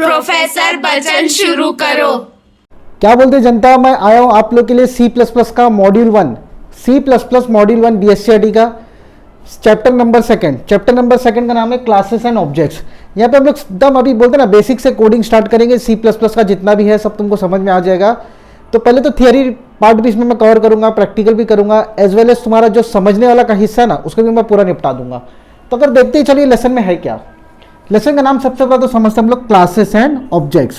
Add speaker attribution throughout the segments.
Speaker 1: Professor Bachchan शुरू करो।
Speaker 2: क्या बोलते हैं जनता, मैं आया हूं आप लोग के लिए C++ का मॉड्यूल 1, C++ मॉड्यूल 1 BSc का चैप्टर नंबर सेकंड का नाम है क्लासेस एंड ऑब्जेक्ट्स। यहाँ पे हम लोग एकदम अभी बोलते हैं ना बेसिक से कोडिंग स्टार्ट करेंगे। C++ का जितना भी है सब तुमको समझ में आ जाएगा। तो पहले तो थियरी पार्ट भी इसमें मैं कवर करूंगा, प्रैक्टिकल भी करूंगा, एज वेल एज तुम्हारा जो समझने वाला का हिस्सा है ना उसको भी मैं पूरा निपटा दूंगा। तो अगर देखते ही चलिए लेसन में है क्या। लेसन का नाम सबसे पहले तो समझते हम लोग क्लासेस एंड ऑब्जेक्ट्स।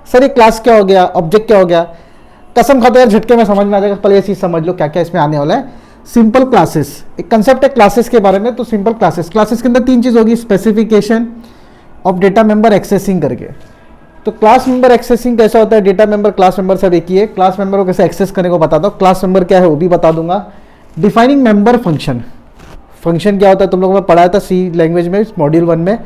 Speaker 2: सर ये क्लास क्या हो गया, ऑब्जेक्ट क्या हो गया, कसम खाता यार झटके में समझ में आ जाएगा। पहले ये चीज समझ लो क्या क्या इसमें आने वाला है। सिंपल क्लासेस एक कंसेप्ट है क्लासेस के बारे में। तो सिंपल क्लासेस के अंदर तीन चीज होगी, specification of data member accessing करके। तो क्लास मेंबर एक्सेसिंग कैसा होता है, डेटा मेंबर क्लास मेंबर सब एक ही है। क्लास मेंबर को कैसे एक्सेस करने को बताता हूँ, क्लास मेंबर क्या है वो भी बता दूंगा। डिफाइनिंग मेंबर फंक्शन क्या होता है तुम लोगों ने पढ़ाया था सी लैंग्वेज में मॉड्यूल 1 में।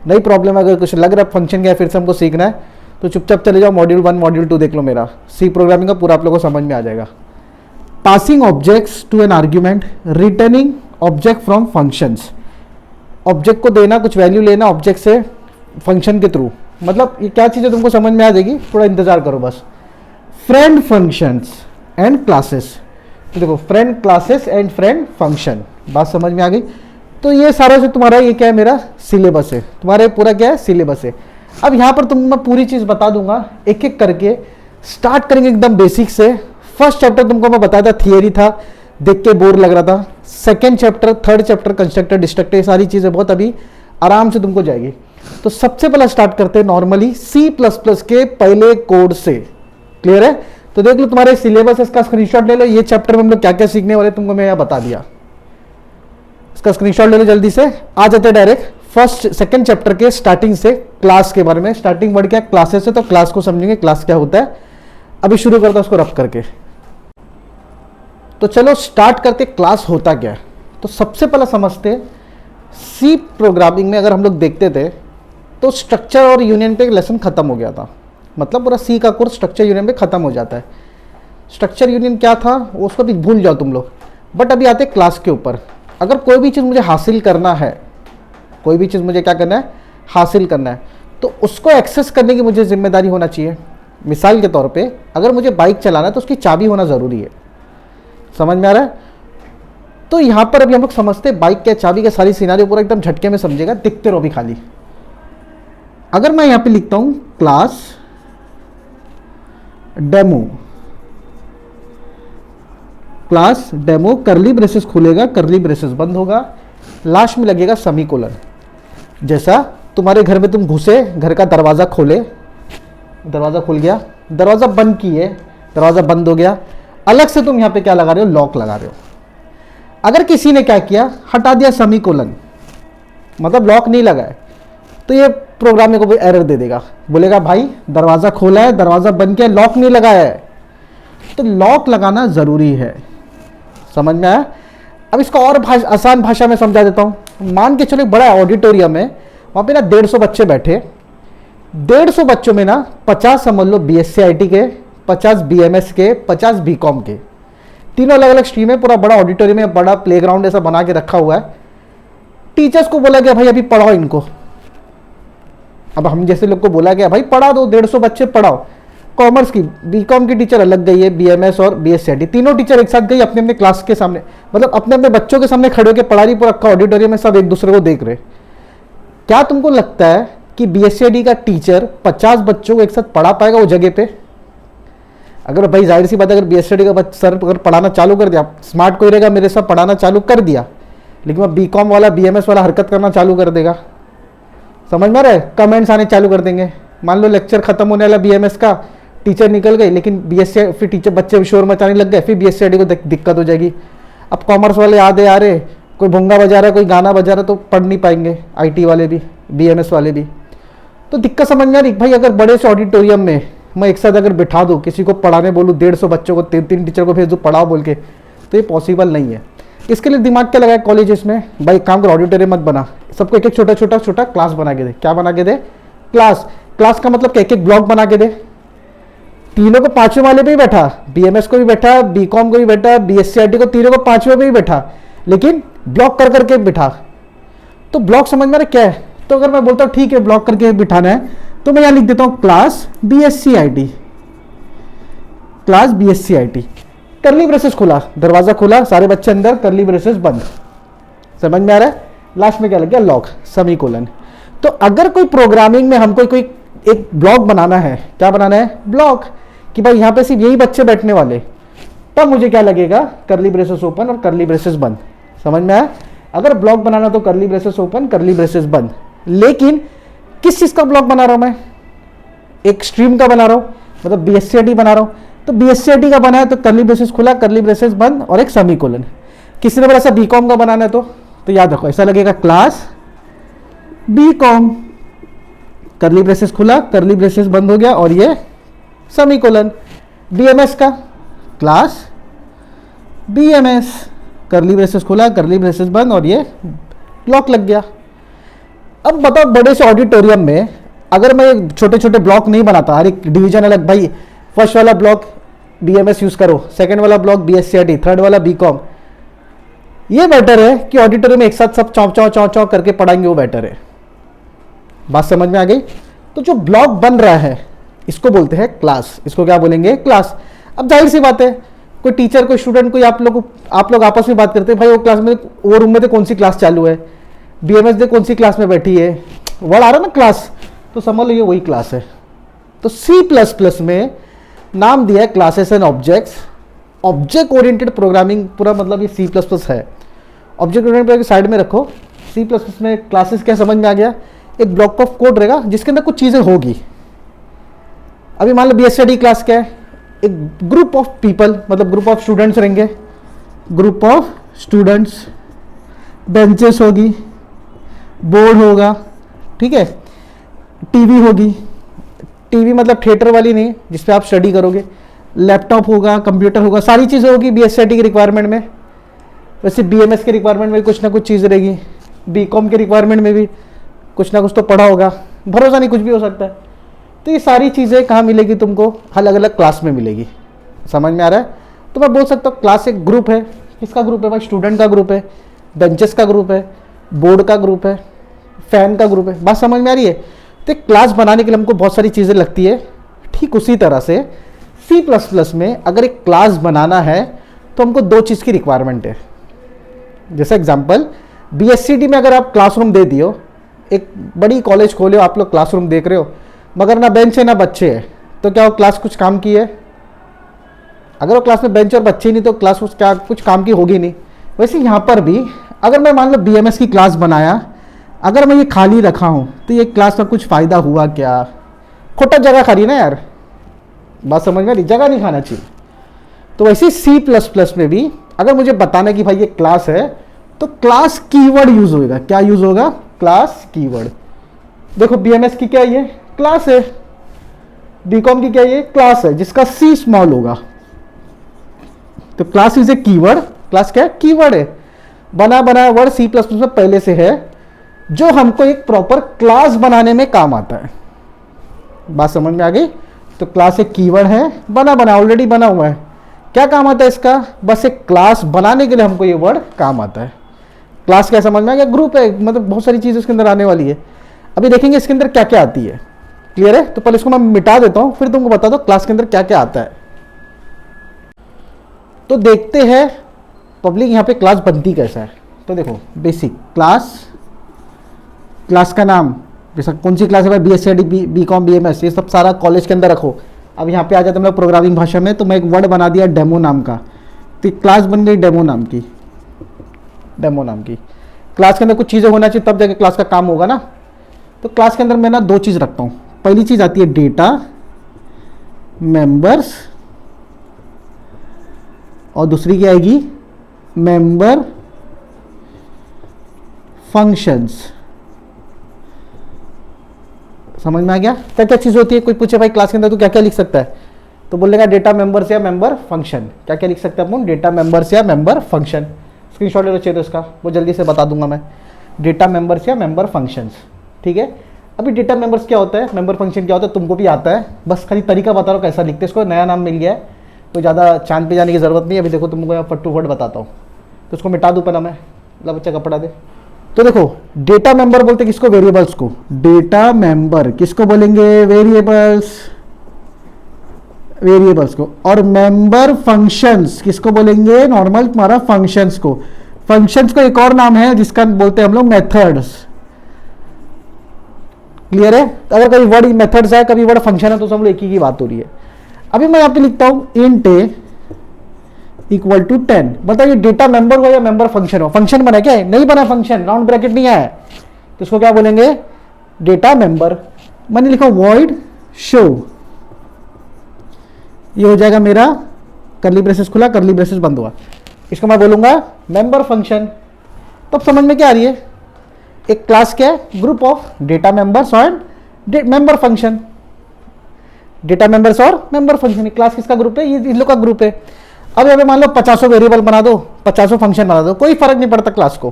Speaker 2: नहीं प्रॉब्लम, अगर कुछ लग रहा है फंक्शन क्या है फिर से हमको सीखना है तो चुपचाप चले जाओ मॉड्यूल 1 मॉड्यूल 2 देख लो, मेरा सी प्रोग्रामिंग का पूरा आप लोगों को समझ में आ जाएगा। Passing objects to an argument, returning object from functions. Object को देना, कुछ वैल्यू लेना ऑब्जेक्ट से फंक्शन के थ्रू। मतलब ये क्या चीज़ है तुमको समझ में आ जाएगी, थोड़ा इंतजार करो बस। फ्रेंड फंक्शंस एंड क्लासेस, देखो friend classes and friend function, बात समझ में आ गई। तो ये सारा जो तुम्हारा ये क्या है मेरा सिलेबस है, तुम्हारे पूरा क्या है सिलेबस है। अब यहाँ पर मैं पूरी चीज़ बता दूंगा एक एक करके। स्टार्ट करेंगे एकदम बेसिक से। फर्स्ट चैप्टर तुमको मैं बताया था थियरी था, देख के बोर लग रहा था। Second chapter, third chapter constructor destructor, ये सारी चीज़ें बहुत अभी आराम से तुमको जाएगी। तो सबसे पहले स्टार्ट करते हैं नॉर्मली C++ के पहले कोड से। क्लियर है? तो देख लो तुम्हारे सिलेबस इसका स्क्रीनशॉट ले लो। ये चैप्टर में हम लोग क्या क्या सीखने वाले तुमको मैं यहाँ बता दिया, इसका स्क्रीनशॉट ले लो जल्दी से। आ जाते हैं डायरेक्ट फर्स्ट सेकंड चैप्टर के स्टार्टिंग से क्लास के बारे में। स्टार्टिंग वर्ड क्या है, क्लासेस है, तो क्लास को समझेंगे क्लास क्या होता है। अभी शुरू करता हूं उसको रफ करके। तो चलो स्टार्ट करते क्लास होता क्या है। तो सबसे पहले समझते सी प्रोग्रामिंग में अगर हम लोग देखते थे तो स्ट्रक्चर और यूनियन पे एक लेसन खत्म हो गया था। मतलब पूरा सी का कोर्स स्ट्रक्चर यूनियन पे खत्म हो जाता है। स्ट्रक्चर यूनियन क्या था वो उसको भी भूल जाओ तुम लोग। बट अभी आते क्लास के ऊपर। अगर कोई भी चीज़ मुझे हासिल करना है, कोई भी चीज़ मुझे क्या करना है, हासिल करना है, तो उसको एक्सेस करने की मुझे जिम्मेदारी होना चाहिए। मिसाल के तौर पे अगर मुझे बाइक चलाना है तो उसकी चाबी होना ज़रूरी है। समझ में आ रहा है? तो यहाँ पर अभी हम लोग समझते हैं बाइक के चाबी के सारी सिनारियो पूरा एकदम झटके में समझेगा, दिखते रहो भी खाली। अगर मैं यहाँ पे लिखता हूँ क्लास डेमो, क्लास डेमो, करली ब्रेसेस खुलेगा, करली ब्रेसेस बंद होगा, लास्ट में लगेगा सेमीकोलन। जैसा तुम्हारे घर में तुम घुसे, घर का दरवाज़ा खोले, दरवाज़ा खुल गया, दरवाज़ा बंद किए, दरवाज़ा बंद हो गया, अलग से तुम यहाँ पे क्या लगा रहे हो, लॉक लगा रहे हो। अगर किसी ने क्या किया, हटा दिया सेमीकोलन, मतलब लॉक नहीं लगा है, तो ये प्रोग्राम में को भी एरर दे देगा, बोलेगा भाई दरवाज़ा खोला है, दरवाज़ा बंद किया, लॉक नहीं लगाया है। तो लॉक लगाना ज़रूरी है। समझ में आया? अब इसको और आसान भाषा में समझा देता हूँ। मान के चलो एक बड़ा ऑडिटोरियम है, वहाँ पे ना 150 बच्चे बैठे। 150 बच्चों में ना 50 समझ लो BSc IT के, 50 BMS के, 50 BCom के, तीनों अलग अलग स्ट्रीम है। पूरा बड़ा ऑडिटोरियम है, बड़ा प्लेग्राउंड ऐसा बना के रखा हुआ है। टीचर्स को बोला गया भाई अभी पढ़ाओ इनको। अब हम जैसे लोग को बोला गया भाई पढ़ा दो, 150 बच्चे पढ़ाओ। कॉमर्स की BCom की टीचर अलग गई है, BMS और BSc IT तीनों टीचर एक साथ गई अपने अपने क्लास के सामने, मतलब अपने अपने बच्चों के सामने खड़े होकर पढ़ा रही। पूरा ऑडिटोरियम में सब एक दूसरे को देख रहे। क्या तुमको लगता है कि BSc IT का टीचर 50 बच्चों को एक साथ पढ़ा पाएगा वो जगह पे? अगर भाई जाहिर सी बात है, अगर BSc IT का सर अगर पढ़ाना चालू कर दिया, स्मार्ट कोई रहेगा मेरे साथ पढ़ाना चालू कर दिया, लेकिन वह BCom वाला BMS वाला हरकत करना चालू कर देगा। समझ में आ रहा है? कमेंट्स आने चालू कर देंगे। मान लो लेक्चर खत्म होने वाला BMS का, टीचर निकल गई, लेकिन BSc फिर टीचर बच्चे शोर मचाने लग गए, फिर BSc IT को दिक्कत हो जाएगी। अब कॉमर्स वाले आधे आ रहे, कोई भुंगा बजा रहा है, कोई गाना बजा रहा है, तो पढ़ नहीं पाएंगे। IT वाले भी, BMS वाले भी। तो दिक्कत समझ में आ रही भाई? अगर बड़े से ऑडिटोरियम में मैं एक साथ अगर बिठा दूँ, किसी को पढ़ाने बोलूँ, 150 बच्चों को, 3 टीचर को भेज दूँ पढ़ाओ बोल के, तो ये पॉसिबल नहीं है। इसके लिए दिमाग क्या लगाए कॉलेजेस में, भाई काम कर ऑडिटोरियम मत बना, सबको एक एक छोटा क्लास बना के दे। क्या बना के दे? क्लास। क्लास का मतलब एक एक ब्लॉक बना के दे। तीनों को 5वें वाले पे ही बैठा, BMS को भी बैठा, BCom को भी बैठा, BSc IT को, तीनों को 5वें पे ही बैठा, लेकिन ब्लॉक कर करके बिठा। तो ब्लॉक समझ में क्या है? तो अगर मैं बोलता हूँ ठीक है ब्लॉक करके बिठाना है, तो मैं यहां लिख देता हूं class BSc IT, class BSc IT। करली ब्रेसेस खुला, दरवाजा खुला, सारे बच्चे अंदर, करली ब्रेसेस बंद। समझ में आ रहा है? लास्ट में क्या लग गया? Lock, semicolon. तो अगर कोई प्रोग्रामिंग में हमको कोई एक ब्लॉक बनाना है, क्या बनाना है? ब्लॉक, कि भाई यहां पे सिर्फ यही बच्चे बैठने वाले, तब मुझे क्या लगेगा? करली ब्रेसेस ओपन और करली ब्रेसेस बंद। समझ में आया? अगर ब्लॉक बनाना तो करली ब्रेसेस ओपन, करली ब्रेसेस बंद। लेकिन किस चीज का ब्लॉक बना रहा हूं मैं? एक स्ट्रीम का बना रहा हूं, मतलब BSc IT बना रहा हूं। तो BSc IT का बना है तो करली ब्रेसेस खुला, करली ब्रेसेस बंद और एक सेमीकोलन। किसी ने बोला ऐसा BCom का बनाना है तो याद रखो ऐसा लगेगा क्लास BCom, करली ब्रेसेस खुला, करली ब्रेसेस बंद हो गया और ये सेमीकोलन। BMS का क्लास BMS, करली ब्रेसेस खुला, करली ब्रेसेस बंद और ये ब्लॉक लग गया। अब बताओ बड़े से ऑडिटोरियम में अगर मैं छोटे छोटे ब्लॉक नहीं बनाता, हर एक डिवीजन अलग, भाई फर्स्ट वाला ब्लॉक BMS यूज करो, सेकंड वाला ब्लॉक BSc IT, थर्ड वाला BCom, ये बेटर है कि ऑडिटोरियम में एक साथ सब चौं चौं चौं चौं करके पढ़ाएंगे, वो बेटर है। बात समझ में आ गई? तो जो ब्लॉक बन रहा है इसको बोलते हैं क्लास। इसको क्या बोलेंगे? क्लास। अब जाहिर सी बात है, कोई टीचर, कोई स्टूडेंट, कोई आप लोग आपस में बात करते हैं, भाई वो क्लास में, वो रूम में तो कौन सी क्लास चालू है, BMS दे कौन सी क्लास में बैठी है, वर्ड आ रहा ना क्लास, तो समझ लो ये वही क्लास है। तो C++ में नाम दिया है classes and objects. Object oriented programming पूरा मतलब ये C++ है। ऑब्जेक्ट ओरिएंटेड साइड में रखो। C++ में क्लासेस क्या समझ में आ गया? एक ब्लॉक ऑफ कोड रहेगा जिसके अंदर कुछ चीजें होगी। अभी मान लो BSc IT क्लास क्या है? एक ग्रुप ऑफ पीपल, मतलब ग्रुप ऑफ स्टूडेंट्स रहेंगे, ग्रुप ऑफ स्टूडेंट्स, बेंचेस होगी, बोर्ड होगा, ठीक है, टीवी होगी, टीवी मतलब थिएटर वाली नहीं जिसपे आप स्टडी करोगे, लैपटॉप होगा, कंप्यूटर होगा, सारी चीज़ें होगी BSc IT की रिक्वायरमेंट में। वैसे BMS के रिक्वायरमेंट में कुछ ना कुछ चीज़ रहेगी, BCom के रिक्वायरमेंट में भी कुछ ना कुछ तो पढ़ा होगा, भरोसा नहीं, कुछ भी हो सकता है। तो ये सारी चीज़ें कहाँ मिलेगी तुमको? अलग अलग क्लास में मिलेगी। समझ में आ रहा है? तो मैं बोल सकता हूँ क्लास एक ग्रुप है। किसका ग्रुप है भाई? स्टूडेंट का ग्रुप है, बेंचेस का ग्रुप है, बोर्ड का ग्रुप है, फैन का ग्रुप है। बात समझ में आ रही है? तो क्लास बनाने के लिए हमको बहुत सारी चीज़ें लगती है। ठीक उसी तरह से C++ में अगर एक क्लास बनाना है तो हमको दो चीज़ की रिक्वायरमेंट है। जैसे एग्जांपल BSc IT में अगर आप क्लासरूम दे दियो, एक बड़ी कॉलेज खोले हो, आप लोग क्लासरूम देख रहे हो, मगर ना बेंच है ना बच्चे है, तो क्या वो क्लास कुछ काम की है? अगर वो क्लास में बेंच और बच्चे नहीं तो क्लास क्या कुछ काम की होगी नहीं। वैसे यहाँ पर भी अगर मैं मान लो BMS की क्लास बनाया, अगर मैं ये खाली रखा हूँ तो ये क्लास का कुछ फ़ायदा हुआ क्या? खोटा जगह खा रही ना यार। बात समझ में आ रही? जगह नहीं खाना चाहिए। तो वैसे C++ में भी अगर मुझे बताना कि भाई ये क्लास है तो क्लास कीवर्ड यूज होगा। क्या यूज होगा? Class keyword. देखो BMS की क्या ये क्लास है, BCom की क्या ये क्लास है जिसका C स्मॉल होगा। तो class is A keyword. Class क्या है? कीवर्ड है। बना बनाया वर्ड C++ में पहले से है जो हमको एक प्रॉपर क्लास बनाने में काम आता है। बात समझ में आ गई? तो क्लास एक कीवर्ड है, बना बना ऑलरेडी बना हुआ है। क्या काम आता है इसका? बस एक क्लास बनाने के लिए हमको ये वर्ड काम आता है। क्लास क्या समझ में आ गया? ग्रुप है, मतलब बहुत सारी चीज़ इसके अंदर आने वाली है। अभी देखेंगे इसके अंदर क्या क्या आती है। क्लियर है? तो पहले इसको मैं मिटा देता हूं, फिर तुमको बता दो क्लास के अंदर क्या क्या आता है। तो देखते हैं पब्लिक यहाँ पे क्लास बनती कैसा है। तो देखो बेसिक क्लास, क्लास का नाम जैसा कौन सी क्लास है भाई? BSc IT, BCom, BMS, ये सब सारा कॉलेज के अंदर रखो। अब यहाँ पे आ जाता है मैं प्रोग्रामिंग भाषा में, तो मैं एक वर्ड बना दिया डेमो नाम का, तो क्लास बन गई डेमो नाम की। डेमो नाम की क्लास के अंदर कुछ चीज़ें होना चाहिए तब जाके क्लास का काम होगा ना। तो क्लास के अंदर मैं ना दो चीज़ रखता हूँ। पहली चीज़ आती है डेटा मेंबर्स और दूसरी क्या आएगी? Member functions. समझ में आ गया? क्या क्या चीज़ होती है? कोई पूछे भाई क्लास के अंदर तो क्या क्या लिख सकता है, तो बोलेगा डेटा मेंबर्स या मेंबर फंक्शन। क्या क्या लिख सकते हैं अपन? डेटा मेंबर्स या मेंबर फंक्शन। स्क्रीनशॉट ले लो चाहिए तो इसका, वो जल्दी से बता दूंगा मैं। डेटा मेंबर्स या मेंबर फंक्शंस, ठीक है। अभी डेटा मेंबर्स क्या होता है, मेंबर फंक्शन क्या होता है, तुमको भी आता है, बस खाली तरीका बता रहा हूँ कैसा लिखते हैं। इसको नया नाम मिल गया है, तो ज़्यादा चांद पे जाने की ज़रूरत नहीं है। अभी देखो तुमको यहाँ फट टू फट बताता हूँ। तो उसको मिटा दूँ पहला मैं, ला बच्चा कपड़ा दे, तो देखो डेटा मेंबर बोलते किसको, वेरिएबल्स को। डेटा मेंबर किसको बोलेंगे, वेरिएबल्स, वेरिएबल्स को। और मेंबर फंक्शंस किसको बोलेंगे, नॉर्मल तुम्हारा फंक्शंस को। फंक्शंस को एक और नाम है जिसका बोलते हैं हम लोग मेथड्स। क्लियर है? अगर कभी वर्ड मेथड्स है, कभी वर्ड फंक्शन है, तो सब लोग एक ही की बात हो रही है। अभी मैं यहां पे लिखता हूं इंट ए इक्वल टू 10। बताइए डेटा मेंबर हो या मेंबर फंक्शन हो? फंक्शन बना क्या है? नहीं बना फंक्शन, राउंड ब्रैकेट नहीं है, तो इसको क्या बोलेंगे, डेटा मेंबर। मैंने लिखा वॉइड शो, ये हो जाएगा मेरा करली ब्रेसेस खुला, करली ब्रेसेस बंद हुआ, इसको मैं बोलूंगा मेंबर फंक्शन। तब समझ में क्या आ रही है, एक क्लास क्या है, ग्रुप ऑफ डेटा मेंबर्स और मेंबर फंक्शन। डेटा मेंबर्स और मेंबर फंक्शन, क्लास किसका ग्रुप है, ये इन लोग का ग्रुप है। अब यहाँ पे मान लो 50 वेरिएबल बना दो, 50 फंक्शन बना दो, कोई फर्क नहीं पड़ता क्लास को।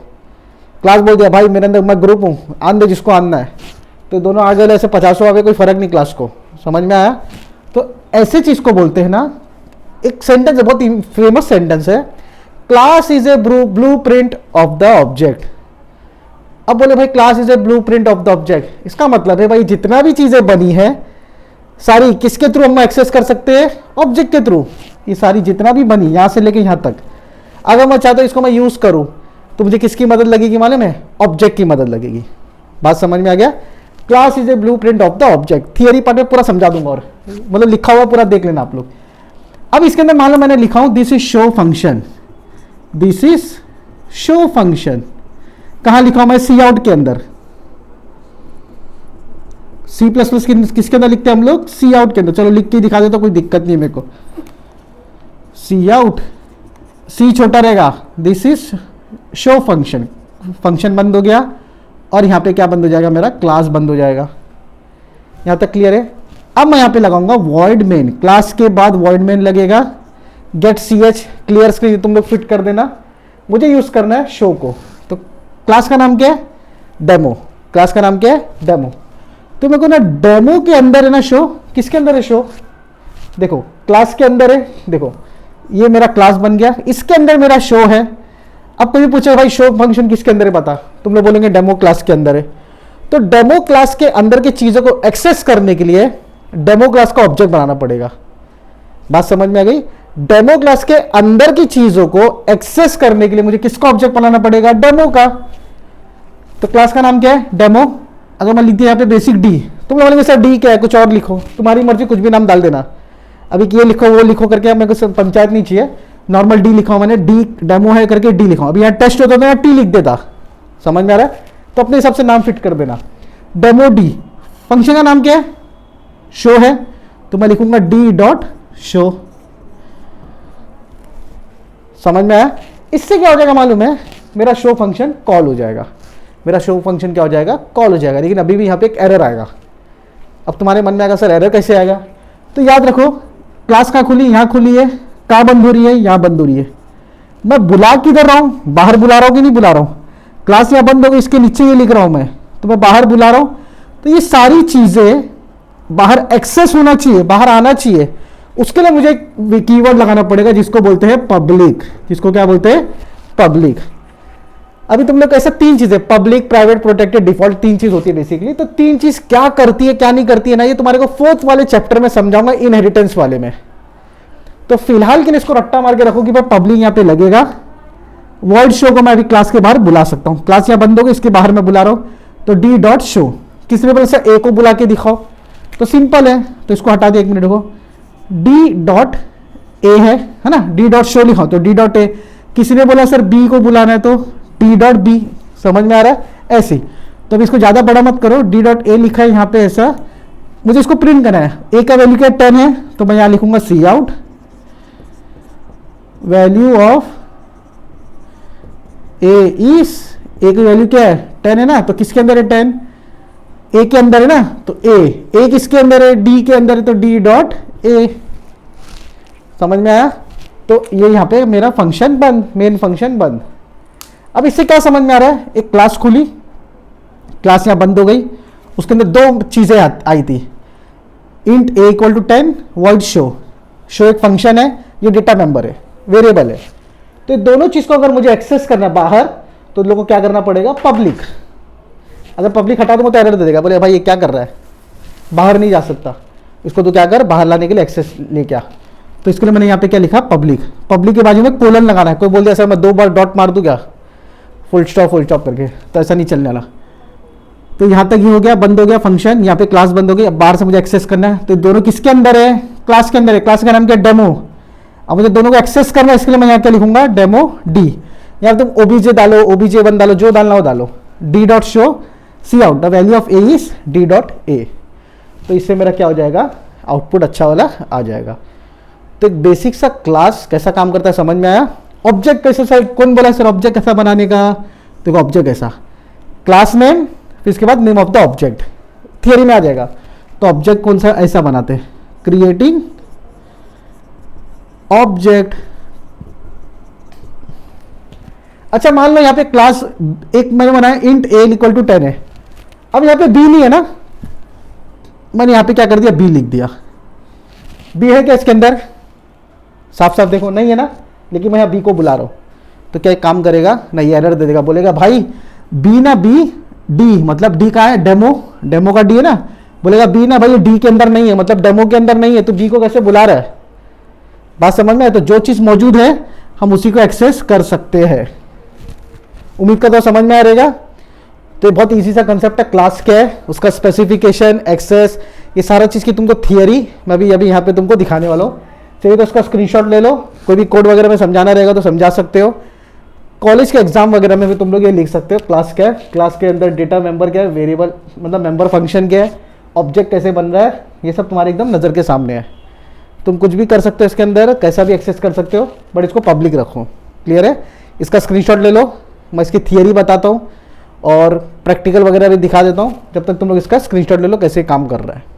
Speaker 2: क्लास बोल दिया भाई मेरे अंदर मैं ग्रुप हूँ, आन दे जिसको आना है, तो दोनों आ गए, ऐसे 50 आ गए, कोई फर्क नहीं क्लास को। समझ में आया? तो ऐसे चीज को बोलते हैं ना, एक सेंटेंस है, बहुत फेमस सेंटेंस है, class is A blue print of the object. अब बोले भाई class is A blue print of the object, इसका मतलब है भाई जितना भी चीजें बनी है सारी किसके थ्रू हम एक्सेस कर सकते हैं, ऑब्जेक्ट के थ्रू। ये सारी जितना भी बनी यहां से लेके यहां तक, अगर मैं चाहता हूं इसको मैं यूज करूं, तो मुझे किसकी मदद लगेगी मालूम है, ऑब्जेक्ट की मदद लगेगी। बात समझ में आ गया? Class is A blue print of the object. Theory part में पूरा समझा दूंगा, और मतलब लिखा हुआ पूरा देख लेना आप लोग। अब इसके अंदर मान लो मैंने लिखा हूं this is show function, this is show function. कहां लिखा हूं मैं, सी आउट के अंदर। सी प्लस प्लस किसके अंदर लिखते हैं हम लोग, सी आउट के अंदर। चलो लिख के दिखा देता, कोई दिक्कत नहीं मेरे को। सी आउट, सी छोटा रहेगा, this is show function, function बंद हो गया, और यहां पे क्या बंद हो जाएगा, मेरा क्लास बंद हो जाएगा। यहां तक क्लियर है? अब मैं यहां पे लगाऊंगा वॉइड मेन, क्लास के बाद वॉइड मेन लगेगा, get C H, clear screen तुम लोग फिट कर देना, मुझे यूज करना है शो को। तो क्लास का नाम क्या है, डेमो। क्लास का नाम क्या है, डेमो। तो मेरे को ना डेमो के अंदर है ना शो, किसके अंदर है शो, देखो क्लास के अंदर है, देखो ये मेरा क्लास बन गया, इसके अंदर मेरा शो है। अब कभी पूछे भाई शो फंक्शन किसके अंदर है, बता, तुम लोग बोलेंगे डेमो क्लास के अंदर है। तो डेमो क्लास के अंदर की चीजों को एक्सेस करने के लिए डेमो क्लास का ऑब्जेक्ट बनाना पड़ेगा। बात समझ में आ गई? डेमो क्लास के अंदर की चीजों को एक्सेस करने के लिए मुझे किसका ऑब्जेक्ट बनाना पड़ेगा, डेमो का। तो क्लास का नाम क्या है, डेमो। अगर मैं लिख दिया यहाँ पे बेसिक डी, तुम लोग बोलेंगे सर डी क्या है, कुछ और लिखो, तुम्हारी मर्जी, कुछ भी नाम डाल देना। अभी ये लिखो वो लिखो करके मेरे को पंचायत नहीं चाहिए, नॉर्मल डी लिखा मैंने, डी डेमो है करके डी लिखा। अभी यहाँ टेस्ट होता तो यहाँ टी लिख देता। समझ में आ रहा है? तो अपने हिसाब से नाम फिट कर देना। डेमो डी, फंक्शन का नाम क्या है, शो है, तो मैं लिखूंगा डी डॉट शो। समझ में आया? इससे क्या हो जाएगा मालूम है, मेरा शो फंक्शन कॉल हो जाएगा। मेरा शो फंक्शन क्या हो जाएगा, कॉल हो जाएगा। लेकिन अभी भी यहाँ पे एक एरर आएगा। अब तुम्हारे मन में आएगा सर एरर कैसे आएगा, तो याद रखो क्लास कहाँ खुली, यहाँ खुली है, कहाँ बंद हो रही है, यहाँ बंद हो रही है। मैं बुला किधर रहा हूँ, बाहर बुला रहा हूँ कि नहीं बुला रहा हूँ, क्लास यहाँ बंद हो गई, इसके नीचे ये लिख रहा हूँ मैं, तो मैं बाहर बुला रहा हूँ। तो ये सारी चीजें बाहर एक्सेस होना चाहिए, बाहर आना चाहिए, उसके लिए मुझे कीवर्ड लगाना पड़ेगा जिसको बोलते हैं पब्लिक। जिसको क्या बोलते हैं, पब्लिक। अभी तुम लोग ऐसा तीन चीजें, पब्लिक, प्राइवेट, प्रोटेक्टेड, डिफॉल्ट, तीन चीज होती है बेसिकली। तो तीन चीज क्या करती है क्या नहीं करती है ना, ये तुम्हारे को फोर्थ वाले चैप्टर में समझाऊंगा, इनहेरिटेंस वाले में। तो फिलहाल के लिए इसको रट्टा मार के रखो कि भाई पब्लिक यहाँ पे लगेगा। वर्ड शो को मैं अभी क्लास के बाहर बुला सकता हूँ, क्लास यहाँ बंद हो गई, इसके बाहर मैं बुला रहा हूँ, तो डी डॉट शो। किसने बोला सर ए को बुला के दिखाओ, तो सिंपल है, तो इसको हटा दे, एक मिनट को, डी डॉट ए है ना, डी डॉट शो लिखा तो डी डॉट ए। किसी ने बोला सर बी को बुलाना है तो डी डॉट बी। समझ में आ रहा है? ऐसे। तो अब इसको ज्यादा बड़ा मत करो, डी डॉट ए लिखा है यहाँ पे ऐसा, मुझे इसको प्रिंट करना है। ए का वैल्यू क्या 10 है, तो मैं यहाँ लिखूंगा C out, value of a is, a की वैल्यू क्या है 10 है ना, तो किसके अंदर है 10, ए के अंदर है ना, तो ए किसके अंदर है, डी के अंदर है, तो डी डॉट ए। समझ में आया? तो ये यहाँ पे मेरा फंक्शन बंद, मेन फंक्शन बंद। अब इससे क्या समझ में आ रहा है, एक क्लास खुली, क्लास यहाँ बंद हो गई, उसके अंदर दो चीजें आई थी, int a equal to 10, void show. Show एक फंक्शन है, ये डेटा मेंबर है, वेरिएबल है। तो दोनों चीज को अगर मुझे एक्सेस करना है बाहर, तो लोगों को क्या करना पड़ेगा, पब्लिक। अगर पब्लिक हटा दूंगा तो एरर दे देगा, बोले भाई ये क्या कर रहा है, बाहर नहीं जा सकता, इसको तो क्या कर, बाहर लाने के लिए एक्सेस लेके आ। तो इसके लिए मैंने यहाँ पे क्या लिखा, पब्लिक। पब्लिक के बाजू में कोलन लगाना है। कोई बोल दिया सर मैं 2 बार डॉट मार दूँ क्या, फुल स्टॉप करके, तो ऐसा नहीं चलने वाला। तो यहाँ तक ये हो गया, बंद हो गया फंक्शन, यहाँ पे क्लास बंद हो गई। अब बाहर से मुझे एक्सेस करना है, तो दोनों किसके अंदर है, क्लास के अंदर है। क्लास का नाम क्या, डेमो। अब मुझे दोनों को एक्सेस करना है, इसके लिए मैं यहाँ क्या लिखूंगा, डेमो डी। यहाँ तुम ओबीजे डालो, OBJ1 डालो, जो डालना हो डालो। D dot show cout the value of a is d dot a. तो इससे मेरा क्या हो जाएगा, आउटपुट अच्छा वाला आ जाएगा। तो एक बेसिक सा क्लास कैसा काम करता है समझ में आया। ऑब्जेक्ट कैसे, सर कौन बोला सर ऑब्जेक्ट कैसा बनाने का, देखो ऑब्जेक्ट ऐसा, क्लास नेम, फिर इसके बाद name of the object, theory में आ जाएगा। तो ऑब्जेक्ट कौन सा ऐसा बनाते हैं, क्रिएटिंग ऑब्जेक्ट। अच्छा मान लो यहाँ पे क्लास एक मैंने बनाया इंट ए इक्वल टू 10 है। अब यहाँ पे बी नहीं है ना, मैंने यहाँ पे क्या कर दिया, बी लिख दिया। बी है क्या इसके अंदर, साफ साफ देखो नहीं है ना, लेकिन मैं यहाँ बी को बुला रहा हूँ। तो क्या एक काम करेगा, नहीं एरर दे देगा, बोलेगा भाई बी ना बी डी, मतलब डी कहाँ है, डेमो, डेमो का डी है ना, बोलेगा बी ना भाई डी के अंदर नहीं है, मतलब डेमो के अंदर नहीं है, तो बी को कैसे बुला रहा है। बात समझ में आए, तो जो चीज़ मौजूद है हम उसी को एक्सेस कर सकते हैं। उम्मीद करता हूँ समझ में आ रहेगा। तो ये बहुत इजी सा कंसेप्ट है, क्लास क्या है, उसका स्पेसिफिकेशन, एक्सेस, ये सारा चीज़ की तुमको थियरी मैं भी अभी यहाँ पे तुमको दिखाने वाला हूँ। चाहिए तो उसका स्क्रीनशॉट ले लो, कोई भी कोड वगैरह में समझाना रहेगा तो समझा सकते हो। कॉलेज के एग्जाम वगैरह में भी तुम लोग ये लिख सकते हो, क्लास क्या है, क्लास के अंदर डेटा मेंबर क्या है, वेरिएबल मतलब मेंबर फंक्शन क्या है, ऑब्जेक्ट कैसे बन रहा है, ये सब तुम्हारे एकदम नज़र के सामने है। तुम कुछ भी कर सकते हो इसके अंदर, कैसा भी एक्सेस कर सकते हो, बट इसको पब्लिक रखो। क्लियर है, इसका स्क्रीनशॉट ले लो, मैं इसकी थियरी बताता हूँ और प्रैक्टिकल वगैरह भी दिखा देता हूँ, जब तक तुम लोग इसका स्क्रीनशॉट ले लो कैसे काम कर रहा है।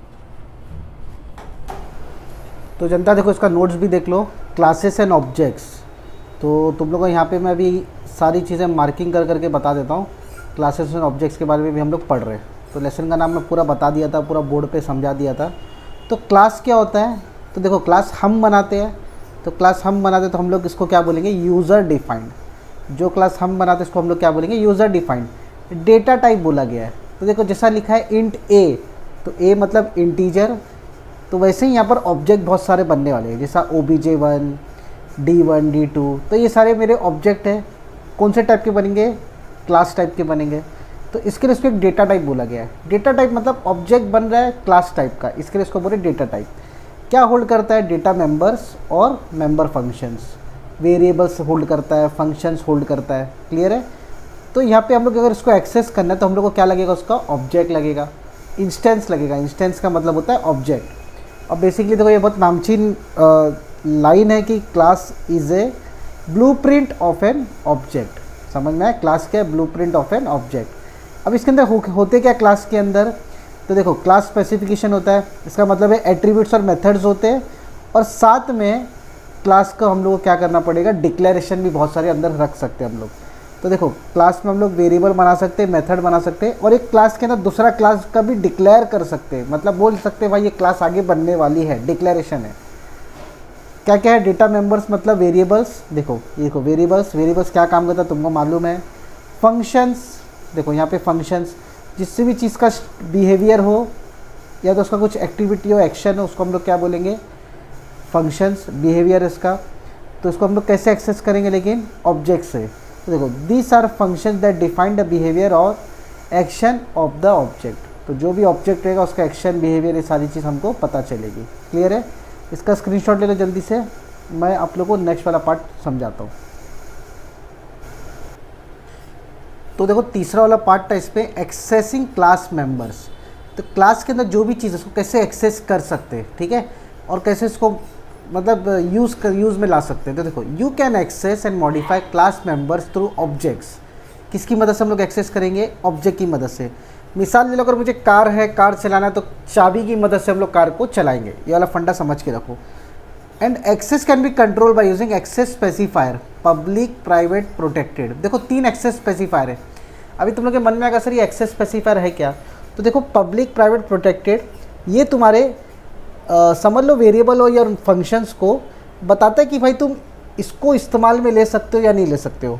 Speaker 2: तो जनता देखो इसका नोट्स भी देख लो, क्लासेस एंड ऑब्जेक्ट्स। तो तुम लोगों को यहाँ पे मैं अभी सारी चीज़ें मार्किंग कर करके बता देता हूँ। क्लासेस एंड ऑब्जेक्ट्स के बारे में भी हम लोग पढ़ रहे हैं, तो लेसन का नाम मैं पूरा बता दिया था, पूरा बोर्ड पे समझा दिया था। तो क्लास क्या होता है, तो देखो क्लास हम बनाते हैं, तो क्लास हम बनाते हैं तो हम लोग इसको क्या बोलेंगे, यूज़र डिफाइंड। जो क्लास हम बनाते हैं इसको हम लोग क्या बोलेंगे, यूज़र डिफाइंड। डेटा टाइप बोला गया है, तो देखो जैसा लिखा है इंट ए, तो ए मतलब इंटीजर, तो वैसे ही यहाँ पर ऑब्जेक्ट बहुत सारे बनने वाले हैं, जैसा OBJ1, D1, D2, तो ये सारे मेरे ऑब्जेक्ट हैं। कौन से टाइप के बनेंगे, क्लास टाइप के बनेंगे। तो इसके लिए इसको एक डेटा टाइप बोला गया है। डेटा टाइप मतलब ऑब्जेक्ट बन रहा है क्लास टाइप का, इसके लिए इसको बोले डेटा टाइप। क्या होल्ड करता है, डेटा मेंबर्स और मेंबर फंक्शंस, वेरिएबल्स होल्ड करता है, फंक्शंस होल्ड करता है। क्लियर है। तो यहाँ पे हम लोग अगर इसको एक्सेस करना है तो हम लोग को क्या लगेगा, उसका ऑब्जेक्ट लगेगा, इंस्टेंस लगेगा। इंस्टेंस का मतलब होता है ऑब्जेक्ट। अब बेसिकली देखो ये बहुत नामचीन लाइन है कि class is a blueprint of an object. समझ में आया, क्लास क्या है, ब्लूप्रिंट ऑफ एन ऑब्जेक्ट। अब इसके अंदर होते क्या क्लास के अंदर, तो देखो क्लास स्पेसिफिकेशन होता है, इसका मतलब है एट्रीब्यूट्स और मेथड्स होते हैं, और साथ में क्लास को हम लोग को क्या करना पड़ेगा, डिक्लेरेशन भी बहुत सारे अंदर रख सकते हैं हम लोग। तो देखो क्लास में हम लोग वेरिएबल बना सकते हैं, मेथड बना सकते हैं, और एक क्लास के अंदर दूसरा क्लास का भी डिक्लेयर कर सकते हैं, मतलब बोल सकते हैं भाई ये क्लास आगे बनने वाली है, डिक्लेरेशन है। क्या क्या है, डेटा मेंबर्स मतलब वेरिएबल्स। देखो ये देखो वेरिएबल्स क्या काम करता है तुमको मालूम है। फंक्शंस, देखो यहाँ पे फंक्शंस जिससे भी चीज़ का बिहेवियर हो या तो उसका कुछ एक्टिविटी हो, एक्शन हो, उसको हम लोग क्या बोलेंगे, फंक्शंस। बिहेवियर इसका, तो इसको हम लोग कैसे एक्सेस करेंगे, लेकिन ऑब्जेक्ट से। तो देखो these are functions that define the behaviour और एक्शन ऑफ द ऑब्जेक्ट। तो जो भी ऑब्जेक्ट रहेगा उसका एक्शन, बिहेवियर, ये सारी चीज़ हमको पता चलेगी। क्लियर है। इसका स्क्रीनशॉट ले लो जल्दी से, मैं आप लोगों को नेक्स्ट वाला पार्ट समझाता हूँ। तो देखो तीसरा वाला पार्ट था इस पर, एक्सेसिंग क्लास मेंबर्स। तो क्लास के अंदर जो भी चीज़ है उसको कैसे एक्सेस कर सकते हैं, ठीक है, और कैसे इसको मतलब यूज़ में ला सकते हैं। तो देखो you can access and modify class members through objects. किसकी मदद से हम लोग एक्सेस करेंगे, ऑब्जेक्ट की मदद से। मिसाल ले लो, अगर मुझे कार है, कार चलाना है, तो चाबी की मदद से हम लोग कार को चलाएंगे। ये वाला फंडा समझ के रखो। And access can be control by using access specifier, public, private, protected. देखो 3 एक्सेस स्पेसिफायर है। अभी तुम लोग के मन में आएगा सर ये एक्सेस स्पेसिफायर है क्या, तो देखो पब्लिक, प्राइवेट, प्रोटेक्टेड, ये तुम्हारे समझ लो वेरिएबल हो या फंक्शंस को बताता है कि भाई तुम इसको इस्तेमाल में ले सकते हो या नहीं ले सकते हो।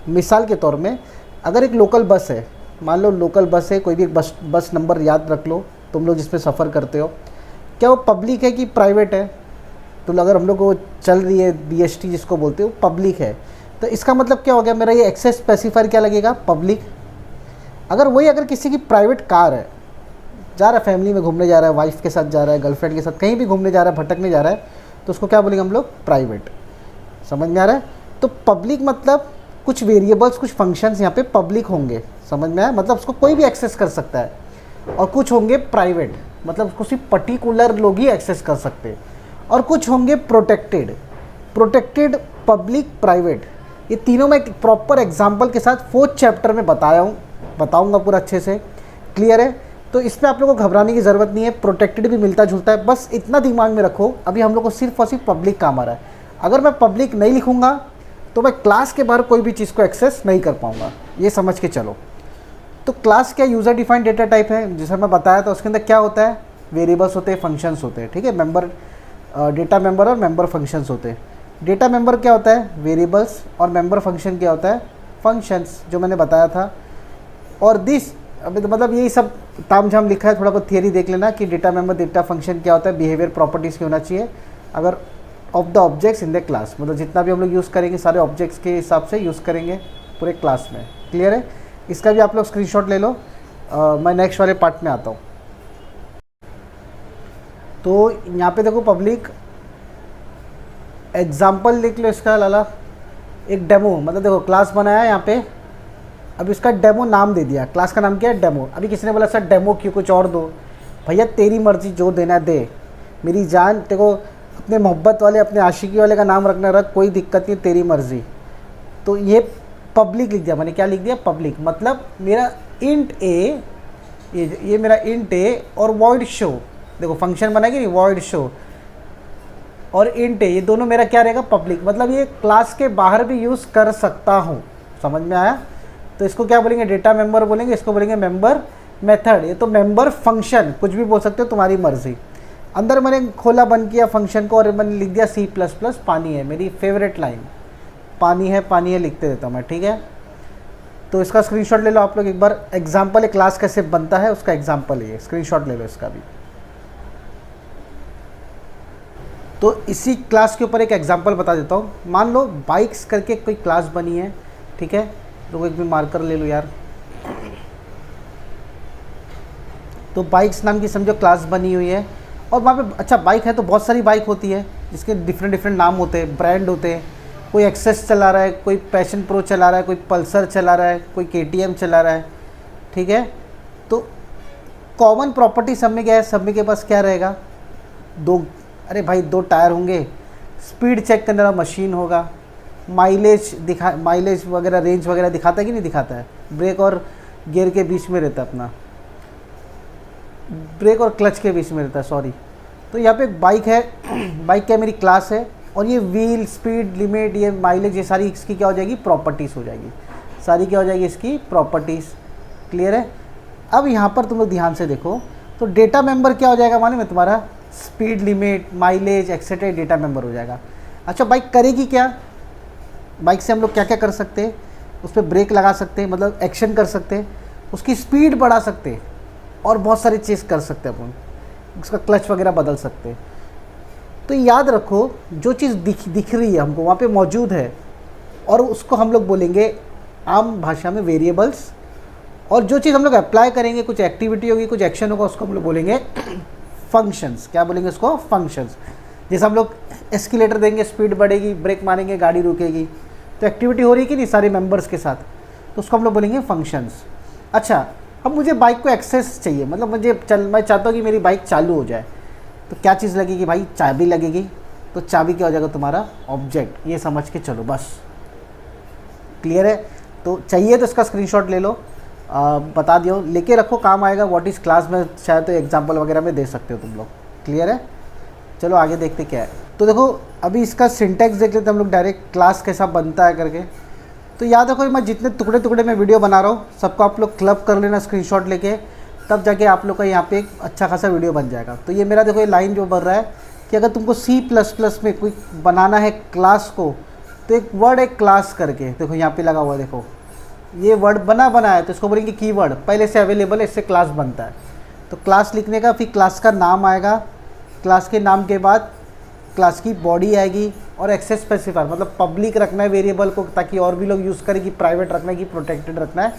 Speaker 2: मिसाल के तौर में अगर एक लोकल बस है, मान लो लोकल बस है, कोई भी एक बस नंबर याद रख लो तुम लोग जिस पे सफ़र करते हो, क्या वो पब्लिक है कि प्राइवेट है? तो अगर हम लोग को चल रही है BST जिसको बोलते हो पब्लिक है, तो इसका मतलब क्या हो गया, मेरा ये एक्सेस स्पेसिफायर क्या लगेगा, पब्लिक। अगर किसी की प्राइवेट कार है, जा रहा है फैमिली में घूमने जा रहा है, वाइफ के साथ जा रहा है, गर्लफ्रेंड के साथ कहीं भी घूमने जा रहा है, भटकने जा रहा है, तो उसको क्या बोलेंगे हम लोग, प्राइवेट। समझ में आ रहा है? तो पब्लिक मतलब कुछ वेरिएबल्स, कुछ फंक्शंस यहाँ पे पब्लिक होंगे। समझ में आया? मतलब उसको कोई भी एक्सेस कर सकता है। और कुछ होंगे प्राइवेट, मतलब उसको सिर्फ पर्टिकुलर लोग ही एक्सेस कर सकते हैं। और कुछ होंगे प्रोटेक्टेड, पब्लिक, प्राइवेट। ये तीनों मैं एक प्रॉपर एग्जांपल के साथ 4th चैप्टर में बताऊंगा पूरा अच्छे से। क्लियर है? तो इसमें आप लोगों को घबराने की ज़रूरत नहीं है, प्रोटेक्टेड भी मिलता जुलता है। बस इतना दिमाग में रखो, अभी हम लोग को सिर्फ और सिर्फ पब्लिक काम आ रहा है। अगर मैं पब्लिक नहीं लिखूंगा तो मैं क्लास के बाहर कोई भी चीज़ को एक्सेस नहीं कर पाऊंगा, ये समझ के चलो। तो क्लास क्या यूज़र डिफाइंड डेटा टाइप है, जैसा मैं बताया था। उसके अंदर क्या होता है, वेरिएबल्स होते हैं, फंक्शंस होते हैं। ठीक है, डेटा मेंबर और मेंबर फंक्शंस होते हैं। डेटा मेंबर क्या होता है, वेरिएबल्स, और मेंबर फंक्शन क्या होता है, फंक्शंस, जो मैंने बताया था। और दिस अभी तो मतलब यही सब तामझाम लिखा है, थोड़ा बहुत थियरी देख लेना कि डेटा मेंबर, डेटा फंक्शन क्या होता है, बिहेवियर प्रॉपर्टीज़ क्या होना चाहिए अगर of the objects in the class, मतलब जितना भी हम लोग यूज़ करेंगे सारे ऑब्जेक्ट्स के हिसाब से यूज़ करेंगे पूरे क्लास में। क्लियर है? इसका भी आप लोग स्क्रीनशॉट ले लो। मैं नेक्स्ट वाले पार्ट में आता हूँ। तो यहाँ पे देखो पब्लिक एग्जाम्पल लिख लो इसका लाला, एक डेमो, मतलब देखो क्लास बनाया है यहाँ पे, अब इसका डेमो नाम दे दिया। क्लास का नाम क्या है, डेमो। अभी किसी ने बोला सर डेमो क्यों, कुछ और दो। भैया तेरी मर्जी, जो देना दे, मेरी जान। देखो अपने मोहब्बत वाले, अपने आशिकी वाले का नाम रखना रख, कोई दिक्कत नहीं, तेरी मर्जी। तो ये पब्लिक लिख दिया मैंने, क्या लिख दिया, पब्लिक। मतलब मेरा इंट ए, ये मेरा इंट ए और वॉइड शो, देखो फंक्शन बनाएगी नहीं, वॉइड शो और इंट ए, ये दोनों मेरा क्या रहेगा, पब्लिक। मतलब ये क्लास के बाहर भी यूज़ कर सकता हूँ। समझ में आया? तो इसको क्या बोलेंगे, डेटा मेंबर बोलेंगे, इसको बोलेंगे मेंबर मेथड। ये तो मेंबर फंक्शन, कुछ भी बोल सकते हो, तुम्हारी मर्जी। अंदर मैंने खोला, बंद किया फंक्शन को, और मैंने लिख दिया C++, पानी है, मेरी फेवरेट लाइन, पानी है लिखते देता हूँ मैं। ठीक है, तो इसका स्क्रीनशॉट ले लो आप लोग एक बार। एग्जाम्पल है क्लास कैसे बनता है, उसका एग्जाम्पल है ये, स्क्रीनशॉट ले लो इसका भी। तो इसी क्लास के ऊपर एक एग्जाम्पल बता देता हूँ। मान लो बाइक्स करके कोई क्लास बनी है। ठीक है, तो एक भी मार्कर ले लो यार। तो बाइक्स नाम की समझो क्लास बनी हुई है, और वहाँ पे अच्छा बाइक है तो बहुत सारी बाइक होती है जिसके डिफरेंट नाम होते हैं, ब्रांड होते हैं। कोई एक्सेस चला रहा है, कोई पैशन प्रो चला रहा है, कोई पल्सर चला रहा है, कोई KTM चला रहा है। ठीक है, तो कॉमन प्रॉपर्टी सब में क्या है, सब में के पास क्या रहेगा, दो टायर होंगे, स्पीड चेक करने वाला मशीन होगा, माइलेज वगैरह, रेंज वगैरह दिखाता है कि नहीं दिखाता है, ब्रेक और गियर के बीच में रहता है अपना, ब्रेक और क्लच के बीच में रहता है, सॉरी। तो यहाँ पे एक बाइक है, बाइक क्या मेरी क्लास है, और ये व्हील, स्पीड लिमिट, ये माइलेज, ये सारी इसकी क्या हो जाएगी, प्रॉपर्टीज़ हो जाएगी, सारी क्या हो जाएगी इसकी प्रॉपर्टीज़। क्लियर है? अब यहाँ पर तुम लोग ध्यान से देखो, तो डेटा मेंबर क्या हो जाएगा मालूम है तुम्हारा, speed limit, mileage etcetera, data member हो जाएगा। अच्छा बाइक करेगी क्या, बाइक से हम लोग क्या क्या कर सकते हैं, उस पर ब्रेक लगा सकते हैं, मतलब एक्शन कर सकते हैं, उसकी स्पीड बढ़ा सकते हैं, और बहुत सारी चीज़ कर सकते हैं अपन, उसका क्लच वगैरह बदल सकते हैं। तो याद रखो जो चीज़ दिख रही है हमको वहाँ पे मौजूद है, और उसको हम लोग बोलेंगे आम भाषा में वेरिएबल्स, और जो चीज़ हम लोग अप्लाई करेंगे, कुछ एक्टिविटी होगी, कुछ एक्शन होगा, उसको हम लोग बोलेंगे फंक्शंस। क्या बोलेंगे उसको, फंक्शंस। जैसे हम लोग एस्केलेटर देंगे, स्पीड बढ़ेगी, ब्रेक मारेंगे, गाड़ी रुकेगी, तो एक्टिविटी हो रही है कि नहीं सारे मेंबर्स के साथ, तो उसको हम लोग बोलेंगे फंक्शंस। अच्छा अब मुझे बाइक को एक्सेस चाहिए, मतलब मैं चाहता हूँ कि मेरी बाइक चालू हो जाए, तो क्या चीज़ लगेगी भाई, चाबी लगेगी। तो चाबी क्या हो जाएगा तुम्हारा, ऑब्जेक्ट। ये समझ के चलो बस। क्लियर है? तो चाहिए तो इसका स्क्रीनशॉट ले लो, बता दियो, लेके रखो, काम आएगा। व्हाट इज़ क्लास में शायद तो एग्जाम्पल वगैरह में दे सकते हो तुम लोग। क्लियर है? चलो आगे देखते क्या है। तो देखो अभी इसका सिंटैक्स देख लेते हम लोग डायरेक्ट, क्लास कैसा बनता है करके। तो याद रखो मैं जितने टुकड़े टुकड़े में वीडियो बना रहा हूँ सबको आप लोग क्लब कर लेना स्क्रीनशॉट लेके, तब जाके आप लोग का यहाँ पे एक अच्छा खासा वीडियो बन जाएगा। तो ये मेरा देखो ये लाइन जो बन रहा है कि अगर तुमको C++ में कोई बनाना है क्लास को, तो एक वर्ड है क्लास करके, देखो यहाँ पे लगा हुआ है, देखो ये वर्ड बना है तो इसको बोलेंगे कीवर्ड, पहले से अवेलेबल है, इससे क्लास बनता है। तो क्लास लिखने का फिर क्लास का नाम आएगा, क्लास के नाम के बाद क्लास की बॉडी आएगी और एक्सेस स्पेसिफायर मतलब पब्लिक रखना है वेरिएबल को ताकि और भी लोग यूज़ करें, कि प्राइवेट रखना है कि प्रोटेक्टेड रखना है।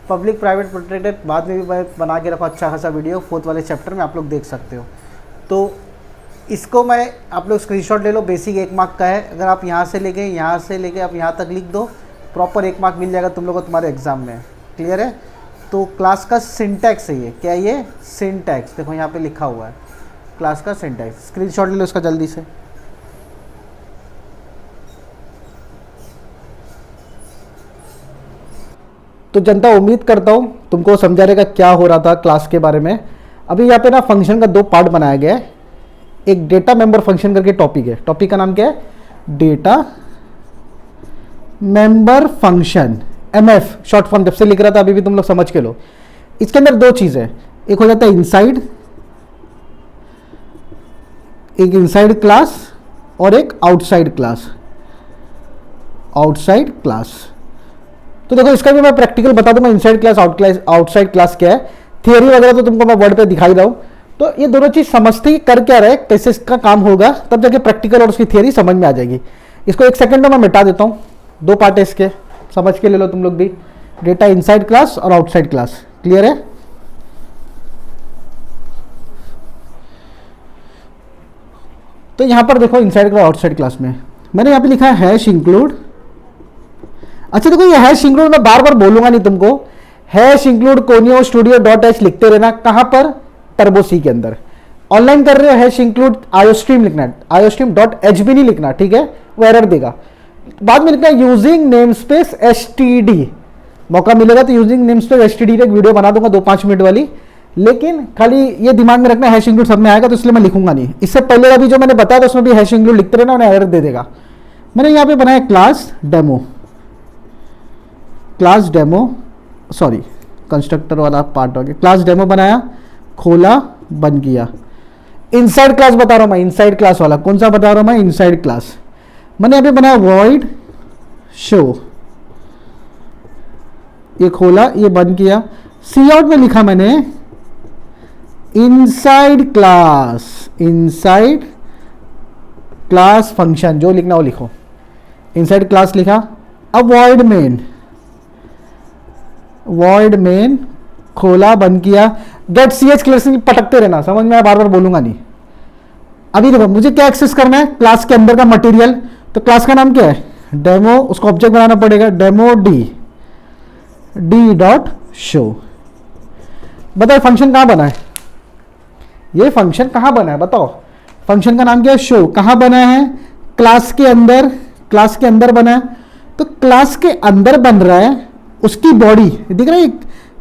Speaker 2: पब्लिक प्राइवेट प्रोटेक्टेड बाद में भी मैं बना के रखा अच्छा खासा वीडियो 4th वाले चैप्टर में, आप लोग देख सकते हो। तो इसको मैं आप लोग स्क्रीनशॉट ले लो, बेसिक 1 मार्क का है। अगर आप यहाँ से लेके आप यहाँ तक लिख दो, प्रॉपर 1 मार्क मिल जाएगा तुम लोगों को तुम्हारे एग्जाम में। क्लियर है? तो क्लास का सिंटैक्स है ये, क्या ये सिंटैक्स, देखो यहाँ पे लिखा हुआ है क्लास का सिंटैक्स। स्क्रीनशॉट ले लो इसका जल्दी से। तो जनता, उम्मीद करता हूँ तुमको समझा रहेगा क्या हो रहा था क्लास के बारे में। अभी यहाँ पे ना फंक्शन का 2 पार्ट बनाया गया है। एक डेटा मेंबर फंक्शन करके टॉपिक है, टॉपिक का नाम क्या है? Data member function, MF short form. जब से लिख रहा था अभी भी तुम लोग समझ के लो। इसके अंदर 2 चीज़ है, एक हो जाता है इनसाइड, एक इनसाइड क्लास और एक आउटसाइड क्लास। आउटसाइड क्लास, तो देखो इसका भी मैं प्रैक्टिकल बता दूंगा, इनसाइड क्लास आउटसाइड क्लास क्या है। थियरी वगैरह तो तुमको मैं वर्ड पे दिखाई रहा हूँ। तो ये दोनों चीज समझते ही कर क्या रहे, कैसे इसका काम होगा, तब जाके प्रैक्टिकल और उसकी थियरी समझ में आ जाएगी। इसको 1 सेकंड में मैं मिटा देता हूँ। 2 पार्ट है इसके, समझ के ले लो तुम लोग भी। डेटा इनसाइड क्लास और आउटसाइड क्लास, क्लियर है? तो यहां पर देखो इनसाइड क्लास आउटसाइड क्लास में मैंने यहाँ पे लिखा है हैश इंक्लूड। अच्छा देखो, ये हैश इंक्लूड मैं बार बार बोलूंगा नहीं तुमको। Hash include conio studio dot H लिखते रहना। कहां पर? टर्बो सी के अंदर। ऑनलाइन कर रहे हो हैश इंक्लूड आयोस्ट्रीम लिखना है, आयोस्ट्रीम डॉट एच भी नहीं लिखना, ठीक है? वो एरर देगा। बाद में लिखना है यूजिंग नेम स्पेस एसटीडी। मौका मिलेगा तो यूजिंग नेम स्पेस एसटीडी एक वीडियो बना दूंगा 2-5 मिनट वाली, लेकिन खाली ये दिमाग में रखना हैश इंक्लूड सब में आएगा, तो इसलिए मैं लिखूंगा नहीं। इससे पहले अभी जो मैंने बताया था उसमें भी हैश इंक्लूड लिखते रहना, उन्हें एरर दे देगा। मैंने यहाँ पे बनाया class demo, class demo, sorry constructor वाला पार्ट हो गया। क्लास डेमो बनाया, खोला, बंद किया। इनसाइड क्लास बता रहा हूं मैं, इनसाइड क्लास वाला कौन सा बता रहा हूं मैं? Inside class. मैंने यहाँ पे बनाया वॉइड शो, ये खोला, ये बंद किया। सी आउट में लिखा मैंने inside class, inside class function, जो लिखना वो लिखो। इनसाइड क्लास लिखा। अब वॉइड मेन, वॉइड मेन, खोला, बंद किया। गेट सीएच क्लास पटकते रहना, समझ में आया? बार बार बोलूंगा नहीं। अभी देखो मुझे क्या एक्सेस करना है, क्लास के अंदर का मटेरियल। तो क्लास का नाम क्या है? डेमो, उसको ऑब्जेक्ट बनाना पड़ेगा, डेमो डी डॉट शो। बताओ फंक्शन कहां बना है? ये फंक्शन कहां बना है बताओ? फंक्शन का नाम क्या है? शो। कहां बना है? क्लास के अंदर, क्लास के अंदर बना है। तो क्लास के अंदर बन रहा है, उसकी बॉडी दिख रहा है,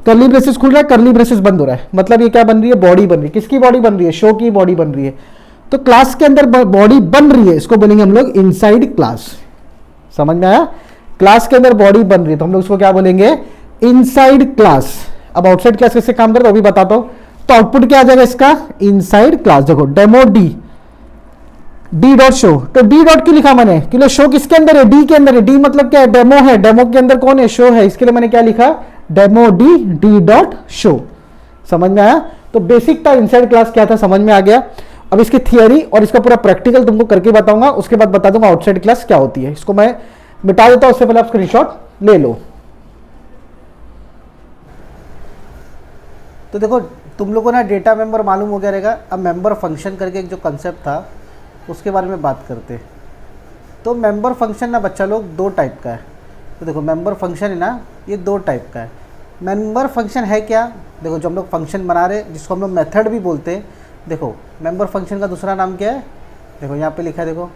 Speaker 2: कर्ली ब्रेसेस खुल रहा है, कर्ली ब्रेसेस बंद हो रहा है, मतलब ये क्या बन रही है? बॉडी बन रही है। किसकी बॉडी बन रही है? शो की बॉडी बन रही है। तो क्लास के अंदर बॉडी बन रही है, इसको बोलेंगे हम लोग इनसाइड क्लास। समझ में आया? क्लास के अंदर बॉडी बन रही है तो हम लोग उसको क्या बोलेंगे? Inside class. अब आउटसाइड क्लास कैसे काम करता है वो भी बताता हूं। तो आउटपुट क्या आ जाएगा इसका? Inside class. देखो डेमो डी डॉट शो। तो डी डॉट क्यों लिखा मैंने? क्योंकि शो किसके अंदर है? डी के अंदर है। डी मतलब क्या है? डेमो है। डेमो के अंदर कौन है? शो है। इसके लिए मैंने क्या लिखा? Demo d dot show. समझ में आया? तो बेसिक था इनसाइड क्लास क्या था, समझ में आ गया। अब इसकी थियरी और इसका पूरा प्रैक्टिकल तुमको करके बताऊंगा, उसके बाद बता दूंगा आउटसाइड क्लास क्या होती है। इसको मैं मिटा देता हूं, उससे पहले आप स्क्रीनशॉट ले लो। तो देखो तुम लोगों ने डेटा मेंबर मालूम हो गया रहेगा। अब मेंबर फंक्शन करके एक जो कंसेप्ट था उसके बारे में बात करते। तो मेंबर फंक्शन ना बच्चा लोग 2 टाइप का है। तो देखो मेंबर फंक्शन है ना, ये 2 टाइप का है। मेंबर फंक्शन है क्या? देखो जो हम लोग फंक्शन बना रहे जिसको हम लोग मेथड भी बोलते हैं। देखो मेंबर फंक्शन का दूसरा नाम क्या है? देखो यहाँ पे लिखा है, देखो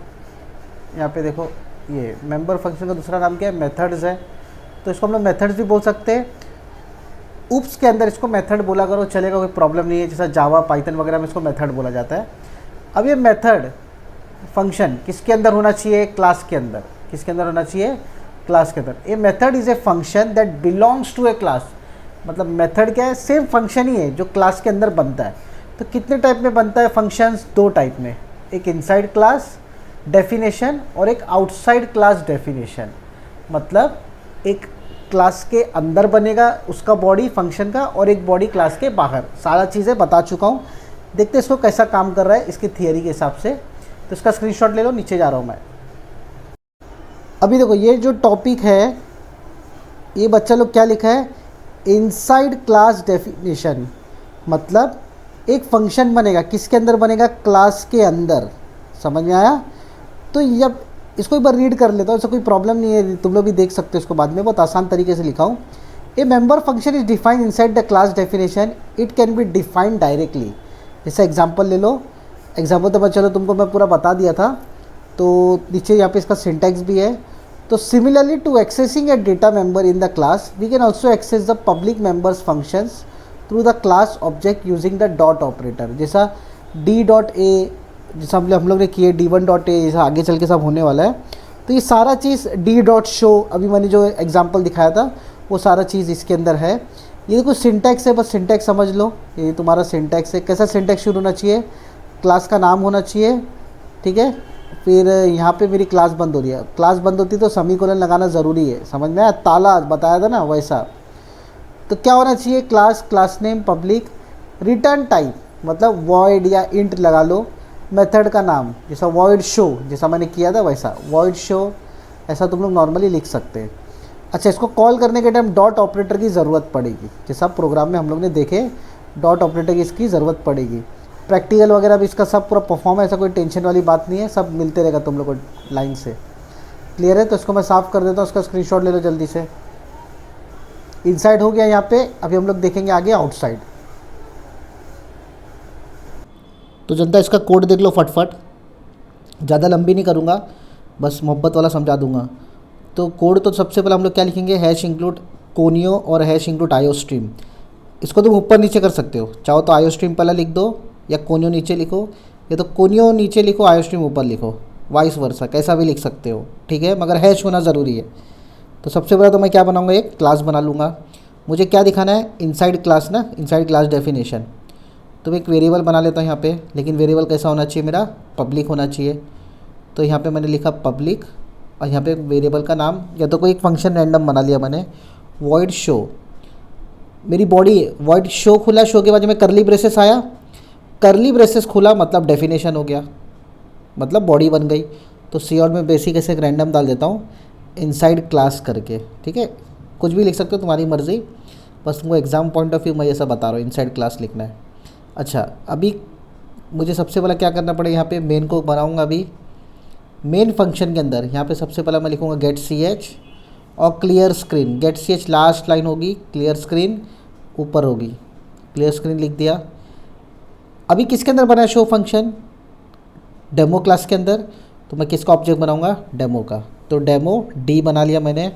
Speaker 2: यहाँ पे देखो, ये मेंबर फंक्शन का दूसरा नाम क्या है? मेथड्स है। तो इसको हम लोग मेथड्स भी बोल सकते हैं। उप्स के अंदर इसको मेथड बोला करो, चलेगा, कोई प्रॉब्लम नहीं है। जैसा जावा पाइथन वगैरह में इसको मेथड बोला जाता है। अब ये मेथड फंक्शन किसके अंदर होना चाहिए? क्लास के अंदर। किसके अंदर होना चाहिए? क्लास के अंदर। A method is a function that belongs to a class. मतलब मेथड क्या है? सेम फंक्शन ही है जो क्लास के अंदर बनता है। तो कितने टाइप में बनता है फंक्शंस? 2 टाइप में, एक इनसाइड क्लास डेफिनेशन और एक आउटसाइड क्लास डेफिनेशन। मतलब एक क्लास के अंदर बनेगा उसका बॉडी फंक्शन का, और एक बॉडी क्लास के बाहर। सारा चीज़ें बता चुका हूँ। देखते हैं इसको कैसा काम कर रहा है इसकी थियरी के हिसाब से। तो इसका स्क्रीनशॉट ले लो, नीचे जा रहा हूँ मैं। अभी देखो ये जो टॉपिक है, ये बच्चा लोग क्या लिखा है, इनसाइड क्लास डेफिनेशन, मतलब एक फंक्शन बनेगा, किसके अंदर बनेगा, क्लास के अंदर। समझ में आया? तो जब इसको एक बार रीड कर लेता हूँ, ऐसा कोई प्रॉब्लम नहीं है, तुम लोग भी देख सकते हो इसको बाद में, बहुत आसान तरीके से लिखा हूँ। ए member function is defined inside the class definition, it can be defined directly. जैसे एग्जांपल ले लो, एग्जांपल तो चलो तुमको मैं पूरा बता दिया था, तो नीचे यहाँ पे इसका सिंटैक्स भी है। तो similarly to accessing a data member in the class, we can also access the public members functions through the class object using the dot operator. जैसा d.a, जैसा हम लोग ने किए d1.a, जैसा आगे चल के सब होने वाला है। तो ये सारा चीज़ d.show, अभी मैंने जो एग्जांपल दिखाया था वो सारा चीज़ इसके अंदर है। ये कुछ सिंटैक्स है, बस सिंटैक्स समझ लो, ये तुम्हारा सिंटैक्स है। कैसा सिंटैक्स शुरू होना चाहिए, क्लास का नाम होना चाहिए, ठीक है। फिर यहाँ पे मेरी क्लास बंद हो रही है, क्लास बंद होती तो सेमीकोलन लगाना ज़रूरी है, समझ में आया? ताला बताया था ना वैसा। तो क्या होना चाहिए, class name public, return type मतलब वॉइड या इंट लगा लो, मेथड का नाम जैसा वॉइड शो, जैसा मैंने किया था वैसा वॉइड शो, ऐसा तुम लोग नॉर्मली लिख सकते हैं। अच्छा, इसको कॉल करने के टाइम डॉट ऑपरेटर की ज़रूरत पड़ेगी, जैसा प्रोग्राम में हम लोग ने देखे डॉट ऑपरेटर की इसकी ज़रूरत पड़ेगी। प्रैक्टिकल वगैरह भी इसका सब पूरा परफॉर्म है, ऐसा कोई टेंशन वाली बात नहीं है, सब मिलते रहेगा तुम लोग को लाइन से। क्लियर है? तो इसको मैं साफ़ कर देता हूँ, उसका स्क्रीनशॉट ले लो जल्दी से। इनसाइड हो गया यहाँ पे, अभी हम लोग देखेंगे आगे आउटसाइड। तो जनता इसका कोड देख लो फटफट, ज़्यादा लंबी नहीं करूँगा, बस मोहब्बत वाला समझा दूँगा। तो कोड तो सबसे पहले हम लोग क्या लिखेंगे, हैश इंक्लूड कोनियो और हैश इंक्लूड आयो स्ट्रीम। इसको तुम ऊपर नीचे कर सकते हो, चाहो तो आयो स्ट्रीम पहले लिख दो या कोनियो नीचे लिखो, या तो कोनियो नीचे लिखो आयो स्ट्रीम ऊपर लिखो, वाइस वर्सा, कैसा भी लिख सकते हो, ठीक है, मगर हैश होना ज़रूरी है। तो सबसे पहले तो मैं क्या बनाऊँगा, एक क्लास बना लूँगा। मुझे क्या दिखाना है, इनसाइड क्लास ना, इनसाइड क्लास डेफिनेशन। तो मैं एक वेरिएबल बना लेता हूँ यहाँ पे, लेकिन वेरिएबल कैसा होना चाहिए, मेरा पब्लिक होना चाहिए। तो यहाँ पे मैंने लिखा पब्लिक, और यहाँ पे वेरिएबल का नाम या तो कोई एक फंक्शन रैंडम बना लिया मैंने, वॉइड शो। मेरी बॉडी वॉइड शो खुला, शो के बाद में करली ब्रेसेस आया, करली ब्रेसेस खुला मतलब डेफिनेशन हो गया, मतलब बॉडी बन गई। तो सी और में बेसिक ऐसे एक रैंडम डाल देता हूँ इनसाइड क्लास करके, ठीक है, कुछ भी लिख सकते हो, तुम्हारी मर्ज़ी, बस तुमको एग्जाम पॉइंट ऑफ व्यू मैं ये सब बता रहा हूँ, इनसाइड क्लास लिखना है। अच्छा, अभी मुझे सबसे पहले क्या करना पड़ेगा, यहाँ पे मेन को बनाऊँगा। अभी मेन फंक्शन के अंदर यहाँ पे सबसे पहले मैं लिखूँगा गेट सी एच और clear screen. Get C H last line होगी, क्लियर स्क्रीन ऊपर होगी, क्लियर स्क्रीन लिख दिया। अभी किसके अंदर बना है शो फंक्शन, डेमो क्लास के अंदर। तो मैं किसका ऑब्जेक्ट बनाऊँगा, डेमो का। तो डेमो डी बना लिया मैंने।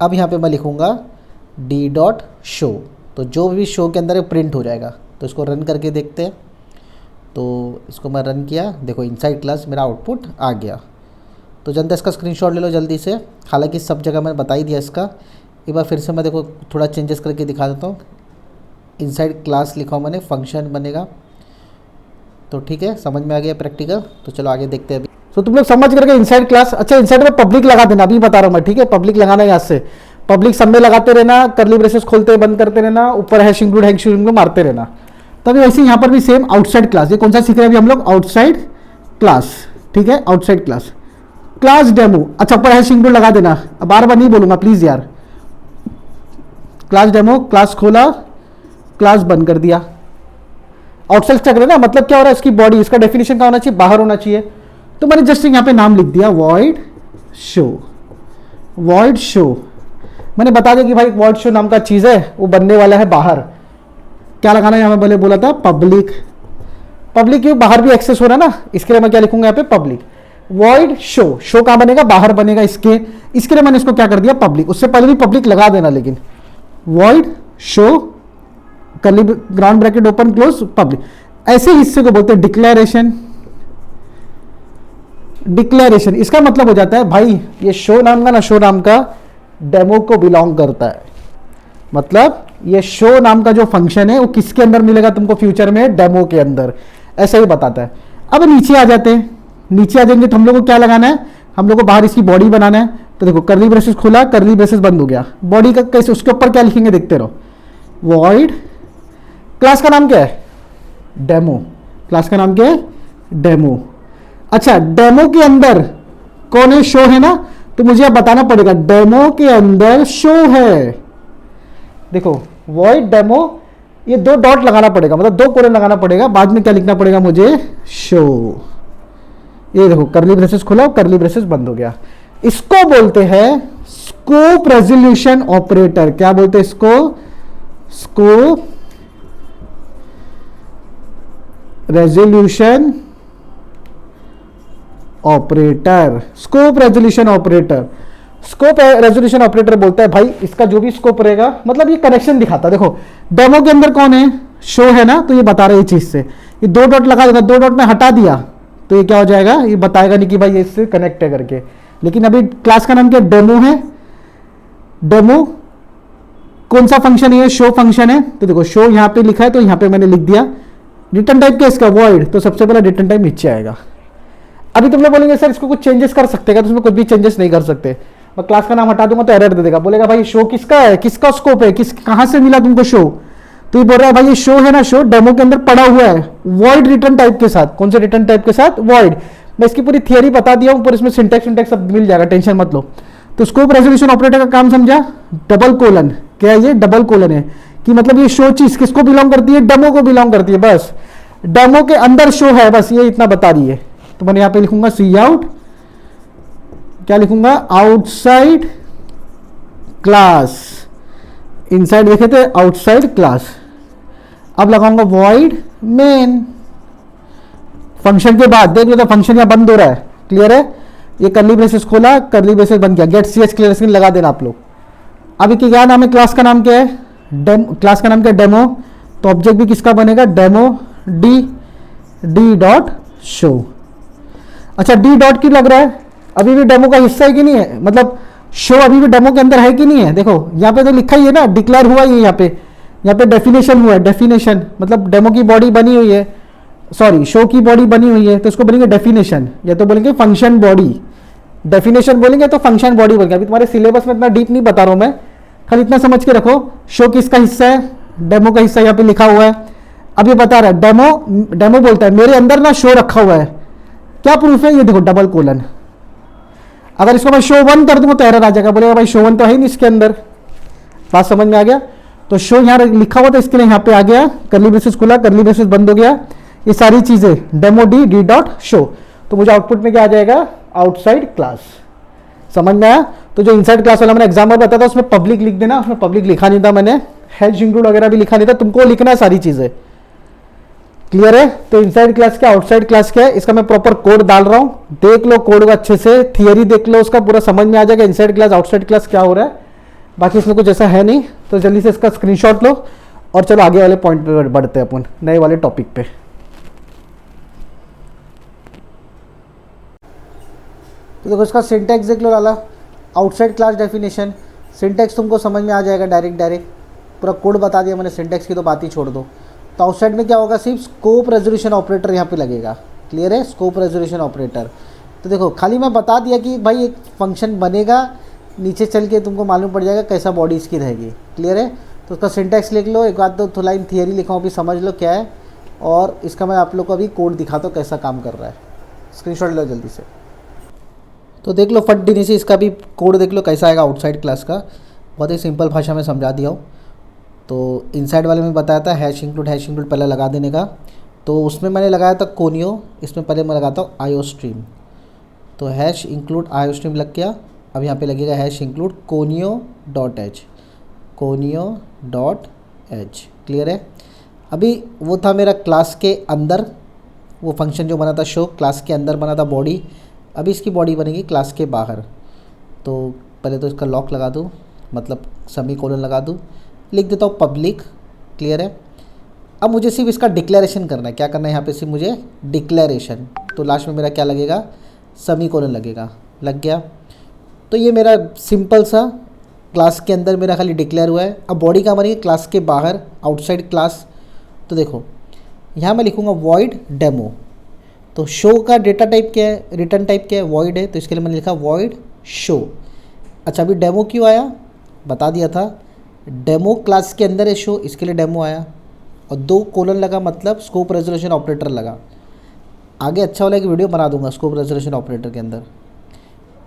Speaker 2: अब यहाँ पे मैं लिखूँगा डी डॉट शो, तो जो भी शो के अंदर प्रिंट हो जाएगा। तो इसको रन करके देखते हैं। तो इसको मैं रन किया, देखो इनसाइड क्लास मेरा आउटपुट आ गया। तो जनता इसका स्क्रीनशॉट ले लो जल्दी से, हालांकि सब जगह मैंने बता ही दिया इसका। एक बार फिर से मैं देखो थोड़ा चेंजेस करके दिखा देता हूँ। इनसाइड क्लास लिखा हूँ मैंने, फंक्शन बनेगा। तो ठीक है, समझ में आ गया प्रैक्टिकल। तो चलो आगे देखते हैं अभी। तो तुम लोग समझ करके इनसाइड क्लास, अच्छा इनसाइड में पब्लिक लगा देना, अभी बता रहा हूँ मैं, ठीक है, पब्लिक लगाना याद से, पब्लिक सब में लगाते रहना, करली ब्रेसेस खोलते बंद करते रहना, ऊपर हैश इंक्लूड मारते रहना। तभी वैसे यहाँ पर भी सेम आउटसाइड क्लास, ये कौन सा सीख रहे हैं अभी हम लोग, आउटसाइड क्लास, ठीक है, आउटसाइड क्लास, क्लास डेमो। अच्छा, ऊपर हैश इंक्लूड लगा देना, अब बार बार नहीं बोलूंगा प्लीज यार। क्लास डेमो, क्लास खोला, क्लास बंद कर दिया। आउटसाइड चक रहे ना, मतलब क्या हो रहा है, इसकी बॉडी, इसका डेफिनेशन क्या होना चाहिए, बाहर होना चाहिए। तो मैंने जस्ट यहाँ पे नाम लिख दिया वॉइड शो। वॉइड शो मैंने बता दिया कि भाई वॉइड शो नाम का चीज़ है, वो बनने वाला है बाहर। क्या लगाना है यहाँ पे, बोला था पब्लिक। पब्लिक क्यों, बाहर भी एक्सेस हो रहा है ना, इसके लिए मैं क्या लिखूंगा यहाँ पे, पब्लिक वॉइड शो। शो कहाँ बनेगा, बाहर बनेगा, इसके लिए मैंने इसको क्या कर दिया, पब्लिक। उससे पहले भी पब्लिक लगा देना, लेकिन वॉइड शो करली ground bracket open close public. ऐसे हिस्से को बोलते हैं डिक्लेरेशन। डिक्लेरेशन इसका मतलब हो जाता है भाई ये शो नाम का ना, शो नाम का डेमो को बिलोंग करता है। मतलब ये शो नाम का जो फंक्शन है वो किसके अंदर मिलेगा तुमको फ्यूचर में, डेमो के अंदर, ऐसा ही बताता है। अब नीचे आ जाते हैं, नीचे आ जाएंगे तो हम लोग को क्या लगाना है, हम लोग को बाहर इसकी बॉडी बनाना है। तो देखो करली ब्रेसेस खोला, करली ब्रेसेस बंद हो गया, बॉडी का कैसे, उसके ऊपर क्या लिखेंगे देखते रहो, वॉइड, क्लास का नाम क्या है, डेमो, क्लास का नाम क्या है, डेमो। अच्छा, डेमो के अंदर कौन है, शो है ना, तो मुझे अब बताना पड़ेगा डेमो के अंदर शो है। देखो वॉइड डेमो, ये 2 डॉट लगाना पड़ेगा, मतलब 2 कोलन लगाना पड़ेगा, बाद में क्या लिखना पड़ेगा मुझे, शो। ये देखो करली ब्रेसेस खोला, करली ब्रेसेस बंद हो गया। इसको बोलते हैं स्कोप रेजोल्यूशन ऑपरेटर। क्या बोलते हैं इसको, scope resolution operator, scope resolution operator. Scope resolution operator बोलता है भाई इसका जो भी स्कोप रहेगा, मतलब ये कनेक्शन दिखाता है। देखो डेमो के अंदर कौन है, शो है ना, तो ये बता रहा है ये चीज से, ये 2 डॉट लगा देगा, 2 डॉट में हटा दिया तो ये क्या हो जाएगा, ये बताएगा नहीं कि भाई ये इससे कनेक्ट है करके। लेकिन अभी क्लास का नाम क्या, डेमो है। डेमो कौन सा फंक्शन है, शो फंक्शन है, तो देखो शो यहां पे लिखा है तो यहां पे मैंने लिख दिया। रिटर्न टाइप क्या इसका, वॉइड, तो सबसे पहले रिटर्न टाइप नीचे आएगा। अभी तुम लोग बोलेंगे सर इसको कुछ चेंजेस कर सकते हैं, तो उसमें कुछ भी चेंजेस नहीं कर सकते। मैं क्लास का नाम हटा दूंगा तो एरर दे देगा, बोलेगा भाई शो किसका है, किसका स्कोप है, किस कहां से मिला तुमको शो, तो ये बोल रहा है भाई ये शो है ना, शो डेमो के अंदर पड़ा हुआ है वॉइड रिटर्न टाइप के साथ। कौन से रिटर्न टाइप के साथ, वॉइड। मैं इसकी पूरी थियरी बता दिया हूं, पर इसमें सिंटेक्स सिंटेक्स सब मिल जाएगा, टेंशन मत लो। तो स्कोप रेजोल्यूशन ऑपरेटर का काम समझा, डबल कोलन, क्या है ये, डबल कोलन है, कि मतलब ये शो चीज किसको बिलोंग करती है, डेमो को बिलोंग करती है, बस डेमो के अंदर शो है, बस ये इतना बता रही है। तो मैंने यहां पे लिखूंगा सी आउट, क्या लिखूंगा, आउटसाइड क्लास, इनसाइड देखे थे आउटसाइड क्लास। अब लगाऊंगा वॉइड मेन, फंक्शन के बाद देख लो तो फंक्शन यहां बंद हो रहा है, क्लियर है। ये करली ब्रेसेस खोला, करली ब्रेसेस बंद किया, get C H clear screen लगा देना आप लोग। अभी क्या नाम है, क्लास का नाम क्या है, डेमो, क्लास का नाम क्या है, डेमो। तो ऑब्जेक्ट भी किसका बनेगा, डेमो डी डॉट शो। अच्छा डी डॉट क्यों लग रहा है, अभी भी डेमो का हिस्सा है कि नहीं है, मतलब शो अभी भी डेमो के अंदर है कि नहीं है। देखो यहाँ पे तो लिखा ही है ना, डिक्लेयर हुआ ही है, यहाँ पे डेफिनेशन हुआ है, डेफिनेशन मतलब डेमो की बॉडी बनी हुई है, सॉरी शो की बॉडी बनी हुई है, तो इसको बोलेंगे डेफिनेशन, या तो बोलेंगे फंक्शन बॉडी। डेफिनेशन बोलेंगे तो फंक्शन बॉडी बोलेंगे। अभी तुम्हारे सिलेबस में इतना डीप नहीं बता रहा हूं मैं, खाली इतना समझ के रखो शो किसका हिस्सा है, डेमो का हिस्सा यहाँ पे लिखा हुआ है। अब ये बता रहा है डेमो बोलता है मेरे अंदर ना शो रखा हुआ है, क्या प्रूफ है, ये देखो डबल कोलन। अगर इसको मैं शो 1 कर दूंगा तो एरर आ जाएगा, बोलेगा भाई शो 1 तो है नहीं इसके अंदर। बात समझ में आ गया। तो शो यहाँ लिखा हुआ था इसके लिए यहाँ पे आ गया, करली ब्रेसेस खुला, करली ब्रेसेस बंद हो गया, ये सारी चीजें डेमो डी डॉट शो। तो मुझे आउटपुट में क्या आ जाएगा, आउटसाइड क्लास। समझ में आया। तो जो इनसाइड क्लास वाला मैंने एग्जाम्पल बताया था उसमें पब्लिक लिख देना, उसमें पब्लिक लिखा नहीं था मैंने, हैश इंक्लूड वगैरह भी लिखा नहीं था, तुमको लिखना है सारी चीजें, क्लियर है। तो इनसाइड क्लास क्या, आउटसाइड क्लास क्या है, इसका मैं प्रॉपर कोड डाल रहा हूं, देख लो कोड को अच्छे से, थियरी देख लो, उसका पूरा समझ में आ जाएगा इनसाइड क्लास आउटसाइड क्लास क्या हो रहा है। बाकी इसमें कुछ ऐसा है नहीं, तो जल्दी से इसका स्क्रीनशॉट लो और चलो आगे वाले पॉइंट पे बढ़ते हैं अपन, नए वाले टॉपिक पे। तो देखो इसका सिंटैक्स देख लो लाला, आउटसाइड क्लास डेफिनेशन, सिंटैक्स तुमको समझ में आ जाएगा डायरेक्ट पूरा कोड बता दिया मैंने, सिंटैक्स की तो बात ही छोड़ दो। तो आउटसाइड में क्या होगा, सिर्फ स्कोप रेजोल्यूशन ऑपरेटर यहाँ पे लगेगा, क्लियर है, स्कोप रेजोल्यूशन ऑपरेटर। तो देखो खाली मैं बता दिया कि भाई एक फंक्शन बनेगा, नीचे चल के तुमको मालूम पड़ जाएगा कैसा बॉडी इसकी रहेगी, क्लियर है। तो उसका सिंटैक्स लिख लो, एक बात तो लाइन थियरी लिखा हूँ अभी समझ लो क्या है, और इसका मैं आप लोग को अभी कोड दिखाता हूँ कैसा काम कर रहा है, स्क्रीनशॉट लो जल्दी से। तो देख लो फट देने से इसका भी कोड देख लो कैसा आएगा आउटसाइड क्लास का, बहुत ही सिंपल भाषा में समझा दिया हूँ। तो इनसाइड वाले में बताया था हैश इंक्लूड पहले लगा देने का, तो उसमें मैंने लगाया था कोनियो, इसमें पहले मैं लगाता हूँ आयो स्ट्रीम। तो हैश इंक्लूड आयो स्ट्रीम लग गया, अब यहाँ पे लगेगा hash include conio dot H, clear है। अभी वो था मेरा क्लास के अंदर, वो फंक्शन जो बना था शो क्लास के अंदर बना था बॉडी, अभी इसकी बॉडी बनेगी क्लास के बाहर। तो पहले तो इसका लॉक लगा दूँ, मतलब सेमीकोलन लगा दूँ, लिख देता हूँ पब्लिक, क्लियर है। अब मुझे सिर्फ इसका डिक्लेरेशन करना है, क्या करना है यहाँ पे सिर्फ मुझे डिक्लेरेशन। तो लास्ट में मेरा क्या लगेगा, सेमीकोलन लगेगा, लग गया। तो ये मेरा सिंपल सा क्लास के अंदर मेरा खाली डिक्लेयर हुआ है। अब बॉडी कहाँ बनेगी, क्लास के बाहर, आउटसाइड क्लास। तो देखो यहाँ मैं लिखूँगा वॉइड डेमो। तो शो का डेटा टाइप क्या है, रिटर्न टाइप क्या है, वॉइड है, तो इसके लिए मैंने लिखा वॉइड शो। अच्छा अभी डेमो क्यों आया बता दिया था, डेमो क्लास के अंदर है शो, इसके लिए डेमो आया, और 2 कोलन लगा मतलब स्कोप रेजोल्यूशन ऑपरेटर लगा। आगे अच्छा वाला एक वीडियो बना दूंगा स्कोप रेजोल्यूशन ऑपरेटर के अंदर।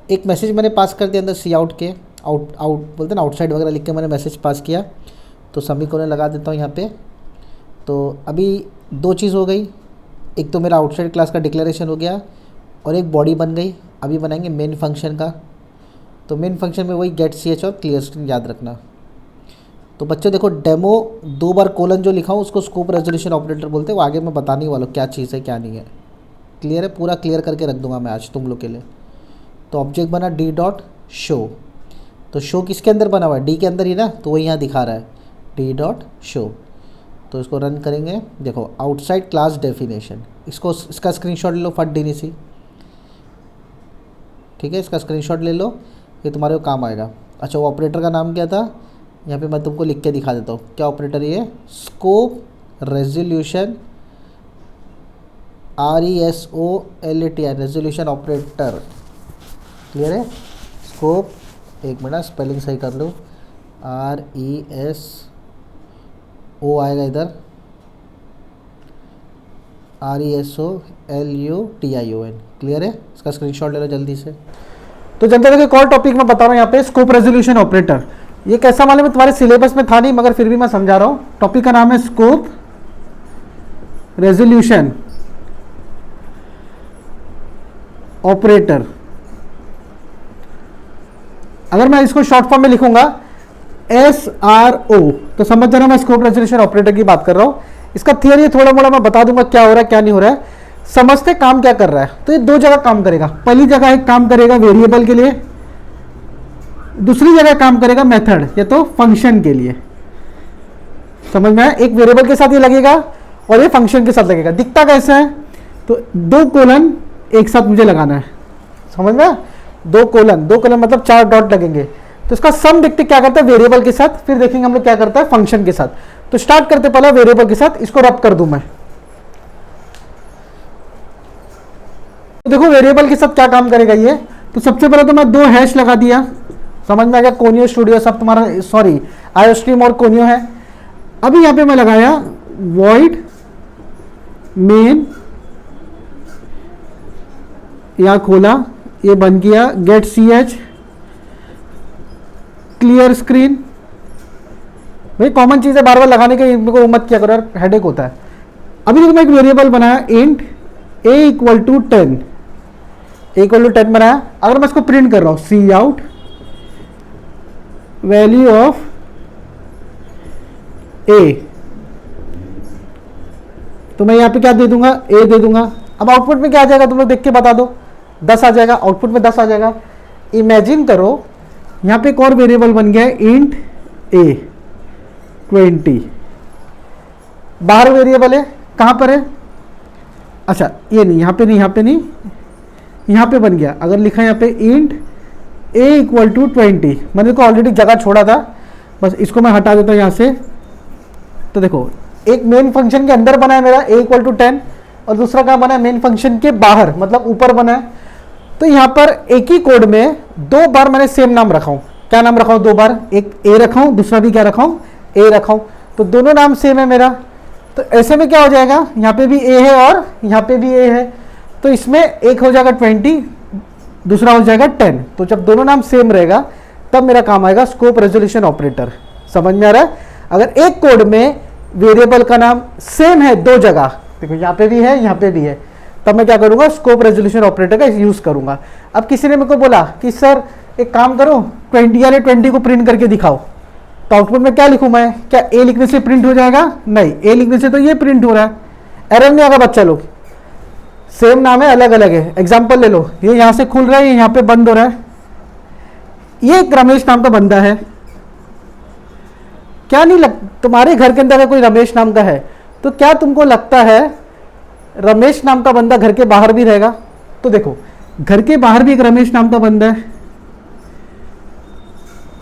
Speaker 2: एक मैसेज मैंने पास कर दिया अंदर सी आउट के, आउट आउट बोलते हैं ना, आउटसाइड वगैरह लिख के मैंने मैसेज पास किया, तो सेमीकोलन लगा देता हूँ यहाँ पे। तो अभी 2 चीज़ हो गई, एक तो मेरा आउटसाइड क्लास का डिक्लेरेशन हो गया और एक बॉडी बन गई। अभी बनाएंगे मेन फंक्शन का, तो मेन फंक्शन में वही गेट सी एच और क्लियर स्ट्रिंग याद रखना। तो बच्चों देखो डेमो 2 बार कोलन जो लिखा हूँ उसको स्कोप रेजोल्यूशन ऑपरेटर बोलते हैं, वो आगे मैं बताने वाला हूँ क्या चीज़ है क्या नहीं है। क्लियर है, पूरा क्लियर करके रख दूंगा मैं आज तुम लोग के लिए। तो ऑब्जेक्ट बना डी डॉट शो, तो शो किसके अंदर बना हुआ है, डी के अंदर ही ना, तो वही यहाँ दिखा रहा है डी डॉट शो। तो इसको रन करेंगे, देखो आउटसाइड क्लास डेफिनेशन, इसको इसका स्क्रीनशॉट ले लो फट देनी सी, ठीक है, इसका स्क्रीनशॉट ले लो, ये तुम्हारे को काम आएगा। अच्छा वो ऑपरेटर का नाम क्या था, यहाँ पे मैं तुमको लिख के दिखा देता हूँ क्या ऑपरेटर ये, scope resolution RESOLUTION resolution operator. Clear है, स्कोप, एक मिनट स्पेलिंग सही कर लो, RESO आएगा इधर, RESOLUTION। क्लियर है, इसका स्क्रीनशॉट ले लो जल्दी से। तो जनता देखो एक और टॉपिक मैं बता रहा हूँ यहाँ पे, स्कोप रेजोल्यूशन ऑपरेटर। ये कैसा मालूम है, तुम्हारे सिलेबस में था नहीं मगर फिर भी मैं समझा रहा हूँ। टॉपिक का नाम है स्कोप रेजोल्यूशन ऑपरेटर। अगर मैं इसको शॉर्ट फॉर्म में लिखूंगा SRO, तो समझ जाना मैं स्कोप रेजोल्यूशन ऑपरेटर की बात कर रहा हूं। इसका थियरी थोड़ा मोड़ा मैं बता दूंगा क्या हो रहा है क्या नहीं हो रहा है, समझते काम क्या कर रहा है। तो ये 2 जगह काम करेगा, पहली जगह एक काम करेगा वेरिएबल के लिए, दूसरी जगह काम करेगा मेथड या तो फंक्शन के लिए। समझ में आया, एक वेरिएबल के साथ ये लगेगा और ये फंक्शन के साथ लगेगा। दिखता कैसे है, तो 2 कोलन एक साथ मुझे लगाना है, समझ में, 2 कोलन मतलब 4 डॉट लगेंगे। तो इसका सम देखते क्या करता है वेरिएबल के साथ, फिर देखेंगे हम लोग क्या करता है फंक्शन के साथ। तो स्टार्ट करते पहले वेरिएबल के साथ, इसको रब कर दूं मैं। तो देखो वेरिएबल के साथ क्या काम करेगा ये, तो सबसे पहले तो मैं 2 हैश लगा दिया, समझ में आ गया, कोनियो स्टूडियो सब तुम्हारा, सॉरी आईओस्ट्रीम और कोनियो है। अभी यहाँ पे मैं लगाया वॉइड मेन, यहाँ खोला, ये बन गया get C H clear screen. भाई कॉमन चीज़ है, बार बार लगाने के को मत किया करो यार, हेडेक होता है। अभी देखो मैं एक वेरिएबल बनाया इंट a इक्वल टू 10, बनाया। अगर मैं इसको प्रिंट कर रहा हूँ सी आउट वैल्यू ऑफ a, तो मैं यहाँ पे क्या दे दूंगा, a दे दूंगा। अब आउटपुट में क्या आ जाएगा तुम लोग देख के बता दो, 10 आ जाएगा, आउटपुट में 10 आ जाएगा। इमेजिन करो यहाँ पे एक और वेरिएबल बन गया है इंट a 20, बाहर वेरिएबल है, कहाँ पर है, अच्छा ये नहीं, यहाँ पे नहीं, यहाँ पे बन गया। अगर लिखा है यहाँ पे इंट a इक्वल टू 20, मैंने को ऑलरेडी जगह छोड़ा था, बस इसको मैं हटा देता हूँ यहाँ से। तो देखो एक मेन फंक्शन के अंदर बना है मेरा a इक्वल टू 10, और दूसरा क्या बना है मेन फंक्शन के बाहर मतलब ऊपर बना है। तो यहाँ पर एक ही कोड में 2 बार मैंने सेम नाम रखा हूँ। क्या नाम रखा हूँ 2 बार, एक a रखा हूँ, दूसरा भी क्या रखा हूँ a रखा हूँ, तो दोनों नाम सेम है मेरा। तो ऐसे में क्या हो जाएगा, यहाँ पे भी a है और यहाँ पे भी a है, तो इसमें एक हो जाएगा 20, दूसरा हो जाएगा 10। तो जब दोनों नाम सेम रहेगा तब मेरा काम आएगा स्कोप रेजोल्यूशन ऑपरेटर। समझ में आ रहा है, अगर एक कोड में वेरिएबल का नाम सेम है 2 जगह, देखो यहाँ पे भी है यहाँ पे भी है, तब मैं क्या करूंगा स्कोप रेजोल्यूशन ऑपरेटर का यूज करूंगा। अब किसी ने मेरे को बोला कि सर एक काम करो 20 वाले 20 को प्रिंट करके दिखाओ, तो आउटपुट में क्या लिखूं मैं, क्या ए लिखने से प्रिंट हो जाएगा, नहीं, ए लिखने से तो ये प्रिंट हो रहा है, एरर नहीं आएगा बच्चा लोग, सेम नाम है अलग अलग है। एग्जाम्पल ले लो, ये यहाँ से खुल रहा है, ये यहाँ पे बंद हो रहा है, ये एक रमेश नाम का बंदा है, क्या नहीं लग तुम्हारे घर के अंदर अगर कोई रमेश नाम का है तो क्या तुमको लगता है रमेश नाम का बंदा घर के बाहर भी रहेगा? तो देखो घर के बाहर भी एक रमेश नाम का बंदा है,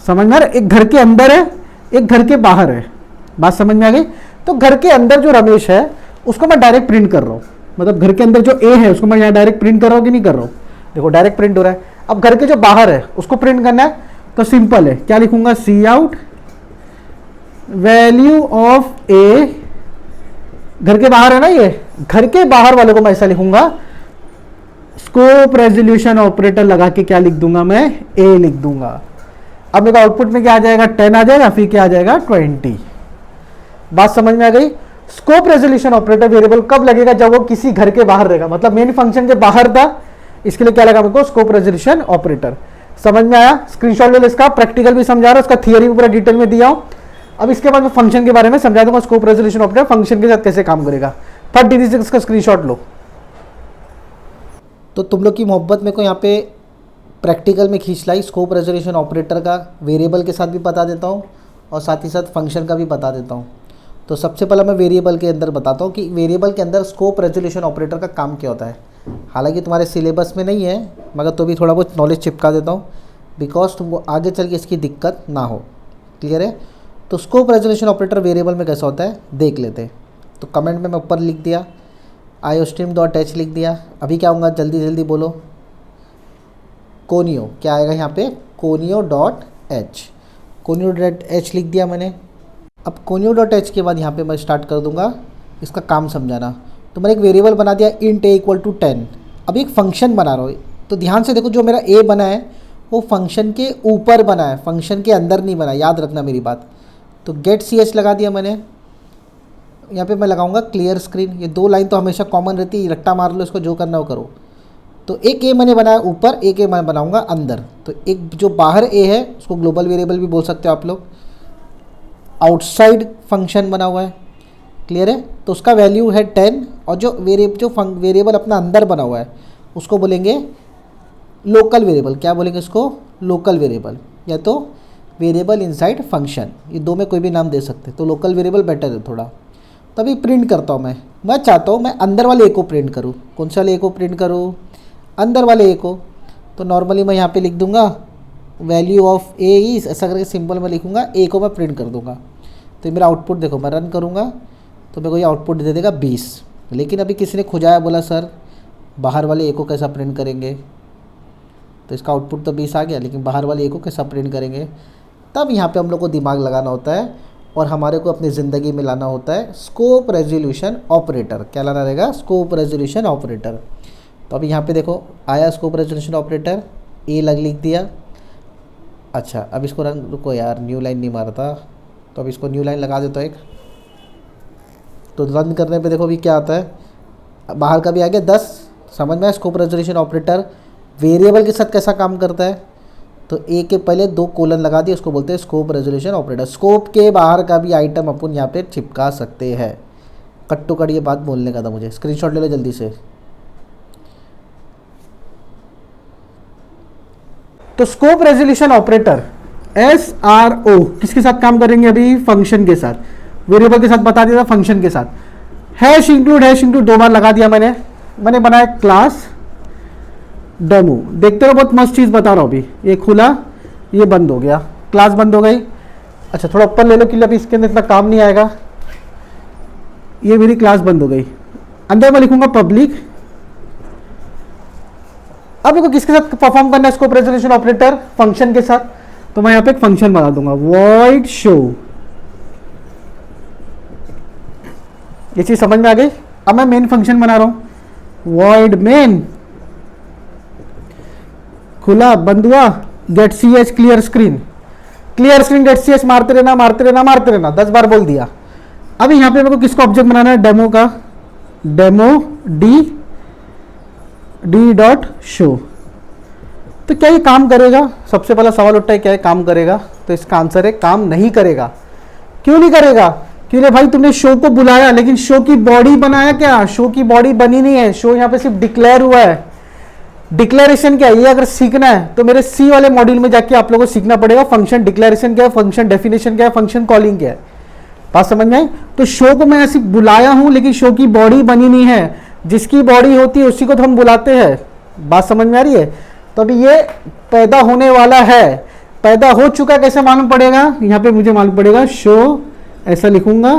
Speaker 2: समझ में आ रहा है, एक घर के अंदर है एक घर के बाहर है, बात समझ में आ गई। तो घर के अंदर जो रमेश है उसको मैं डायरेक्ट प्रिंट कर रहा हूँ, मतलब घर के अंदर जो ए है उसको मैं यहाँ डायरेक्ट प्रिंट कर रहा हूँ कि नहीं कर रहा हूँ, देखो डायरेक्ट प्रिंट हो रहा है। अब घर के जो बाहर है उसको प्रिंट करना है, तो सिंपल है, क्या लिखूंगा, सी आउट वैल्यू ऑफ ए, घर के बाहर है ना ये, घर के बाहर वाले को मैं ऐसा लिखूंगा, स्कोप रेजोल्यूशन ऑपरेटर लगा के क्या लिख दूंगा मैं, ए लिख दूंगा। अब मेरे आउटपुट में क्या आ जाएगा, 10 आ जाएगा, फिर क्या आ जाएगा, 20। बात समझ में आ गई। स्कोप रेजोल्यूशन ऑपरेटर वेरिएबल कब लगेगा, जब वो किसी घर के बाहर रहेगा, मतलब मेन फंक्शन के बाहर था, इसके लिए क्या लगा मेरे को, स्कोप रेजोल्यूशन ऑपरेटर। समझ में आया, स्क्रीनशॉट ले लो इसका, प्रैक्टिकल भी समझा रहा हूं, इसका थियरी भी पूरा डिटेल में दिया हूं। अब इसके बाद मैं फंक्शन के बारे में समझा दूंगा, स्कोप रेजोल्यूशन ऑपरेटर फंक्शन के साथ कैसे काम करेगा। 36 का स्क्रीनशॉट लो। तो तुम लोग की मोहब्बत मेरे को यहाँ पे प्रैक्टिकल में खींच लाई, स्कोप रेजोल्यूशन ऑपरेटर का वेरिएबल के साथ भी बता देता हूँ और साथ ही साथ फंक्शन का भी बता देता हूँ। तो सबसे पहला मैं वेरिएबल के अंदर बताता हूँ कि वेरिएबल के अंदर स्कोप रेजोल्यूशन ऑपरेटर का काम क्या होता है। हालांकि तुम्हारे सिलेबस में नहीं है, मगर तो भी थोड़ा बहुत नॉलेज चिपका देता हूँ, बिकॉज तुमको आगे चल के इसकी दिक्कत ना हो। क्लियर है। तो स्कोप रेजोल्यूशन ऑपरेटर वेरिएबल में कैसा होता है देख लेते हैं। तो कमेंट में मैं ऊपर लिख दिया iostream.h लिख दिया। अभी क्या होगा, जल्दी जल्दी बोलो, कोनियो, क्या आएगा यहाँ पे, conio.h, conio.h लिख दिया मैंने। अब conio.h के बाद यहाँ पे मैं स्टार्ट कर दूंगा इसका काम समझाना। तो मैंने एक वेरिएबल बना दिया int a = 10। अभी एक फंक्शन बना रहा हूँ, तो ध्यान से देखो, जो मेरा a बना है वो फंक्शन के ऊपर बना है, फंक्शन के अंदर नहीं बना, याद रखना मेरी बात। तो गेट ch लगा दिया मैंने, यहाँ पे मैं लगाऊंगा क्लियर स्क्रीन। ये दो लाइन तो हमेशा कॉमन रहती है, रट्टा मार लो इसको, जो करना हो करो। तो एक ए मैंने बनाया ऊपर, एक ए मैं बनाऊंगा अंदर। तो एक जो बाहर ए है उसको ग्लोबल वेरिएबल भी बोल सकते हो आप लोग, आउटसाइड फंक्शन बना हुआ है। क्लियर है। तो उसका वैल्यू है 10, और जो वेरिएबल अपना अंदर बना हुआ है उसको बोलेंगे लोकल वेरिएबल। क्या बोलेंगे उसको, लोकल वेरिएबल, या तो वेरिएबल इनसाइड फंक्शन, ये दो में कोई भी नाम दे सकते। तो लोकल वेरिएबल बेटर है थोड़ा। तभी प्रिंट करता हूँ मैं चाहता हूँ मैं अंदर वाले ए को प्रिंट करूँ। कौन सा वाले ए को प्रिंट करूँ, अंदर वाले ए को। तो नॉर्मली मैं यहाँ पे लिख दूँगा वैल्यू ऑफ ए इज, ऐसा करके सिंपल में लिखूँगा, ए को मैं प्रिंट कर दूँगा। तो मेरा आउटपुट देखो, मैं रन करूँगा तो मेरे को ये आउटपुट दे देगा 20। लेकिन अभी किसी ने खुजाया, बोला सर बाहर वाले ए को कैसा प्रिंट करेंगे। तो इसका आउटपुट तो 20 आ गया, लेकिन बाहर वाले ए को कैसा प्रिंट करेंगे। तब यहाँ पे हम लोग को दिमाग लगाना होता है और हमारे को अपनी ज़िंदगी में लाना होता है स्कोप रेजोल्यूशन ऑपरेटर। क्या लाना रहेगा, स्कोप रेजोल्यूशन ऑपरेटर। तो अभी यहाँ पे देखो आया स्कोप रेजोल्यूशन ऑपरेटर, ए लिख दिया। अच्छा, अब इसको रन, रुको यार न्यू लाइन नहीं मारता, तो अब इसको न्यू लाइन लगा देता एक। तो रन करने पे देखो अभी क्या आता है, बाहर का भी आ गया 10। समझ में आया स्कोप रेजोल्यूशन ऑपरेटर वेरिएबल के साथ कैसा काम करता है। तो ए के पहले 2 कोलन लगा दिए, उसको बोलते हैं स्कोप रेजोल्यूशन ऑपरेटर। स्कोप के बाहर का भी आइटम अपन यहाँ पे चिपका सकते हैं। कट टू कट ये बात बोलने का था मुझे, स्क्रीनशॉट ले लो जल्दी से। तो स्कोप रेजोल्यूशन ऑपरेटर SRO किसके साथ काम करेंगे, अभी फंक्शन के साथ, वेरिएबल के साथ बता दिया था, फंक्शन के साथ। हैश इंक्लूड 2 बार लगा दिया मैंने बनाया क्लास डेमो। देखते रहो, बहुत मस्त चीज़ बता रहा हूँ। अभी ये खुला, ये बंद हो गया, क्लास बंद हो गई। अच्छा थोड़ा ऊपर ले लो कि अभी इसके अंदर इतना काम नहीं आएगा। ये मेरी क्लास बंद हो गई। अंदर मैं लिखूंगा पब्लिक। अब देखो किसके साथ परफॉर्म करना है स्कोप रेजोल्यूशन ऑपरेटर, फंक्शन के साथ। तो मैं यहाँ पे एक फंक्शन बना दूंगा void show। ये चीज समझ में आ गई। अब मैं मेन फंक्शन बना रहा हूं void main, खुला बंद हुआ, get ch clear screen get ch मारते रहना 10 बार बोल दिया। अब यहाँ पे मेरे को किसका ऑब्जेक्ट बनाना है, डेमो का, डेमो डी डॉट शो। तो क्या ये काम करेगा, सबसे पहला सवाल उठता है क्या ये काम करेगा। तो इसका आंसर है काम नहीं करेगा। क्यों नहीं करेगा, क्योंकि भाई तुमने शो को बुलाया लेकिन शो की बॉडी बनाया क्या, शो की बॉडी बनी नहीं है। शो यहाँ पे सिर्फ डिक्लेयर हुआ है। डिक्लेरेशन क्या है, ये अगर सीखना है तो मेरे सी वाले मॉड्यूल में जाके आप लोगों को सीखना पड़ेगा। फंक्शन डिक्लेरेशन क्या है, फंक्शन डेफिनेशन क्या है, फंक्शन कॉलिंग क्या है। बात समझ में आई। तो शो को मैं ऐसे बुलाया हूं लेकिन शो की बॉडी बनी नहीं है। जिसकी बॉडी होती है उसी को तो हम बुलाते हैं। बात समझ में आ रही है। तो अभी ये पैदा होने वाला है, पैदा हो चुका, कैसे मालूम पड़ेगा, यहाँ पे मुझे मालूम पड़ेगा शो, ऐसा लिखूंगा,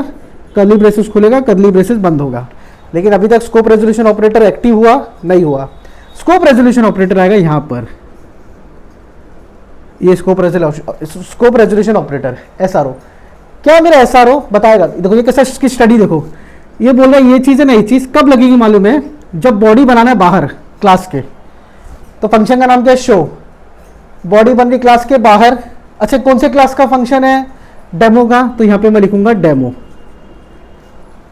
Speaker 2: कर्ली ब्रेसेस खुलेगा, कर्ली ब्रेसेस बंद होगा। लेकिन अभी तक स्कोप रेजोल्यूशन ऑपरेटर एक्टिव हुआ नहीं हुआ। स्कोप रेजोल्यूशन ऑपरेटर आएगा यहां पर, ये स्कोप रेजोल्यूशन ऑपरेटर SRO। क्या मेरा SRO बताएगा? देखो ये कैसा इसकी स्टडी देखो, ये बोल रहा है ये चीज़ है ना, ये चीज़ कब लगेगी मालूम है? जब बॉडी बनाना है बाहर क्लास के, तो फंक्शन का नाम क्या है? शो। बॉडी बन रही क्लास के बाहर। अच्छा कौन से क्लास का फंक्शन है? डेमो का, तो यहाँ पे मैं लिखूंगा डेमो।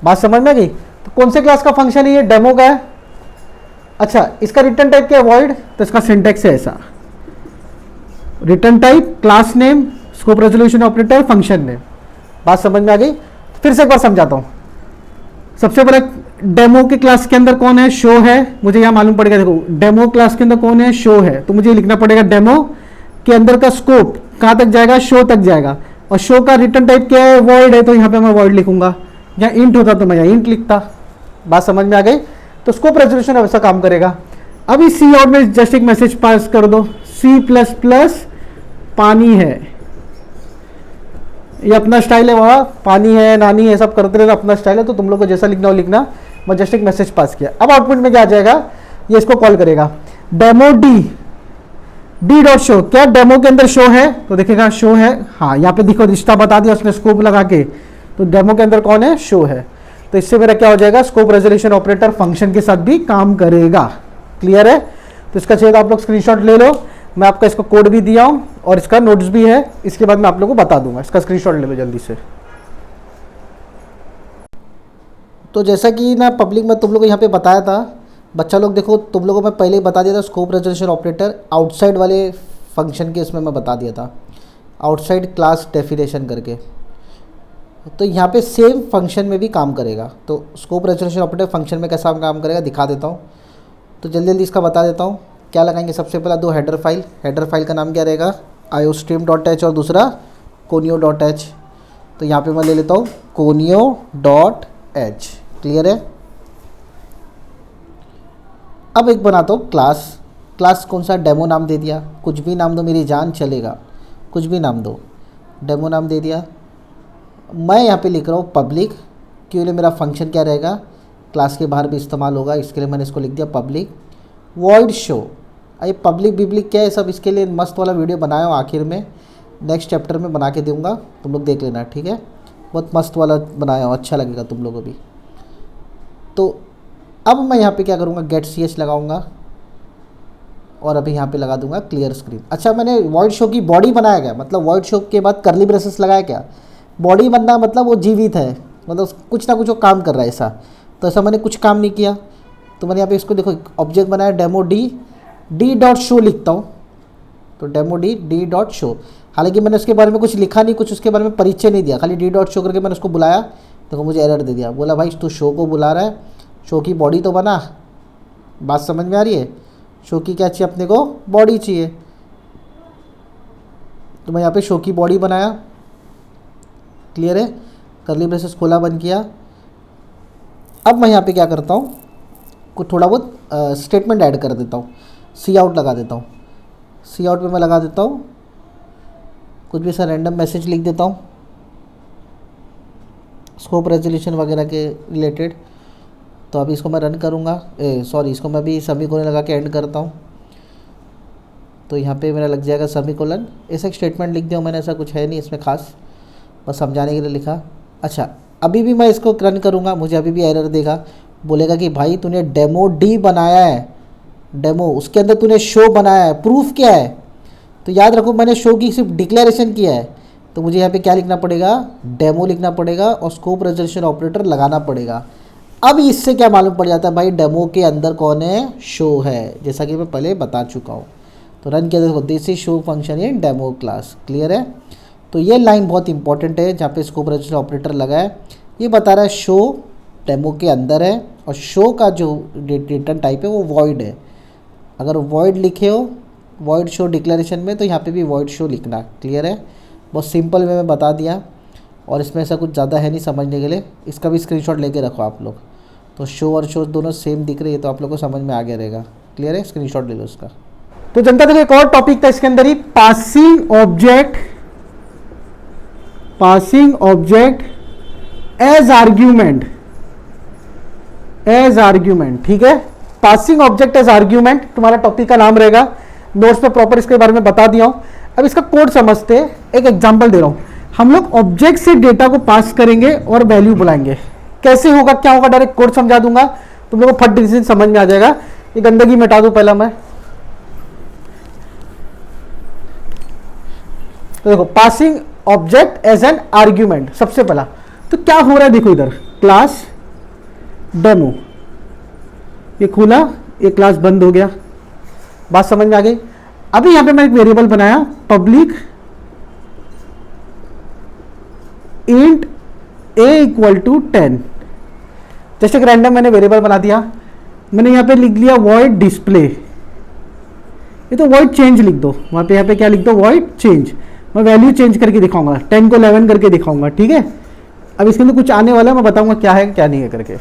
Speaker 2: बात समझ में आ गई? तो कौन से क्लास का फंक्शन है ये? डेमो का है। अच्छा इसका रिटर्न टाइप क्या है? वॉइड। तो इसका सिंटेक्स है ऐसा, return type, class name, scope resolution operator, function name. बात समझ में आ गई? फिर से एक बार समझाता हूँ। सबसे पहले डेमो के क्लास के अंदर कौन है? शो है। मुझे यहाँ मालूम पड़ेगा, देखो डेमो क्लास के अंदर कौन है? शो है। तो मुझे लिखना पड़ेगा डेमो के अंदर का स्कोप कहाँ तक जाएगा? शो तक जाएगा। और शो का रिटर्न टाइप क्या है? वॉइड है। तो यहाँ पे मैं वॉइड लिखूंगा। यहाँ इंट होता तो मैं यहाँ इंट लिखता। बात समझ में आ गई? तो स्कोप रेजोल्यूशन वैसा काम करेगा। अभी सी आउट में जस्ट एक मैसेज पास कर दो, C++ पानी है। ये अपना स्टाइल है, वहाँ पानी है, नानी है, सब करते रहना, अपना स्टाइल है। तो तुम लोग को जैसा लिखना हो लिखना। मैं जस्ट एक मैसेज पास किया। अब आउटपुट में क्या आ जाएगा? ये इसको कॉल करेगा डेमो डी डॉट शो। क्या डेमो के अंदर शो है? तो देखेगा शो है। हाँ यहाँ पे देखो रिश्ता बता दिया उसने स्कोप लगा के। तो डेमो के अंदर कौन है? शो है। तो इससे मेरा क्या हो जाएगा? स्कोप रेजोल्यूशन ऑपरेटर फंक्शन के साथ भी काम करेगा। क्लियर है? तो इसका चाहिए तो आप लोग स्क्रीनशॉट ले लो। मैं आपका इसका कोड भी दिया हूँ और इसका नोट्स भी है। इसके बाद मैं आप लोगों को बता दूंगा। इसका स्क्रीनशॉट ले लो जल्दी से। तो जैसा कि ना पब्लिक में तुम लोगों को यहाँ पे बताया था, बच्चा लोग देखो तुम लोगों को मैं पहले ही बता दिया था स्कोप रेजोल्यूशन ऑपरेटर आउटसाइड वाले फंक्शन के इसमें मैं बता दिया था, आउटसाइड क्लास डेफिनेशन करके। तो यहाँ पे सेम फंक्शन में भी काम करेगा। तो स्कोप रेजोल्यूशन ऑपरेटर फंक्शन में कैसा काम करेगा दिखा देता हूँ। तो जल्दी जल्दी इसका बता देता हूँ। क्या लगाएंगे? सबसे पहला दो हेडर फाइल का नाम क्या रहेगा? iostream.h और दूसरा conio.h। तो यहाँ पे मैं ले लेता हूँ conio.h। क्लियर है? अब एक बनाता हूँ क्लास कौन सा? डेमो नाम दे दिया। कुछ भी नाम दो मेरी जान, चलेगा, कुछ भी नाम दो। डेमो नाम दे दिया। मैं यहाँ पे लिख रहा हूँ पब्लिक, क्योंकि मेरा फंक्शन क्या रहेगा? क्लास के बाहर भी इस्तेमाल होगा, इसके लिए मैंने इसको लिख दिया पब्लिक वॉइड शो। ये पब्लिक बिब्लिक क्या है सब, इसके लिए मस्त वाला वीडियो बनाया हूँ, आखिर में नेक्स्ट चैप्टर में बना के दूंगा, तुम लोग देख लेना। ठीक है? बहुत मस्त वाला बनाया हूँ, अच्छा लगेगा तुम लोगों को भी। तो अब मैं यहाँ पे क्या करूँगा? गेट ch लगाऊंगा और अभी यहाँ पे लगा दूंगा क्लियर स्क्रीन। अच्छा मैंने वॉइड शो की बॉडी बनाया क्या? मतलब वॉइड शो के बाद कर्ली ब्रेसेस लगाया क्या? बॉडी बनना मतलब वो जीवित है, मतलब कुछ ना कुछ वो काम कर रहा है ऐसा। तो ऐसा मैंने कुछ काम नहीं किया। तो मैंने यहाँ पे इसको देखो ऑब्जेक्ट बनाया डेमो डी डॉट शो लिखता हूँ। तो डेमो डी डॉट शो। हालांकि मैंने उसके बारे में कुछ लिखा नहीं, कुछ उसके बारे में परिचय नहीं दिया, खाली डी डॉट शो करके मैंने उसको बुलाया। देखो मुझे एरर दे दिया, बोला भाई तू शो को बुला रहा है, शो की बॉडी तो बना। बात समझ में आ रही है? शो की क्या चाहिए अपने को? बॉडी चाहिए। तो मैं यहाँ पे शो की बॉडी बनाया। क्लियर है? कर्ली ब्रेसेस खोला, बंद किया। अब मैं यहाँ पे क्या करता हूँ? कुछ थोड़ा बहुत स्टेटमेंट ऐड कर देता हूँ। सी आउट लगा देता हूँ। सी आउट पे मैं लगा देता हूँ कुछ भी ऐसा रैंडम मैसेज लिख देता हूँ स्कोप रेजोल्यूशन वगैरह के रिलेटेड। तो अभी इसको मैं रन करूँगा, इसको मैं भी सेमीकोलन लगा के एंड करता हूँ। तो यहाँ पे मेरा लग जाएगा सेमीकोलन। ऐसा एक स्टेटमेंट लिख दिया मैंने, ऐसा कुछ है नहीं इसमें खास, बस समझाने के लिए लिखा। अच्छा अभी भी मैं इसको रन करूँगा, मुझे अभी भी एरर देगा, बोलेगा कि भाई तूने डेमो डी बनाया है, डेमो उसके अंदर तूने शो बनाया है, प्रूफ क्या है? तो याद रखो मैंने शो की सिर्फ डिक्लेरेशन किया है। तो मुझे यहाँ पे क्या लिखना पड़ेगा? डेमो लिखना पड़ेगा और स्कोप रेजोल्यूशन ऑपरेटर लगाना पड़ेगा। अब इससे क्या मालूम पड़ जाता है भाई डेमो के अंदर कौन है? शो है, जैसा कि मैं पहले बता चुका हूँ। तो रन किया देखो this is show function in demo class. Clear है? तो ये लाइन बहुत इंपॉर्टेंट है जहाँ पे स्कोप रेजोल्यूशन ऑपरेटर लगा है। ये बता रहा है शो डेमो के अंदर है और शो का जो रिटर्न टाइप है वो वॉइड है। अगर वॉइड लिखे हो वॉइड शो डिक्लेरेशन में, तो यहाँ पे भी वॉइड शो लिखना। क्लियर है? बहुत सिंपल वे में बता दिया और इसमें ऐसा कुछ ज़्यादा है नहीं समझने के लिए। इसका भी स्क्रीनशॉट लेके रखो आप लोग। तो शो और शो दोनों सेम दिख रही है, तो आप लोग को समझ में आ गया रहेगा। क्लियर है? स्क्रीनशॉट ले लो उसका। तो जनता देखो एक और टॉपिक था इसके अंदर ही, पासिंग ऑब्जेक्ट एज आर्ग्यूमेंट। ठीक है? पासिंग ऑब्जेक्ट एज आर्ग्यूमेंट तुम्हारा टॉपिक का नाम रहेगा। नोट्स पे प्रॉपर इसके बारे में बता दिया हूं। अब इसका कोड समझते हैं, एक एग्जांपल दे रहा हूँ। हम लोग ऑब्जेक्ट से डेटा को पास करेंगे और वैल्यू बुलाएंगे। कैसे होगा, क्या होगा, डायरेक्ट कोड समझा दूंगा, तुम लोगों को फट डिसीजन समझ में आ जाएगा। ये गंदगी मिटा दूं पहला मैं। तो देखो, passing object as an argument, सबसे पहला तो क्या हो रहा है, देखो इधर क्लास डेमो, ये खुला, ये क्लास बंद हो गया, बात समझ में आ गई। अभी यहां पे मैं एक वेरिएबल बनाया public int a equal to 10, जैसे कि रैंडम मैंने वेरिएबल बना दिया। मैंने यहां पे लिख लिया वॉइड डिस्प्ले, ये तो वॉइड चेंज लिख दो, वहां पे यहाँ पे क्या लिख दो, वॉइड चेंज। मैं वैल्यू चेंज करके दिखाऊंगा, 10 को 11 करके दिखाऊंगा, ठीक है। अब इसके अंदर कुछ आने वाला है, मैं बताऊंगा क्या है क्या नहीं है करके।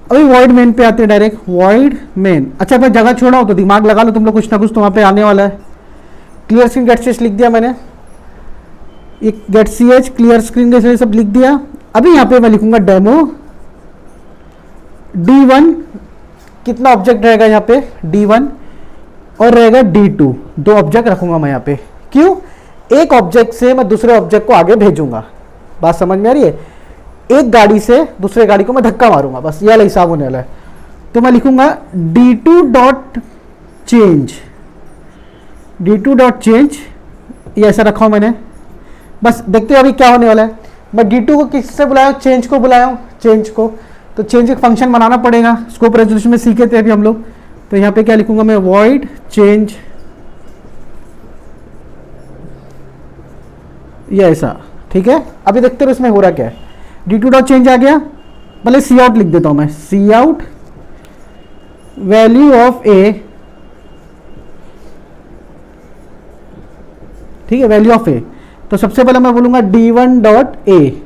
Speaker 2: अभी वॉइड मेन पे आते हैं डायरेक्ट, वॉइड मेन। अच्छा, मैं जगह छोड़ा हो तो दिमाग लगा लो तुम लोग, कुछ ना कुछ तो वहां पे आने वाला है। क्लियर स्क्रीन गेट ch लिख दिया मैंने, एक गेट ch क्लियर स्क्रीन के सब लिख दिया। अभी यहाँ पे मैं लिखूंगा डेमो d1, कितना ऑब्जेक्ट रहेगा यहाँ पे, d1 और रहेगा d2, दो ऑब्जेक्ट रखूंगा मैं यहाँ पे। क्यों, एक ऑब्जेक्ट से मैं दूसरे ऑब्जेक्ट को आगे भेजूंगा, बात समझ में आ रही है। एक गाड़ी से दूसरे गाड़ी को मैं धक्का मारूंगा, बस ये वाला हिसाब होने वाला है। तो मैं लिखूंगा d2 dot change, d2 dot change, ये ऐसा रखा हूं मैंने। बस देखते हो अभी क्या होने वाला है। मैं d2 को किससे बुलाया हूं, चेंज को बुलाया हूं, चेंज को। तो चेंज एक फंक्शन बनाना पड़ेगा, स्कोप रेजोल्यूशन में सीखे थे अभी हम लोग। तो यहाँ पे क्या लिखूंगा मैं, वॉइड चेंज, ये ऐसा, ठीक है। अभी देखते हो इसमें हो रहा क्या है, d2 डॉट चेंज आ गया। पहले सी आउट लिख देता हूं मैं, सी आउट वैल्यू ऑफ ए, ठीक है, वैल्यू ऑफ ए। तो सबसे पहले मैं बोलूंगा d1 dot a,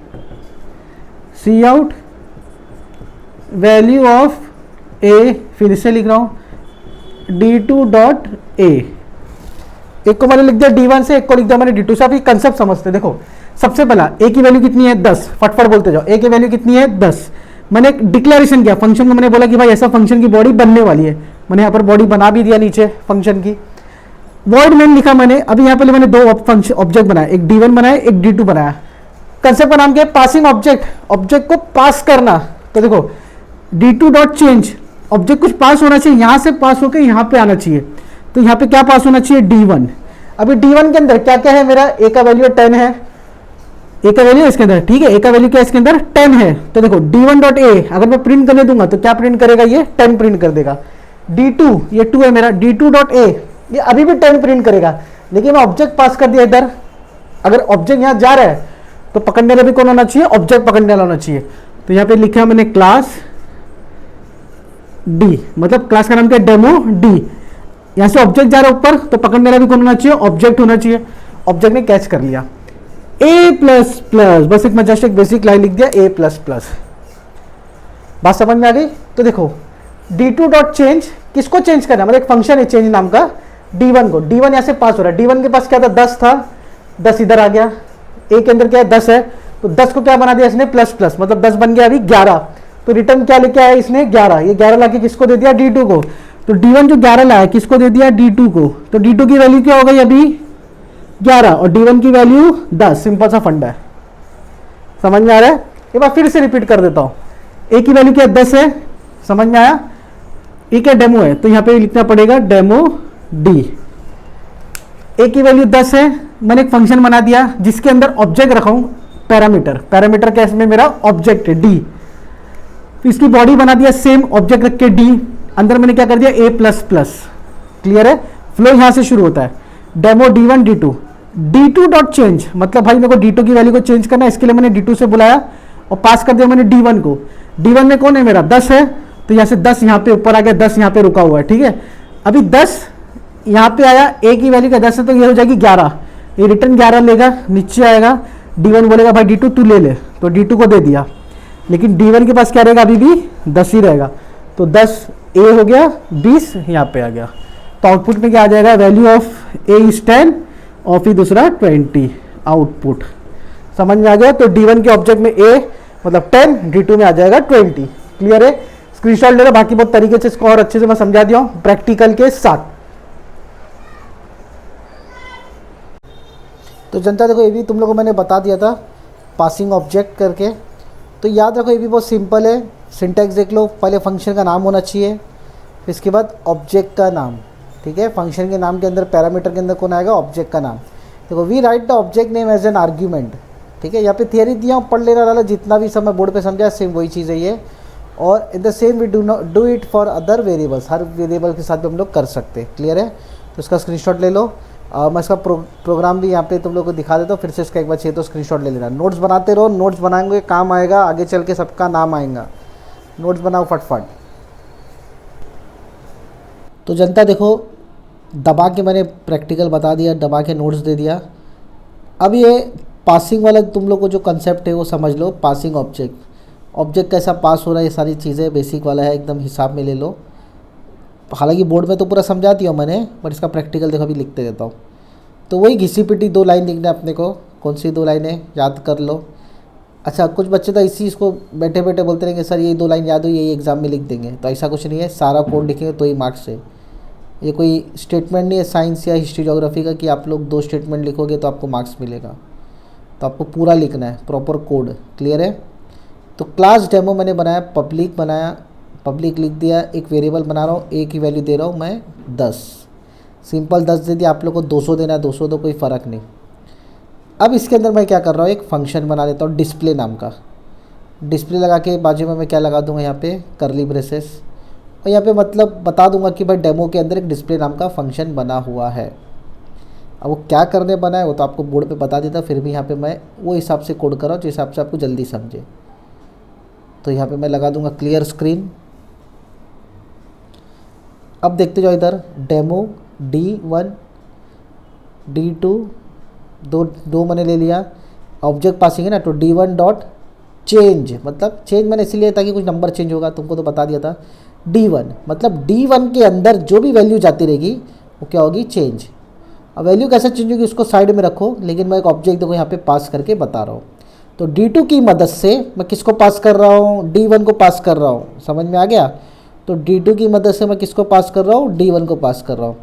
Speaker 2: C out value of a, फिर से लिख रहा हूं d2 डॉट ए। एक को मैंने लिख दिया d1 से, एक को लिख दिया मैंने d2 से। आप ये कंसेप्ट समझते, देखो सबसे पहला a की वैल्यू कितनी है, 10, फटफट बोलते जाओ। a की वैल्यू कितनी है, 10। मैंने एक डिक्लेरेशन किया फंक्शन को, मैंने बोला कि भाई ऐसा फंक्शन की बॉडी बनने वाली है। मैंने यहाँ पर बॉडी बना भी दिया नीचे फंक्शन की। वॉइड मेन लिखा मैंने। अभी यहाँ पे मैंने दो ऑब्जेक्ट बनाया, एक d1 बनाया, एक d2 बनाया। कंसेप्ट का नाम क्या है, पासिंग ऑब्जेक्ट, ऑब्जेक्ट को पास करना। तो देखो d2 डॉट चेंज, ऑब्जेक्ट कुछ पास होना चाहिए, यहां से पास होकर यहाँ पे आना चाहिए। तो यहाँ पे क्या पास होना चाहिए, d1। अभी d1 के अंदर क्या क्या है, मेरा a का वैल्यू 10 है, a का वैल्यू इसके अंदर, ठीक है, a का वैल्यू क्या इसके अंदर 10 है। तो देखो d1 डॉट ए अगर मैं प्रिंट करने दूंगा तो क्या प्रिंट करेगा, ये 10 प्रिंट कर देगा। d2, ये 2 है मेरा, d2 डॉट ए ये अभी भी 10 प्रिंट करेगा, लेकिन मैं ऑब्जेक्ट पास कर दिया इधर। अगर ऑब्जेक्ट यहाँ जा रहा है तो पकड़ने वाला भी कौन होना चाहिए, ऑब्जेक्ट पकड़ने वाला होना चाहिए। तो यहाँ पे लिखा मैंने क्लास डी, मतलब क्लास का नाम क्या है, डेमो डी। यहाँ से ऑब्जेक्ट जा रहा है ऊपर, तो पकड़ने वाला भी कौन होना चाहिए, ऑब्जेक्ट होना चाहिए। ऑब्जेक्ट ने कैच कर लिया। ए प्लस प्लस, बस एक मैं जस्ट एक बेसिक लाइन लिख दिया, ए प्लस प्लस। बात समझ में आ गई। तो देखो d2 डॉट चेंज, किसको चेंज करना है, मतलब एक फंक्शन है चेंज नाम का, d1 को। d1 यहाँ से पास हो रहा है, d1 के पास क्या था, 10 था, 10 इधर आ गया। a के अंदर क्या है, 10 है, तो 10 को क्या बना दिया इसने, प्लस प्लस, मतलब 10 बन गया अभी 11। तो रिटर्न क्या लेके आया इसने, 11। ये 11 लाके किसको दे दिया, d2 को। तो d1 जो 11 लाया किसको दे दिया, d2 को। तो d2 की वैल्यू क्या हो गई अभी 11 और d1 की वैल्यू 10। सिंपल सा फंडा है, समझ में आ रहा है। एक बार फिर से रिपीट कर देता हूं, a की वैल्यू क्या 10 है, समझ में आया। ये क्या डेमो है, तो यहाँ पे लिखना पड़ेगा डेमो डी। a की वैल्यू 10 है, मैंने एक फंक्शन बना दिया जिसके अंदर ऑब्जेक्ट रखा हूं पैरामीटर। पैरामीटर क्या इसमें मेरा ऑब्जेक्ट है डी। तो इसकी बॉडी बना दिया सेम ऑब्जेक्ट रख के डी, अंदर मैंने क्या कर दिया a प्लस प्लस। क्लियर है, फ्लो यहां से शुरू होता है, demo d1 d2। d2 dot change मतलब भाई मेरे को d2 की वैल्यू को चेंज करना है, इसके लिए मैंने d2 से बुलाया और पास कर दिया मैंने d1 को। d1 में कौन है मेरा 10 है, तो यहाँ से 10 यहाँ पे ऊपर आ गया, 10 यहाँ पे रुका हुआ है, ठीक है। अभी 10 यहाँ पे आया, a की वैल्यू क्या 10 है, तो ये हो जाएगी 11। ये रिटर्न 11 लेगा, नीचे आएगा, d1 बोलेगा भाई d2 तू ले ले, तो d2 को दे दिया। लेकिन d1 के पास क्या रहेगा, अभी भी 10 ही रहेगा। तो 10 a हो गया, 20 यहाँ पे आ गया। तो आउटपुट में क्या आ जाएगा, वैल्यू ऑफ a इज 10 और फिर दूसरा 20 आउटपुट। समझ में आ गया। तो d1 के ऑब्जेक्ट में a मतलब 10, d2 में आ जाएगा 20। क्लियर है, स्क्रीनशॉट ले लो। बाकी बहुत तरीके से इसको और अच्छे से मैं समझा दिया हूँ प्रैक्टिकल के साथ। तो जनता देखो ये भी तुम लोगों को मैंने बता दिया था पासिंग ऑब्जेक्ट करके। तो याद रखो ये भी बहुत सिंपल है। सिंटैक्स देख लो, पहले फंक्शन का नाम होना चाहिए, फिर इसके बाद ऑब्जेक्ट का नाम। ठीक है, फंक्शन के नाम के अंदर पैरामीटर के अंदर कौन आएगा, ऑब्जेक्ट का नाम। देखो we write the object name as an argument. ठीक है, यहाँ पे थियरी दिया हूँ, पढ़ लेना वाला, जितना भी समय बोर्ड पे समझा सेम वही चीज़ है ये। और in the same we do it for other variables, हर वेरिएबल के साथ भी हम लोग कर सकते हैं। क्लियर है, तो इसका स्क्रीनशॉट ले लो। मैं इसका प्रोग्राम भी यहाँ पे तुम लोग को दिखा देता हूँ, फिर से इसका एक बार चाहिए तो स्क्रीनशॉट ले लेना। नोट्स बनाते रहो, नोट्स बनाएंगे काम आएगा, आगे चल के सबका नाम आएगा। नोट्स बनाओ फटफट। तो जनता देखो दबा के मैंने प्रैक्टिकल बता दिया, दबा के नोट्स दे दिया। अब ये पासिंग वाला तुम लोग को जो कंसेप्ट है वो समझ लो। पासिंग ऑब्जेक्ट, ऑब्जेक्ट कैसा पास हो रहा है, ये सारी चीज़ें बेसिक वाला है, एकदम हिसाब में ले लो। हालांकि बोर्ड में तो पूरा समझा दिया मैंने, बट इसका प्रैक्टिकल देखो अभी लिखते रहता हूँ। तो वही घिसी पिटी 2 लाइन लिखना है अपने को। कौन सी 2 लाइनें याद कर लो। अच्छा, कुछ बच्चे तो इसी इसको बैठे बैठे बोलते रहेंगे सर यही 2 लाइन याद हुई, यही एग्ज़ाम में लिख देंगे। तो ऐसा कुछ नहीं है, सारा कोड लिखेंगे तो ही मार्क्स है। ये कोई स्टेटमेंट नहीं है साइंस या हिस्ट्री ज्योग्राफी का कि आप लोग 2 स्टेटमेंट लिखोगे तो आपको मार्क्स मिलेगा। तो आपको पूरा लिखना है, प्रॉपर कोड। क्लियर है। तो क्लास डेमो मैंने बनाया, पब्लिक बनाया, पब्लिक लिख दिया, एक वेरिएबल बना रहा हूँ, ए की वैल्यू दे रहा हूँ मैं 10, सिंपल 10 दे दिया। आप लोग को 200 देना है 200 दो, कोई फ़र्क नहीं। अब इसके अंदर मैं क्या कर रहा हूँ, एक फंक्शन बना देता हूँ डिस्प्ले नाम का। डिस्प्ले लगा के बाजू में मैं क्या लगा दूंगा, यहाँ पे करली ब्रेसेस, और यहाँ पे मतलब बता दूंगा कि भाई डेमो के अंदर एक डिस्प्ले नाम का फंक्शन बना हुआ है। अब वो क्या करने बना है वो तो आपको बोर्ड पे बता देता, फिर भी यहाँ पे मैं वो हिसाब से कोड कर रहा हूँ जिस हिसाब से आपको जल्दी समझे। तो यहाँ पे मैं लगा दूंगा क्लियर स्क्रीन। अब देखते जाओ इधर, डेमो D1 D2 दो मैंने ले लिया। ऑब्जेक्ट पासिंग है ना, तो D1 डॉट चेंज, मतलब चेंज मैंने इसलिए ताकि कुछ नंबर चेंज होगा, तुमको तो बता दिया था। D1 मतलब D1 के अंदर जो भी वैल्यू जाती रहेगी वो क्या होगी, चेंज। अब वैल्यू कैसे चेंज होगी उसको साइड में रखो, लेकिन मैं एक ऑब्जेक्ट देखो यहाँ पे पास करके बता रहा हूँ। तो D2 की मदद से मैं किसको पास कर रहा हूँ, D1 को पास कर रहा हूँ। समझ में आ गया। तो D2 की मदद से मैं किसको पास कर रहा हूँ, D1 को पास कर रहा हूँ।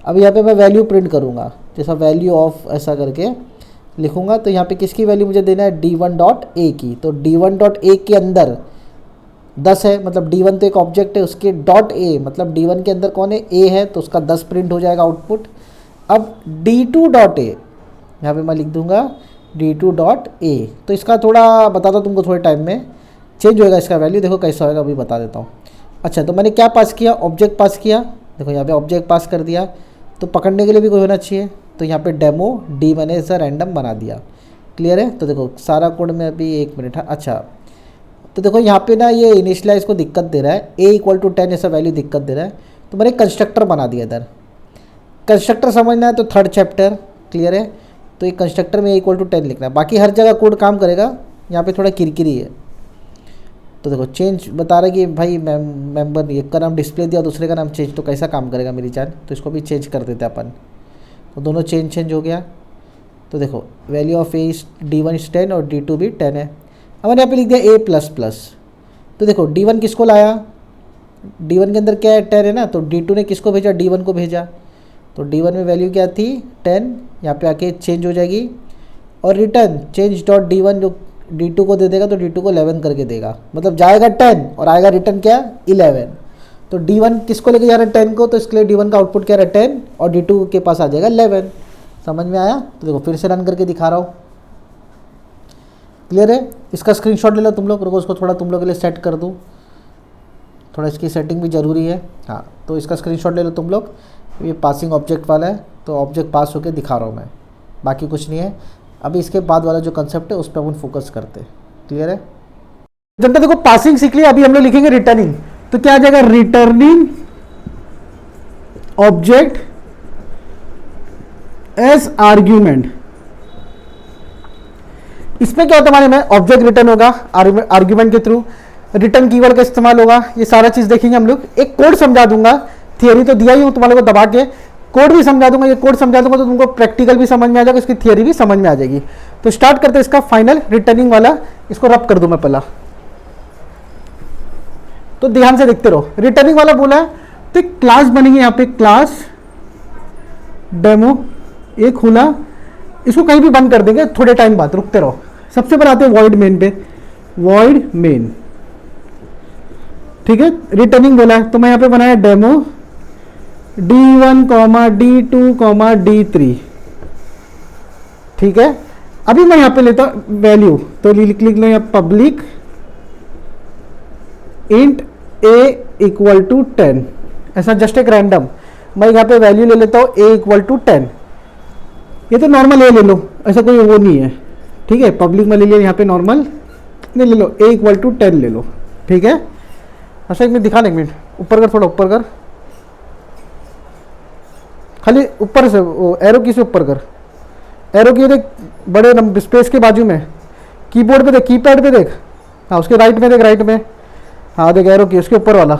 Speaker 2: अब यहाँ पे मैं वैल्यू प्रिंट करूँगा, जैसा वैल्यू ऑफ ऐसा करके लिखूँगा। तो यहाँ पे किसकी वैल्यू मुझे देना है, D1 डॉट ए की। तो D1 डॉट ए के अंदर 10 है, मतलब D1 तो एक ऑब्जेक्ट है, उसके डॉट ए मतलब D1 के अंदर कौन है, ए है, तो उसका 10 प्रिंट हो जाएगा आउटपुट। अब D2 डॉट ए यहाँ पर मैं लिख दूँगा D2 डॉट ए। तो इसका थोड़ा बताता हूँ तुमको, थोड़े टाइम में चेंज होएगा इसका वैल्यू, देखो कैसा होएगा अभी बता देता हूँ। अच्छा, तो मैंने क्या पास किया, ऑब्जेक्ट पास किया। देखो यहाँ पे ऑब्जेक्ट पास कर दिया, तो पकड़ने के लिए भी कोई होना चाहिए। तो यहाँ पे डेमो डी मैंने ऐसा रैंडम बना दिया। क्लियर है। तो देखो सारा कोड में अभी 1 मिनट है। अच्छा, तो देखो यहाँ पे ना ये इनिशियलाइज को दिक्कत दे रहा है, a = 10 ऐसा वैल्यू दिक्कत दे रहा है। तो मैंने कंस्ट्रक्टर बना दिया इधर। कंस्ट्रक्टर समझना है तो 3rd चैप्टर। क्लियर है। तो ये कंस्ट्रक्टर में a = 10 लिखना है, बाकी हर जगह कोड काम करेगा, यहाँ पे थोड़ा किरकिरी है। तो देखो चेंज बता रहा है कि भाई मेंबर, एक का नाम डिस्प्ले दिया, दूसरे का नाम चेंज, तो कैसा काम करेगा मेरी जान। तो इसको भी चेंज कर देते अपन। तो दोनों चेंज हो गया। तो देखो value of A D1 is 10 और D2 भी 10 है। अब मैंने यहाँ पे लिख दिया A++। तो देखो D1 किसको लाया, D1 के अंदर क्या है, 10 है ना। तो D2 ने किसको भेजा, D1 को भेजा। तो D1 में वैल्यू क्या थी, 10, यहाँ पे आके चेंज हो जाएगी। और रिटर्न चेंज डॉट D1 जो D2 को दे देगा तो D2 को 11 करके देगा, मतलब जाएगा 10 और आएगा रिटर्न क्या, 11। तो D1 किसको लेके जा रहा है, 10 को, तो इसके लिए D1 का आउटपुट क्या है, 10, और D2 के पास आ जाएगा 11। समझ में आया। तो देखो फिर से रन करके दिखा रहा हूँ। क्लियर है। इसका स्क्रीनशॉट ले लो तुम लोग, रुको उसको थोड़ा तुम लोग के लिए सेट कर दूँ, थोड़ा इसकी सेटिंग भी ज़रूरी है। हाँ, तो इसका स्क्रीनशॉट ले लो तुम लोग। ये पासिंग ऑब्जेक्ट वाला है, तो ऑब्जेक्ट पास होके दिखा रहा हूँ मैं, बाकी कुछ नहीं है। अभी इसके बाद वाला जो कंसेप्ट है उस पर अपन फोकस करते हैं। क्लियर है। जब तक देखो पासिंग सीख लिया, अभी हम लोग लिखेंगे रिटर्निंग। तो क्या आ जाएगा, रिटर्निंग ऑब्जेक्ट एज आर्ग्यूमेंट। इसमें क्या होता है, हमारे में ऑब्जेक्ट रिटर्न होगा आर्ग्यूमेंट के थ्रू, रिटर्न कीवर्ड का इस्तेमाल होगा, ये सारा चीज देखेंगे हम लोग। एक कोड समझा दूंगा, थियरी तो दिया ही हूं तुम्हारे को दबा के, कोड भी समझा दूंगा। ये कोड समझा दूंगा तो तुमको प्रैक्टिकल भी समझ में आ जाएगा, इसकी थियरी भी समझ में आ जाएगी। तो स्टार्ट करते हैं इसका फाइनल रिटर्निंग वाला। इसको रब कर दूं मैं पहला, तो ध्यान से देखते रहो। रिटर्निंग वाला बोला है तो एक क्लास बनेगी, यहाँ पे क्लास डेमो, एक खुला इसको कहीं भी बंद कर देंगे थोड़े टाइम बाद, रुकते रहो। सबसे पहले आते हैं वॉइड मेन पे, वॉइड मेन, ठीक है। रिटर्निंग बोला है तो मैं यहाँ पे बनाया डेमो D1 D2 D3, ठीक है। अभी मैं यहाँ पे लेता हूँ वैल्यू, तो लिख लो यहाँ public int a equal to 10, ऐसा जस्ट एक रैंडम मैं यहाँ पे वैल्यू ले लेता हूँ a इक्वल टू 10। ये तो नॉर्मल a ले लो, ऐसा कोई वो नहीं है, ठीक है। पब्लिक में ले लिया, यहाँ पे नॉर्मल नहीं ले लो, a इक्वल टू 10 ले लो, ठीक है। अच्छा एक मिनट दिखा, एक मिनट ऊपर कर, थोड़ा ऊपर कर, खाली ऊपर से वो एरो की से ऊपर कर, एरो की देख बड़े स्पेस के बाजू में, कीबोर्ड पे देख, कीपैड पे देख, हाँ उसके राइट में देख, राइट में, हाँ देख एरो की उसके ऊपर वाला,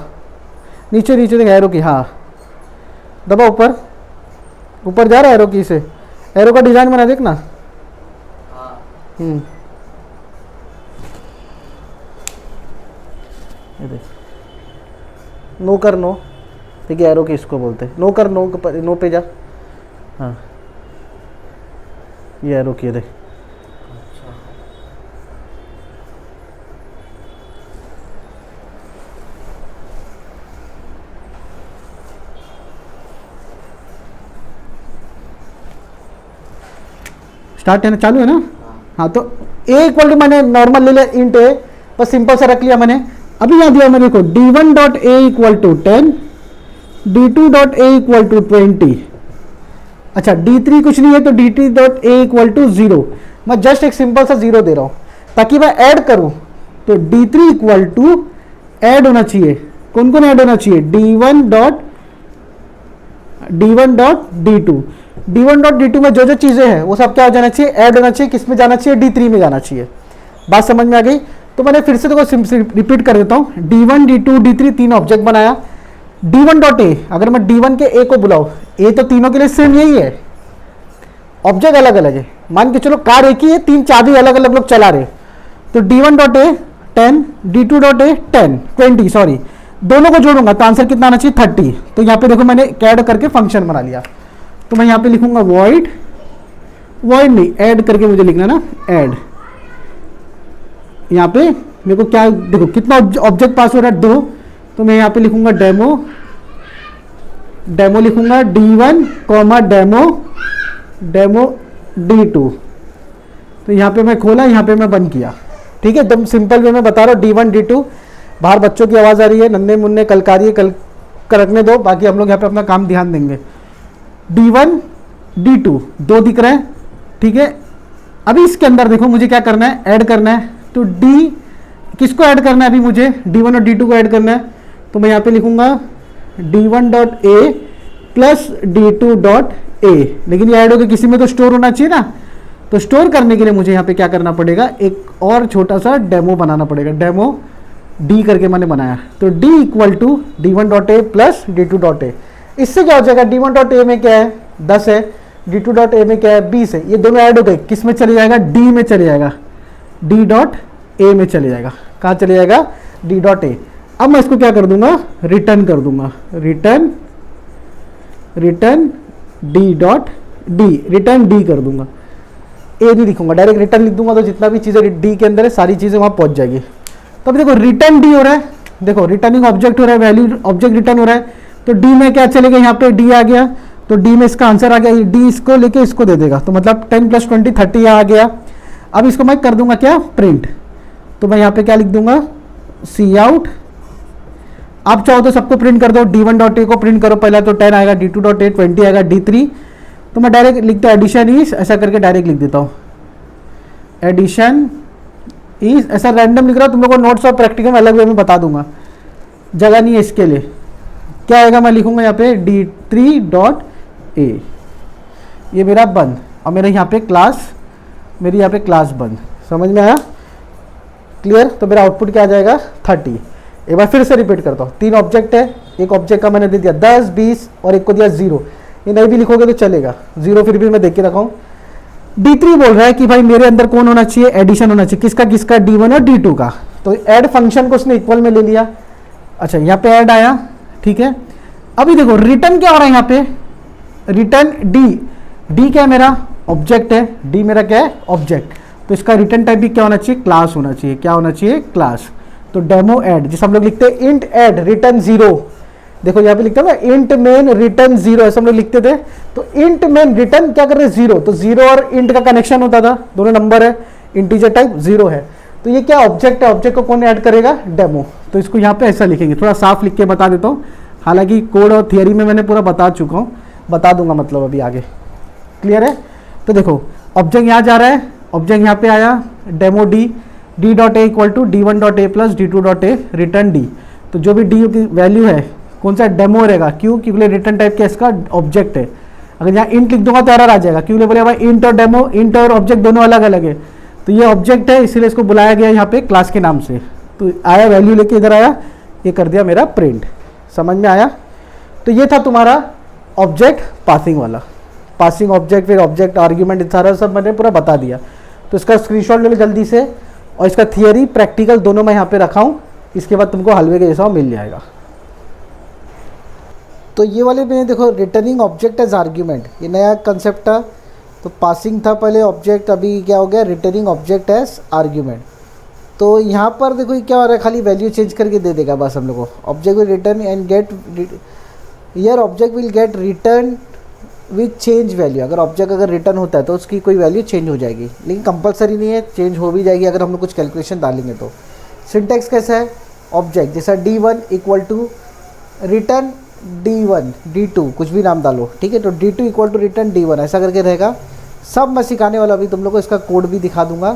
Speaker 2: नीचे नीचे देख एरो की, हाँ दबा ऊपर, ऊपर जा रहा है एरो की से, एरो का डिजाइन बना देख ना। ये देख, नो कर नो, ठीक है, एरो की इसको बोलते हैं, नो कर नो, नो पे जा, हाँ ये एरो की देख। स्टार्ट है ना, चालू है ना, हाँ तो a इक्वल टू मैंने नॉर्मल ले लिया, इंट a बस सिंपल सा रख लिया मैंने। अभी यहाँ दिया मैंने, देखो d1 dot a equal to 10, d2 dot a equal to 20, अच्छा d3 कुछ नहीं है तो d3 dot a equal to 0, मैं जस्ट एक सिंपल सा 0 दे रहा हूँ ताकि मैं ऐड करूँ, तो d3 इक्वल टू ऐड होना चाहिए, कौन कौन ऐड होना चाहिए, d1 डॉट d2 में जो जो चीजें हैं वो सब क्या हो जाना चाहिए, ऐड होना चाहिए, किस में जाना चाहिए, d3 में जाना चाहिए। बात समझ में आ गई? तो मैंने फिर से देखो रिपीट कर देता हूँ, d1 d2 d3 तीन ऑब्जेक्ट बनाया, d1 डॉट ए, अगर मैं d1 के a को बुलाऊं, a तो तीनों के लिए सेम यही है, ऑब्जेक्ट अलग अलग है, मान के चलो कार एक ही है, तीन चाबी अलग अलग लोग चला रहे, तो d1 डॉट ए 10, d2 डॉट ए 20 सॉरी, दोनों को जोड़ूंगा तो आंसर कितना आना चाहिए 30। तो यहाँ पे देखो मैंने ऐड करके फंक्शन बना लिया, तो मैं यहाँ पे लिखूंगा वॉइड, वॉइड नहीं ऐड करके मुझे लिखना ना, ऐड, यहाँ पे मेरे को क्या देखो कितना ऑब्जेक्ट पास हो रहा है 2, तो मैं यहाँ पे लिखूंगा डेमो, डेमो लिखूंगा d1 कॉमा डेमो d2, तो यहाँ पे मैं खोला, यहाँ पे मैं बंद किया, ठीक है। एकदम सिंपल वे में बता रहा हूँ, d1 d2, बाहर बच्चों की आवाज़ आ रही है, नन्हे मुन्ने कलकारी कल रखने दो, बाकी हम लोग यहाँ पे अपना काम ध्यान देंगे। d1 d2 दो दिख रहे हैं, ठीक है। अभी इसके अंदर देखो मुझे क्या करना है, ऐड करना है, तो d किसको ऐड करना है, अभी मुझे d1 और d2 को ऐड करना है, तो मैं यहाँ पे लिखूंगा d1 dot a plus d2 dot ए, लेकिन ये ऐड होकर किसी में तो स्टोर होना चाहिए ना, तो स्टोर करने के लिए मुझे यहाँ पे क्या करना पड़ेगा, एक और छोटा सा डेमो बनाना पड़ेगा, डेमो d करके मैंने बनाया, तो d equal to d1 dot a plus d2 dot a. इससे क्या हो जाएगा, d1 डॉट ए में क्या है 10 है, d2 डॉट ए में क्या है 20 है, ये दोनों ऐड हो गए, किस में चले जाएगा, d में चले जाएगा, d डॉट ए में चले जाएगा, कहाँ चले जाएगा, d डॉट ए। अब मैं इसको क्या कर दूंगा, रिटर्न कर दूंगा, return d dot D, return d कर दूंगा, ए नहीं लिखूंगा, डायरेक्ट रिटर्न लिख दूंगा, तो जितना भी चीज़ें d के अंदर है सारी चीज़ें वहाँ पहुँच जाएगी। तो अभी देखो रिटर्न d हो रहा है, देखो रिटर्निंग ऑब्जेक्ट हो रहा है, वैल्यू ऑब्जेक्ट रिटर्न हो रहा है, तो d में क्या चलेगा, यहाँ पे d आ गया, तो d में इसका आंसर आ गया, d इसको लेके इसको दे देगा, तो मतलब 10 + 20 30 आ गया। अब इसको मैं कर दूंगा क्या, प्रिंट, तो मैं यहाँ पे क्या लिख दूंगा, सी आउट, आप चाहो तो सबको प्रिंट कर दो, d1 डॉट ए को प्रिंट करो, पहला तो 10 आएगा, d2 डॉट ए 20 आएगा, d3, तो मैं डायरेक्ट लिखता हूँ एडिशन इज, ऐसा करके डायरेक्ट लिख देता हूँ, एडिशन इज, ऐसा रैंडम लिख रहा हूँ, तुम लोगों को नोट्स और प्रैक्टिकल में अलग वे में बता दूंगा, जगह नहीं है इसके लिए। क्या आएगा, मैं लिखूंगा यहाँ पे d3 डॉट ए, ये मेरा बंद, और मेरे यहाँ पे क्लास, मेरी यहाँ पे क्लास बंद, समझ में आया, क्लियर। तो मेरा आउटपुट क्या आ जाएगा 30। एक बार फिर से रिपीट करता हूँ, तीन ऑब्जेक्ट है, एक ऑब्जेक्ट का मैंने दे दिया 10 20 और एक को दिया 0, ये नहीं भी लिखोगे तो चलेगा, 0 फिर भी मैं देख के रखा हूँ। d3 बोल रहा है कि भाई मेरे अंदर कौन होना चाहिए, एडिशन होना चाहिए, किसका किसका, d1 और d2 का, तो ऐड फंक्शन को उसने इक्वल में ले लिया, अच्छा यहाँ पे ऐड आया, ठीक है। अभी देखो रिटर्न क्या हो रहा है यहाँ पे, रिटर्न d क्या है मेरा ऑब्जेक्ट है, डी मेरा क्या है ऑब्जेक्ट, तो इसका रिटर्न टाइप भी क्या होना चाहिए, क्लास होना चाहिए। क्या होना चाहिए, क्लास। तो डेमो ऐड, जिसे हम लोग लिखते हैं इंट ऐड रिटर्न 0, देखो यहाँ पे लिखते हैं ना इंट मेन रिटर्न 0, ऐसे हम लोग लिखते थे। तो इंट मेन रिटर्न क्या कर रहे हैं 0, तो 0 और इंट का कनेक्शन होता था, दोनों नंबर है, इंटीजर टाइप 0 है। तो ये क्या ऑब्जेक्ट है, ऑब्जेक्ट को कौन ऐड करेगा, डेमो। तो इसको यहाँ पे ऐसा लिखेंगे, थोड़ा साफ लिख के बता देता हूँ, हालांकि कोड और थियरी में मैंने पूरा बता चुका हूँ, बता दूंगा मतलब अभी आगे। क्लियर है। तो देखो ऑब्जेक्ट यहाँ जा रहा है, ऑब्जेक्ट यहाँ पे आया demo d dot a equal to d one dot a plus d two dot a return d. तो जो भी डी की वैल्यू है कौन सा डेमो रहेगा, क्यों, क्योंकि रिटर्न टाइप क्या इसका ऑब्जेक्ट है। अगर यहाँ इंट लिख दूंगा तो एरर आ जाएगा, क्यों बोले भाई इंट और डेमो, इंट और ऑब्जेक्ट दोनों अलग अलग है। तो ये ऑब्जेक्ट है इसीलिए इसको बुलाया गया यहाँ पे क्लास के नाम से। तो आया वैल्यू लेके इधर आया, ये कर दिया मेरा प्रिंट। समझ में आया। तो ये था तुम्हारा ऑब्जेक्ट पासिंग वाला, पासिंग ऑब्जेक्ट, फिर ऑब्जेक्ट आर्ग्यूमेंट, सारा सब मैंने पूरा बता दिया। तो इसका स्क्रीनशॉट ले लो जल्दी से, और इसका थियरी प्रैक्टिकल दोनों मैं यहाँ पे रखा हूँ, इसके बाद तुमको हलवे के जैसा मिल जाएगा। तो ये वाले में देखो रिटर्निंग ऑब्जेक्ट एज आर्ग्यूमेंट, ये नया कंसेप्ट था। तो पासिंग था पहले ऑब्जेक्ट, अभी क्या हो गया रिटर्निंग ऑब्जेक्ट एज आर्ग्यूमेंट। तो यहाँ पर देखो ये क्या हो रहा है, खाली वैल्यू चेंज करके दे देगा बस हम लोग को। Object will return and get, year object will get return with change value. अगर ऑब्जेक्ट अगर रिटर्न होता है तो उसकी कोई वैल्यू चेंज हो जाएगी, लेकिन कंपलसरी नहीं है, चेंज हो भी जाएगी अगर हम लोग कुछ कैलकुलेशन डालेंगे तो। सिंटेक्स कैसा है, ऑब्जेक्ट जैसा D1 equal to return D1 D2, कुछ भी नाम डालो, ठीक है। तो D2 equal to return D1 ऐसा करके रहेगा। सब मैं सिखाने वाला, अभी तुम लोग को इसका कोड भी दिखा दूंगा,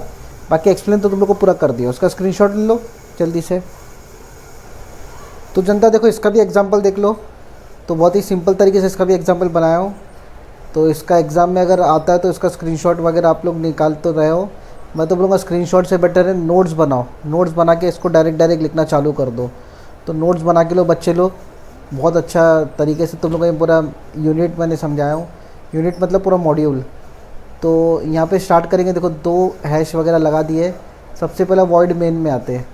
Speaker 2: बाकी एक्सप्लेन तो तुम लोग को पूरा कर दिया। उसका स्क्रीनशॉट ले लो जल्दी से। तो जनता देखो इसका भी एग्जाम्पल देख लो, तो बहुत ही सिंपल तरीके से इसका भी एग्जाम्पल बनाया हूँ। तो इसका एग्ज़ाम में अगर आता है तो इसका स्क्रीनशॉट वगैरह आप लोग निकाल तो रहे हो, मैं तो बोलूँगा स्क्रीनशॉट से बेटर है नोट्स बनाओ, नोट्स बना के इसको डायरेक्ट लिखना चालू कर दो। तो नोट्स बना के लो बच्चे लोग, बहुत अच्छा तरीके से तुम लोगों को पूरा यूनिट मैंने समझाया हूँ। यूनिट मतलब पूरा मॉड्यूल। तो यहाँ पे स्टार्ट करेंगे, देखो 2 हैश वगैरह लगा दिए। सबसे पहले वॉइड मेन में आते हैं,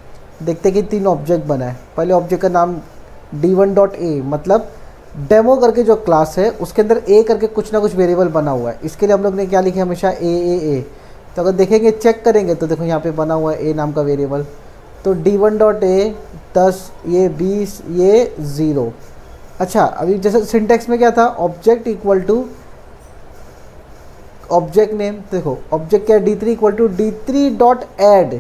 Speaker 2: देखते हैं कि 3 ऑब्जेक्ट बना है। पहले ऑब्जेक्ट का नाम D1.a, मतलब डेमो करके जो क्लास है उसके अंदर ए करके कुछ ना कुछ वेरिएबल बना हुआ है। इसके लिए हम लोग ने क्या लिखे, हमेशा ए। तो अगर देखेंगे चेक करेंगे तो देखो यहाँ पे बना हुआ है ए नाम का वेरिएबल। तो D1.a 10, ये 20, ये 0। अच्छा अभी जैसे सिंटेक्स में क्या था, object equal to object name, देखो ऑब्जेक्ट क्या है D3 equal to D3 dot add.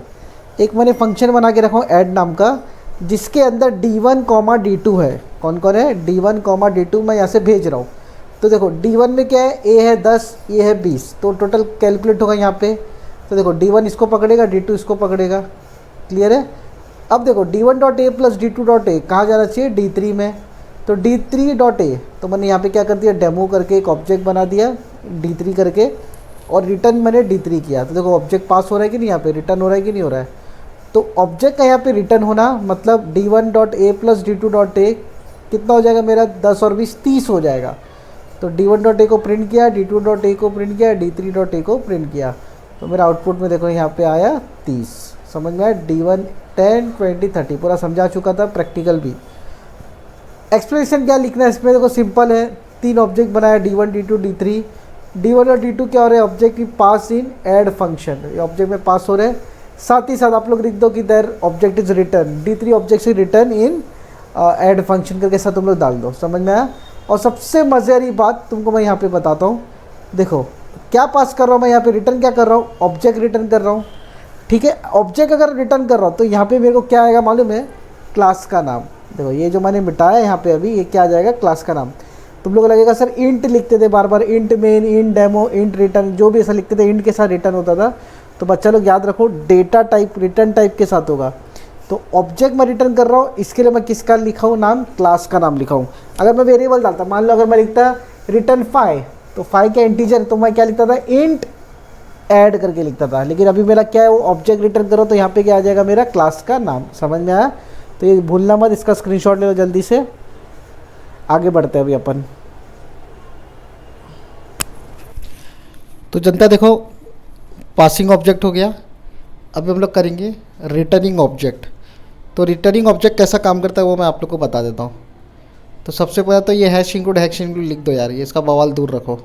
Speaker 2: एक मैंने फंक्शन बना के रखा हूँ ऐड नाम का, जिसके अंदर D1 कॉमा D2 है। कौन कौन है, D1 कॉमा D2 मैं यहाँ से भेज रहा हूँ। तो देखो D1 में क्या है, A है 10, ये है 20, तो टोटल कैलकुलेट होगा यहाँ पे। तो देखो D1 इसको पकड़ेगा, D2 इसको पकड़ेगा। क्लियर है। अब देखो D1.a प्लस D2.a कहाँ जाना चाहिए, D3 में। तो D3.a, तो मैंने यहाँ पे क्या कर दिया, डेमो करके एक ऑब्जेक्ट बना दिया D3 करके, और रिटर्न मैंने D3 किया। तो देखो ऑब्जेक्ट पास हो रहा है कि नहीं, यहाँ पे रिटर्न हो रहा है कि नहीं हो रहा है। तो ऑब्जेक्ट का यहाँ पे रिटर्न होना मतलब D1.a प्लस D2.a कितना हो जाएगा मेरा, 10 और 20 30 हो जाएगा। तो D1.a को प्रिंट किया, D2.a को प्रिंट किया, D3.a को प्रिंट किया, तो मेरा आउटपुट में देखो यहाँ पे आया 30। समझ में आया, D1 10 20 30 पूरा समझा चुका था, प्रैक्टिकल भी। एक्सप्लेनेशन क्या लिखना है इसमें, देखो सिंपल है। 3 ऑब्जेक्ट बनाया D1 D2 D3। D1 और D2 क्या हो रहा है, ऑब्जेक्ट की पास इन ऐड फंक्शन, ये ऑब्जेक्ट में पास हो रहे हैं। साथ ही साथ आप लोग लिख दो कि their object is return, D3 object से रिटर्न इन ऐड फंक्शन करके साथ तुम लोग डाल दो। समझ में आया। और सबसे मज़ेदार बात तुमको मैं यहाँ पे बताता हूँ, देखो क्या पास कर रहा हूँ मैं यहाँ पे, रिटर्न क्या कर रहा हूँ, ऑब्जेक्ट रिटर्न कर रहा हूँ। ठीक है, ऑब्जेक्ट अगर रिटर्न कर रहा हूँ तो यहाँ पे मेरे को क्या आएगा मालूम है, क्लास का नाम। देखो ये जो मैंने मिटाया यहाँ पे अभी, ये क्या आ जाएगा, क्लास का नाम। तुम लोग लगेगा सर इंट लिखते थे बार बार, int main, int demo, int return, जो भी ऐसा लिखते थे इंट के साथ रिटर्न होता था। तो बच्चा लोग याद रखो डेटा टाइप रिटर्न टाइप के साथ होगा। तो ऑब्जेक्ट मैं रिटर्न कर रहा हूँ, इसके लिए मैं किसका लिखा हूँ नाम, क्लास का नाम लिखा हूँ। अगर मैं वेरिएबल डालता, मान लो अगर मैं लिखता रिटर्न 5, तो 5 क्या इंटीजर, तो मैं क्या लिखता था, इंट ऐड करके लिखता था। लेकिन अभी मेरा क्या है, वो ऑब्जेक्ट रिटर्न करो तो यहाँ पे क्या आ जाएगा, मेरा क्लास का नाम। समझ में आया। तो ये भूलना मत, इसका स्क्रीनशॉट ले लो जल्दी से। आगे बढ़ते हैं अभी अपन। तो जनता देखो पासिंग ऑब्जेक्ट हो गया, अभी हम लोग करेंगे रिटर्निंग ऑब्जेक्ट। तो रिटर्निंग ऑब्जेक्ट कैसा काम करता है वो मैं आप लोग को बता देता हूँ। तो सबसे पहले तो ये हैश इंक्लूड लिख दो यार, ये इसका बवाल दूर रखो।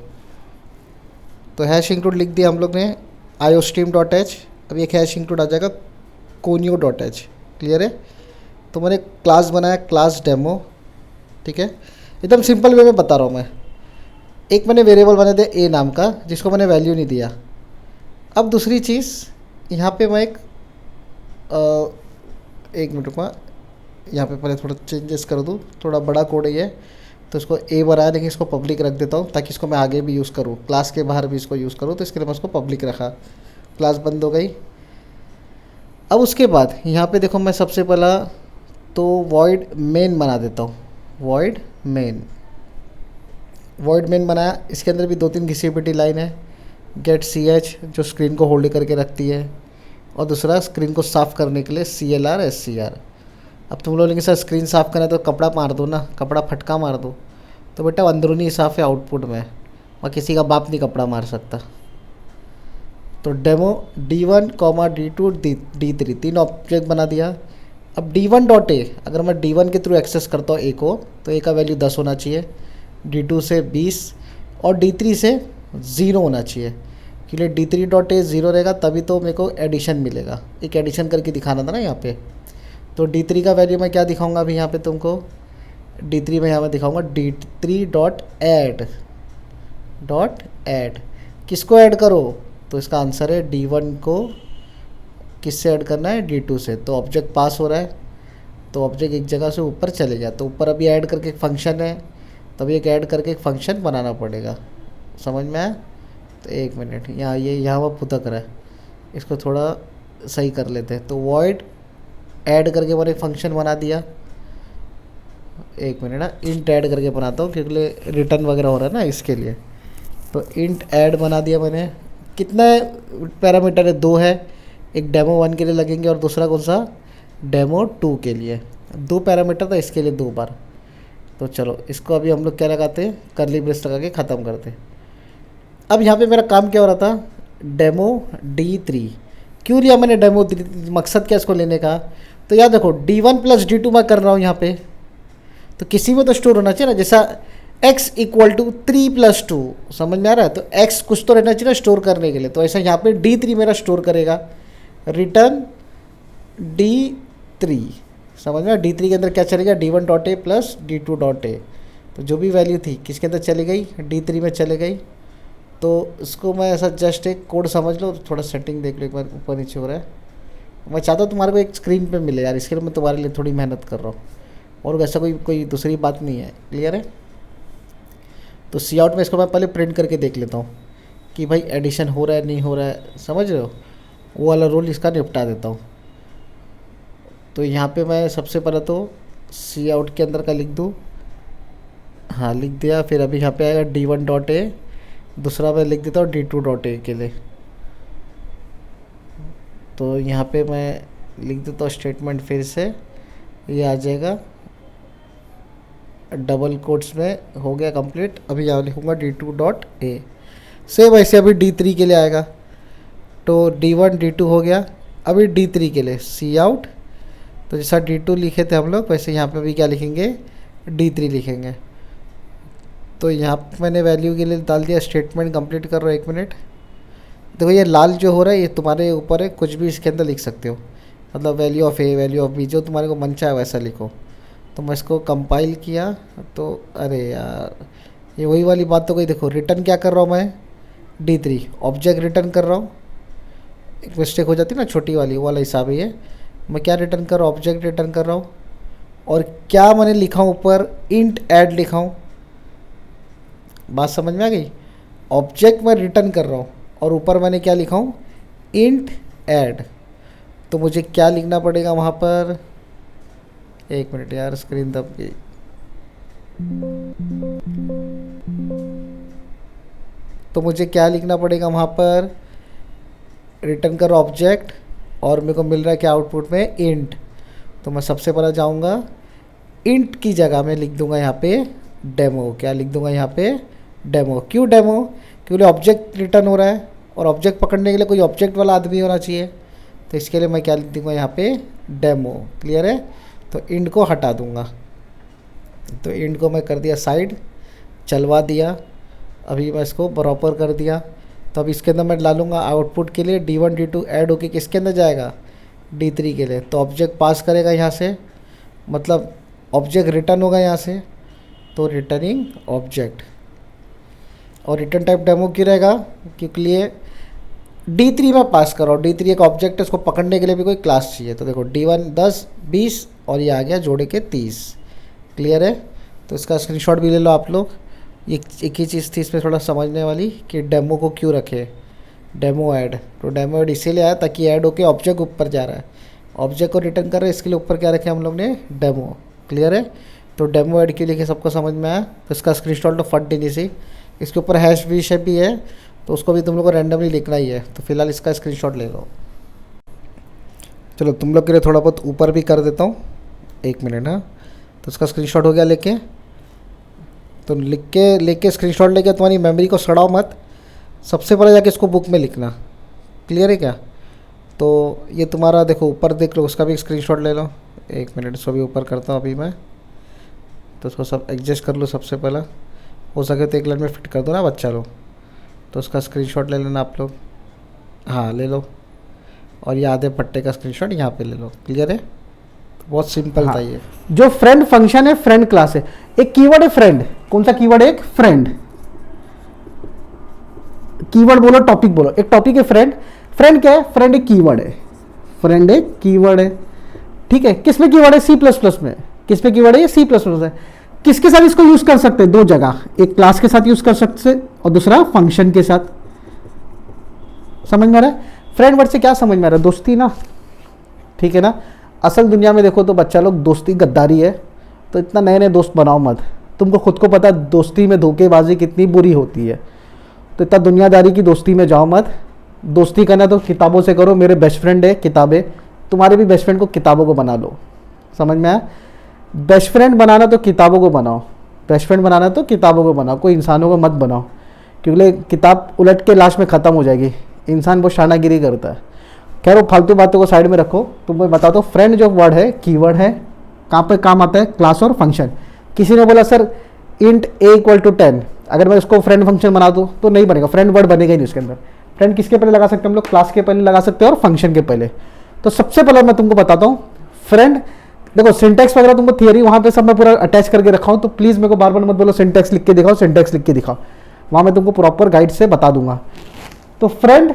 Speaker 2: तो हैश इंक्लूड लिख दिया हम लोग ने iostream.h। अब एक हैश इंक्लूड आ जाएगा conio.h। क्लियर है। तो मैंने क्लास बनाया क्लास डेमो, ठीक है। एकदम सिंपल वे में बता रहा हूँ मैं। एक मैंने वेरिएबल बना दिया ए नाम का जिसको मैंने वैल्यू नहीं दिया। अब दूसरी चीज़ यहाँ पे मैं एक मिनट रुका, यहाँ पे पहले थोड़ा चेंजेस कर दूँ, थोड़ा बड़ा कोड है ये, तो इसको ए बनाया लेकिन इसको पब्लिक रख देता हूँ ताकि इसको मैं आगे भी यूज़ करूँ, क्लास के बाहर भी इसको यूज़ करूँ। तो इसके लिए मैं इसको पब्लिक रखा, क्लास बंद हो गई। अब उसके बाद यहाँ पे देखो मैं सबसे पहला तो वॉइड मेन बना देता हूँ, वॉइड मेन बनाया। इसके अंदर भी 2-3 घिसी पिटी लाइन है। गेट सी एच जो स्क्रीन को होल्ड करके रखती है, और दूसरा स्क्रीन को साफ़ करने के लिए CLR SCR। अब तुम लोग लेकिन सर स्क्रीन साफ़ करना है तो कपड़ा मार दो ना, कपड़ा फटका मार दो। तो बेटा अंदरूनी साफ़ है आउटपुट में, और किसी का बाप नहीं कपड़ा मार सकता। तो demo D1, D2, D3 3 object बना दिया। अब D1.a अगर मैं D1 के थ्रू एक्सेस करता हूँ ए को, तो ए का वैल्यू 10 होना चाहिए, D2 से 20 और D3 से 0 होना चाहिए। क्योंकि D3.a 0 रहेगा तभी तो मेरे को एडिशन मिलेगा। एक एडिशन करके दिखाना था ना यहाँ पे। तो D3 का वैल्यू मैं क्या दिखाऊंगा अभी यहाँ पे तुमको, D3 में यहाँ मैं दिखाऊंगा D3.add किसको ऐड करो, तो इसका आंसर है D1 को किससे ऐड करना है, D2 से। तो ऑब्जेक्ट पास हो रहा है, तो ऑब्जेक्ट एक जगह से ऊपर चले गया, तो ऊपर अभी ऐड करके एक फंक्शन है, तभी एक ऐड करके एक फंक्शन बनाना पड़ेगा। समझ में आया। तो एक मिनट, यहाँ वह पुतक रहा है, इसको थोड़ा सही कर लेते हैं। तो वॉइड ऐड करके मैंने एक फंक्शन बना दिया। एक मिनट ना, इंट ऐड करके बनाता हूँ क्योंकि रिटर्न वगैरह हो रहा है ना इसके लिए। तो इंट ऐड बना दिया मैंने। कितना पैरामीटर है, 2 है। एक डेमो 1 के लिए लगेंगे और दूसरा कौन सा, डेमो 2 के लिए। 2 पैरामीटर था, इसके लिए 2 बार। तो चलो इसको अभी हम लोग क्या लगाते हैं, करली ब्रेस लगा के ख़त्म करते हैं। अब यहाँ पे मेरा काम क्या हो रहा था, डेमो D3 क्यों लिया मैंने डेमो 3, मकसद क्या इसको लेने का। तो याद रखो D1 + D2 मैं कर रहा हूँ यहाँ पे, तो किसी में तो स्टोर होना चाहिए ना। जैसा x = 3 + 2, समझ में आ रहा है। तो x कुछ तो रहना चाहिए ना स्टोर करने के लिए। तो ऐसा यहाँ पे D3 मेरा स्टोर करेगा, रिटर्न D3। समझ में, D3 के अंदर क्या चलेगा, D1.a + D2.a। तो जो भी वैल्यू थी किसके अंदर चली गई, D3 में चले गई। तो इसको मैं ऐसा जस्ट एक कोड समझ लो, थोड़ा सेटिंग देख लो एक बार, ऊपर नीचे हो रहा है। मैं चाहता हूँ तुम्हारे को एक स्क्रीन पे मिले यार, इसके लिए मैं तुम्हारे लिए थोड़ी मेहनत कर रहा हूँ, और ऐसा कोई दूसरी बात नहीं है। क्लियर है। तो सी आउट में इसको मैं पहले प्रिंट करके देख लेता हूँ कि भाई एडिशन हो रहा है नहीं हो रहा है, समझ रहे हो। वो वाला रोल इसका निपटा देता हूँ। तो यहाँ पे मैं सबसे पहले तो सी आउट के अंदर का लिख दूँ, हाँ लिख दिया। फिर अभी यहाँ पे आएगा D1.a, दूसरा मैं लिख देता हूँ D2.a के लिए। तो यहाँ पे मैं लिख देता हूँ स्टेटमेंट, फिर से ये आ जाएगा डबल कोट्स में, हो गया कंप्लीट। अभी यहाँ लिखूँगा D2.a। सेम ऐसे अभी D3 के लिए आएगा। तो D1 D2 हो गया। अभी D3 के लिए सी आउट, तो जैसा D2 लिखे थे हम लोग वैसे यहाँ पे भी क्या लिखेंगे, D3 लिखेंगे। तो यहाँ पे मैंने वैल्यू के लिए डाल दिया, स्टेटमेंट कंप्लीट कर रहा हूँ। 1 मिनट देखो, ये लाल जो हो रहा है ये तुम्हारे ऊपर है, कुछ भी इसके अंदर लिख सकते हो, मतलब value of a, value of b, जो तुम्हारे को मन चाहे वैसा लिखो। तो मैं इसको कंपाइल किया, तो अरे यार ये वही वाली बात तो गई। देखो रिटर्न क्या कर रहा हूँ मैं, D3 ऑब्जेक्ट रिटर्न कर रहा हूँ। एक मिस्टेक हो जाती है ना छोटी वाली, वो वाला हिसाब है ये। मैं क्या रिटर्न कर रहा हूँ, ऑब्जेक्ट रिटर्न कर रहा हूँ। और क्या मैंने लिखा हूँ ऊपर, इंट ऐड लिखा हूँ। बात समझ में आ गई। ऑब्जेक्ट मैं रिटर्न कर रहा हूँ और ऊपर मैंने क्या लिखा हूँ, इंट ऐड। तो मुझे क्या लिखना पड़ेगा वहाँ पर, 1 मिनट यार स्क्रीन दब गई। तो मुझे क्या लिखना पड़ेगा वहाँ पर, रिटर्न करो ऑब्जेक्ट, और मेरे को मिल रहा है क्या आउटपुट में, इंट। तो मैं सबसे पहले जाऊँगा इंट की जगह में लिख दूँगा यहाँ पे डेमो। क्या लिख दूँगा यहाँ पे, डेमो। क्यों डेमो, क्योंकि ऑब्जेक्ट रिटर्न हो रहा है और ऑब्जेक्ट पकड़ने के लिए कोई ऑब्जेक्ट वाला आदमी होना चाहिए। तो इसके लिए मैं क्या लिख दूँगा यहाँ पे, डेमो। क्लियर है। तो इंट को हटा दूँगा। तो इंट को मैं कर दिया साइड, चलवा दिया। अभी मैं इसको बराबर कर दिया। तो अब इसके अंदर मैं डालूंगा आउटपुट के लिए D1 D2 ऐड होके किसके अंदर जाएगा, D3 के लिए। तो ऑब्जेक्ट पास करेगा यहाँ से, मतलब ऑब्जेक्ट रिटर्न होगा यहाँ से, तो रिटर्निंग ऑब्जेक्ट। और रिटर्न टाइप डेमो क्यों रहेगा, क्योंकि लिए D3 में पास करो, D3 एक ऑब्जेक्ट है, उसको पकड़ने के लिए भी कोई क्लास चाहिए। तो देखो D1 10 20 और ये आ गया जोड़े के 30। क्लियर है। तो इसका स्क्रीनशॉट भी ले लो आप लोग। ये एक ही चीज़ थी इसमें थोड़ा समझने वाली कि डेमो को क्यों रखे, डेमो ऐड। तो डेमो ऐड इसीलिए आया ताकि ऐड होके ऑब्जेक्ट ऊपर जा रहा है, ऑब्जेक्ट को रिटर्न कर रहे हैं, इसके लिए ऊपर क्या रखे हम लोग ने, डेमो। क्लियर है। तो डेमो ऐड क्यों लिखे सबको समझ में आया। तो इसका स्क्रीनशॉट तो फट देनी सी। इसके ऊपर हैश भी शेप भी है, तो उसको भी तुम लोग को रैंडमली लिखना ही है। तो फिलहाल इसका स्क्रीनशॉट ले लो। चलो तुम लोग के लिए थोड़ा बहुत ऊपर भी कर देता हूँ, 1 मिनट। हाँ, तो इसका स्क्रीनशॉट हो गया लेके। तो लेके स्क्रीनशॉट लेके तुम्हारी मेमोरी को सड़ाओ मत, सबसे पहले जाके इसको बुक में लिखना। क्लियर है क्या। तो ये तुम्हारा देखो ऊपर देख लो, उसका भी स्क्रीनशॉट ले लो। 1 मिनट, इसको भी ऊपर करता हूँ अभी मैं। तो उसको सब एडजस्ट कर लो सबसे पहला, हो सके तो एक लाइन में फिट कर दो ना बच्चा लोग। तो उसका स्क्रीनशॉट ले लेना आप लोग। हाँ ले लो। और ये आधे पट्टे का स्क्रीनशॉट यहाँ पे ले लो। क्लियर है। बहुत सिंपल था ये। जो फ्रेंड फंक्शन है, फ्रेंड क्लास है, एक कीवर्ड है फ्रेंड। कौन सा कीवर्ड है, एक फ्रेंड। कीवर्ड बोलो, टॉपिक बोलो। एक टॉपिक है फ्रेंड। फ्रेंड क्या है, फ्रेंड एक कीवर्ड है। फ्रेंड एक कीवर्ड है, ठीक है। किस में कीवर्ड है, C++ में। किस पे कीवर्ड है, ये C++ है। किसके साथ इसको यूज कर सकते हैं, 2 जगह, एक क्लास के साथ यूज कर सकते हैं और दूसरा फंक्शन के साथ। समझ में आ रहा है। फ्रेंड वर्ड से क्या समझ में आ रहा है, दोस्ती ना, ठीक है ना। असल दुनिया में देखो तो बच्चा लोग दोस्ती गद्दारी है, तो इतना नए नए दोस्त बनाओ मत। तुमको खुद को पता है दोस्ती में धोखेबाजी कितनी बुरी होती है, तो इतना दुनियादारी की दोस्ती में जाओ मत। दोस्ती करना तो किताबों से करो। मेरे बेस्ट फ्रेंड है किताबें, तुम्हारे भी बेस्ट फ्रेंड को किताबों को बना लो। समझ में आया। बेस्ट फ्रेंड बनाना तो किताबों को बनाओ, बेस्ट फ्रेंड बनाना तो किताबों को बनाओ, कोई इंसानों को मत बनाओ, क्योंकि किताब उलट के लास्ट में ख़त्म हो जाएगी। इंसान बहुत शानागिरी करता है। खैर वो फालतू बातों को साइड में रखो। तुम मैं बता दो, फ्रेंड जो वर्ड है कीवर्ड है, कहाँ पे काम आता है, क्लास और फंक्शन। किसी ने बोला सर int a = 10, अगर मैं उसको फ्रेंड फंक्शन बना दूँ तो नहीं बनेगा, फ्रेंड वर्ड बनेगा ही नहीं उसके अंदर। फ्रेंड किसके पहले लगा सकते हैं हम लोग, क्लास के पहले लगा सकते हैं और फंक्शन के पहले। तो सबसे पहले मैं तुमको बताता हूँ फ्रेंड। देखो सिंटेक्स वगैरह तुमको थियरी वहाँ पे सब मैं पूरा अटैच करके रखा हूँ, तो प्लीज़ मेरे को बार बार मत बोलो सिंटेक्स लिख के दिखाओ, सिंटेक्स लिख के दिखाओ। वहाँ मैं तुमको प्रॉपर गाइड से बता दूंगा। तो फ्रेंड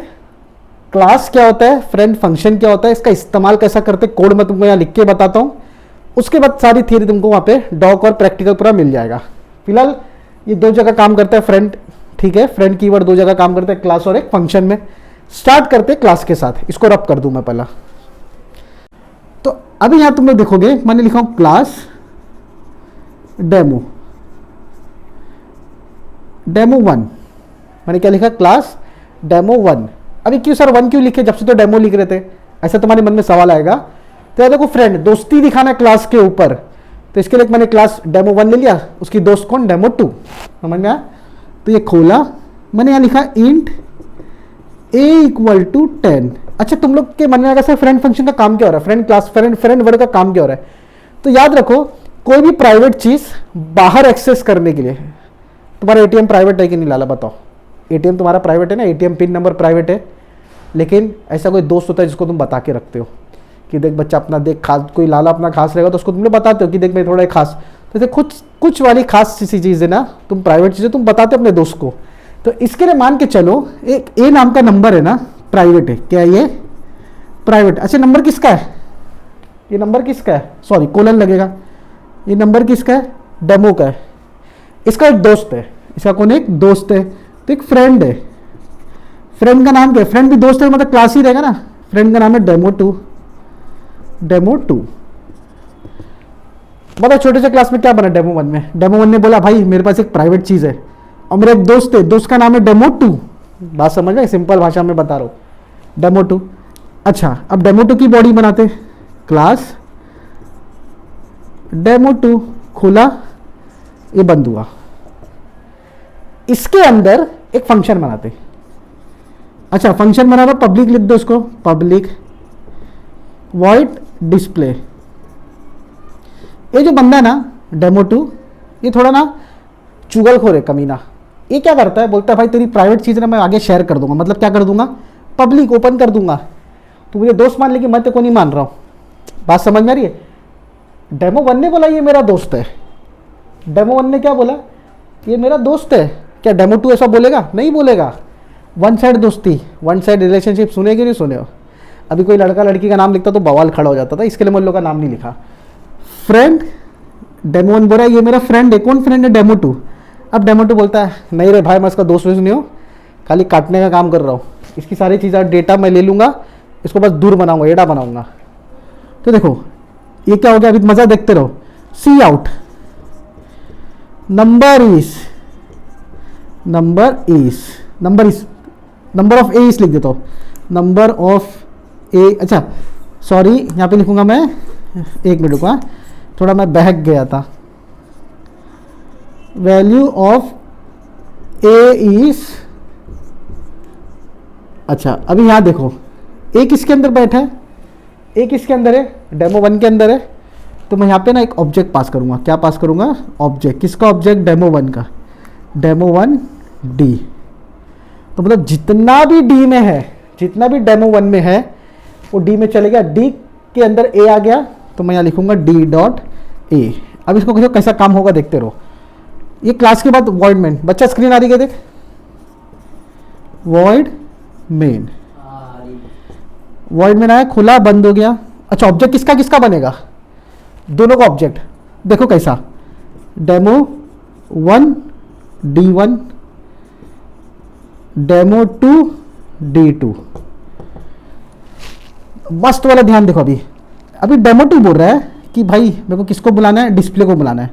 Speaker 2: क्लास क्या होता है, फ्रेंड फंक्शन क्या होता है, इसका इस्तेमाल कैसा करते हैं, कोड मैं तुमको यहाँ लिख के बताता हूँ। उसके बाद सारी थियरी तुमको वहाँ पे डॉक और प्रैक्टिकल पूरा मिल जाएगा। फिलहाल ये 2 जगह काम करता है फ्रेंड, ठीक है। फ्रेंड कीवर्ड 2 जगह काम करता है, क्लास और एक फंक्शन में। स्टार्ट करते हैं क्लास के साथ, इसको रब कर दूं मैं पहला। तो अभी यहां तुम लोग देखोगे मैंने लिखा हूं क्लास डेमो, डेमो 1। मैंने क्या लिखा, क्लास डेमो 1। अभी क्यों सर 1 क्यों लिखे, जब से तो डेमो लिख रहे थे, ऐसा तुम्हारे मन में सवाल आएगा। तो यार देखो फ्रेंड दोस्ती दिखाना क्लास के ऊपर, तो इसके लिए मैंने क्लास डेमो 1 ले लिया, उसकी दोस्त कौन, डेमो 2। समझ में आया। तो ये खोला, मैंने यहाँ लिखा int a = 10। अच्छा तुम लोग के मन में आएगा सर फ्रेंड फंक्शन का काम क्या हो रहा है, फ्रेंड क्लास फ्रेंड वर्ड का काम क्या हो रहा है। तो याद रखो कोई भी प्राइवेट चीज़ बाहर एक्सेस करने के लिए, तुम्हारा ATM प्राइवेट है कि नहीं लाला बताओ, ATM तुम्हारा प्राइवेट है ना, ATM पिन नंबर प्राइवेट है, लेकिन ऐसा कोई दोस्त होता है जिसको तुम बता के रखते हो कि देख बच्चा अपना देख खास, कोई लाला अपना खास रहेगा तो उसको तुम लोग बताते हो कि देख मैं थोड़ा खास। तो कुछ वाली खास सी चीज़ है ना, तुम प्राइवेट चीज़ें तुम बताते हो अपने दोस्त को। तो इसके लिए मान के चलो एक ए नाम का नंबर है ना, प्राइवेट है, क्या ये प्राइवेट। अच्छा नंबर किसका है, ये नंबर किसका है, सॉरी कोलन लगेगा, ये नंबर किसका है, डेमो का है। इसका एक दोस्त है, इसका कौन है, एक दोस्त है, तो एक फ्रेंड है। फ्रेंड का नाम क्या है, फ्रेंड भी दोस्त है मतलब क्लास ही रहेगा ना। फ्रेंड का नाम है डेमो 2, डेमो 2। मतलब छोटे से क्लास में क्या बना डेमो 1 में, डेमो 1 ने बोला भाई मेरे पास एक प्राइवेट चीज़ है और मेरा एक दोस्त है, दोस्त का नाम है डेमो 2। बात समझ में, सिंपल भाषा में बता रहा हूँ, डेमो 2। अच्छा अब डेमो 2 की बॉडी बनाते, क्लास डेमो 2 खोला, ये बंद हुआ। इसके अंदर एक फंक्शन बनाते। अच्छा फंक्शन बना रहा, पब्लिक लिख दो उसको, पब्लिक वॉइड डिस्प्ले। ये जो बंदा है ना डेमो 2, ये थोड़ा ना चुगलखोर है, कमीना, ये क्या करता है, बोलता है भाई तेरी प्राइवेट चीज़ ना मैं आगे शेयर कर दूंगा, मतलब क्या कर दूंगा, पब्लिक ओपन कर दूंगा। तो मुझे दोस्त मान, लेकिन मैं तो को नहीं मान रहा हूँ। बात समझ में आ रही है? डेमो 1 ने बोला ये मेरा दोस्त है, डेमो 1 ने क्या बोला, ये मेरा दोस्त है। क्या डेमो 2 ऐसा बोलेगा? नहीं बोलेगा। वन साइड दोस्ती, वन साइड रिलेशनशिप, सुने कि नहीं सुने हो? अभी कोई लड़का लड़की का नाम लिखता तो बवाल खड़ा हो जाता था, इसके लिए मैं उन लोग का नाम नहीं लिखा। फ्रेंड, डेमो 1 बोल रहा है ये मेरा फ्रेंड है। कौन फ्रेंड है? डेमो 2। अब डेमो 2 बोलता है नहीं रे भाई, मैं इसका दोस्त नहीं हूँ, खाली काटने का काम कर रहा हूँ, इसकी सारी चीज़ें डेटा मैं ले लूँगा, इसको बस दूर बनाऊंगा, एड़ा बनाऊंगा। तो देखो ये क्या हो गया, अभी मज़ा देखते रहो। सी आउट, नंबर ऑफ ए लिख देता हूँ, नंबर ऑफ ए। अच्छा सॉरी, यहाँ पे लिखूंगा मैं, एक मिनट रुका, थोड़ा मैं बहक गया था। वैल्यू ऑफ ए इज, अच्छा अभी यहाँ देखो, ए किसके अंदर बैठा है, ए किसके अंदर है, डेमो 1 के अंदर है। तो मैं यहाँ पे ना एक ऑब्जेक्ट पास करूँगा। क्या पास करूँगा? ऑब्जेक्ट। किसका ऑब्जेक्ट? डेमो 1 का। Demo 1 D. तो मतलब जितना भी डी में है, जितना भी डेमो 1 में है वो डी में चले गया। डी के अंदर ए आ गया, तो मैं यहाँ लिखूंगा डी डॉट ए। अब इसको कैसा काम होगा देखते रहो। ये क्लास के बाद वॉइड मेन, बच्चा स्क्रीन आ रही है देख, वॉइड मेन, वॉइड मेन आया, खुला बंद हो गया। अच्छा ऑब्जेक्ट किसका किसका बनेगा? दोनों का ऑब्जेक्ट देखो कैसा, डेमो 1 D1, डेमो 2 D2। मस्त वाला ध्यान देखो। अभी डेमो 2 बोल रहा है कि भाई मेरे को किसको बुलाना है, डिस्प्ले को बुलाना है,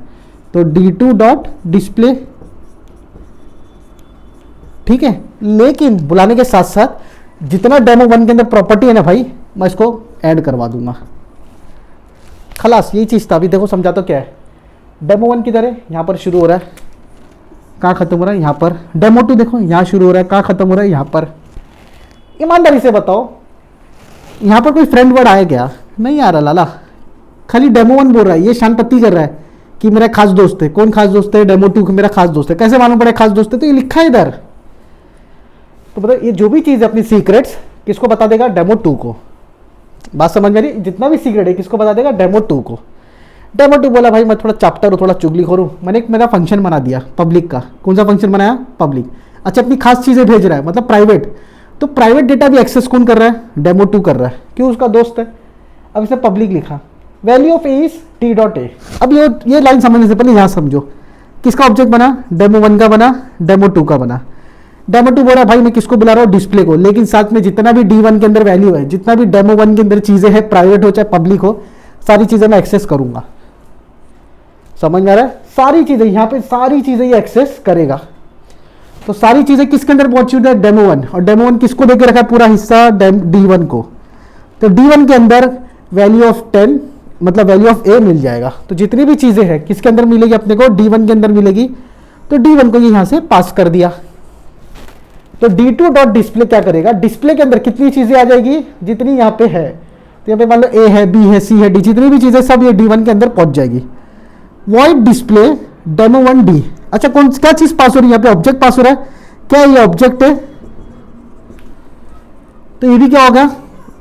Speaker 2: तो D2 डॉट डिस्प्ले, ठीक है। लेकिन बुलाने के साथ साथ जितना डेमो 1 के अंदर प्रॉपर्टी है ना भाई, मैं इसको ऐड करवा दूंगा। खलास, यही चीज़ था। अभी देखो समझाता क्या है। डेमो 1 किधर है? यहाँ पर शुरू हो रहा है, कहाँ खत्म हो रहा है? यहाँ पर। डेमो 2 देखो यहाँ शुरू हो रहा है, कहाँ खत्म हो रहा है? यहाँ पर। ईमानदारी से बताओ, यहाँ पर कोई फ्रेंड वर्ड आया क्या? नहीं आ रहा लाला। खाली डेमो 1 बोल रहा है, ये शानपत्ती कर रहा है कि मेरा खास दोस्त है। कौन खास दोस्त है? डेमो 2 मेरा खास दोस्त है। कैसे मालूम पड़े खास दोस्त है? तो ये लिखा है इधर। तो मतलब ये जो भी चीज़ है अपनी सीक्रेट्स किसको बता देगा? डेमो 2 को। बात समझ में आ रही? जितना भी सीक्रेट है किसको बता देगा? डेमो 2 को। डेमो 2 बोला भाई मैं थोड़ा चैप्टर हूँ, थोड़ा चुगलीखोर हूँ, मैंने एक मेरा फंक्शन बना दिया पब्लिक का। कौन सा फंक्शन बनाया? पब्लिक। अच्छा अपनी खास चीज़ें भेज रहा है, मतलब प्राइवेट। तो प्राइवेट डेटा भी एक्सेस कौन कर रहा है? डेमो 2 कर रहा है। क्यों? उसका दोस्त है। अब इसे पब्लिक लिखा, value of a is T dot A. अब ये लाइन समझने से पहले यहाँ समझो, किसका ऑब्जेक्ट बना? डेमो 1 का बना, डेमो 2 का बना। डेमो 2 बोल रहा भाई मैं किसको बुला रहा हूँ? डिस्प्ले को। लेकिन साथ में जितना भी D1 के अंदर वैल्यू है, जितना भी डेमो 1 के अंदर चीज़ें हैं, प्राइवेट हो चाहे पब्लिक हो, सारी चीज़ें मैं एक्सेस करूंगा। समझ में आ रहा है? सारी चीज़ें यहाँ पे, सारी चीज़ें ये एक्सेस करेगा। तो सारी चीज़ें किसके अंदर मौजूद है? डेमो 1। और डेमो 1 किसको देके रखा है? पूरा हिस्सा D1 को। तो D1 के अंदर वैल्यू ऑफ 10, मतलब वैल्यू ऑफ ए मिल जाएगा। तो जितनी भी चीज़ें हैं किसके अंदर मिलेगी? अपने को D1 के अंदर मिलेगी। तो D1 को यहाँ से पास कर दिया। तो D2 डॉट डिस्प्ले क्या करेगा? डिस्प्ले के अंदर कितनी चीज़ें आ जाएगी? जितनी यहाँ पे है। तो यहाँ पे मान लो ए है, बी है, सी है, डी, जितनी भी चीज़ें सब ये D1 के अंदर पहुँच जाएगी। Void display demo 1 D. अच्छा कौन क्या चीज़ पास हो रही है? यहाँ पे ऑब्जेक्ट पास हो रहा है। क्या ये ऑब्जेक्ट है? तो ये भी क्या होगा?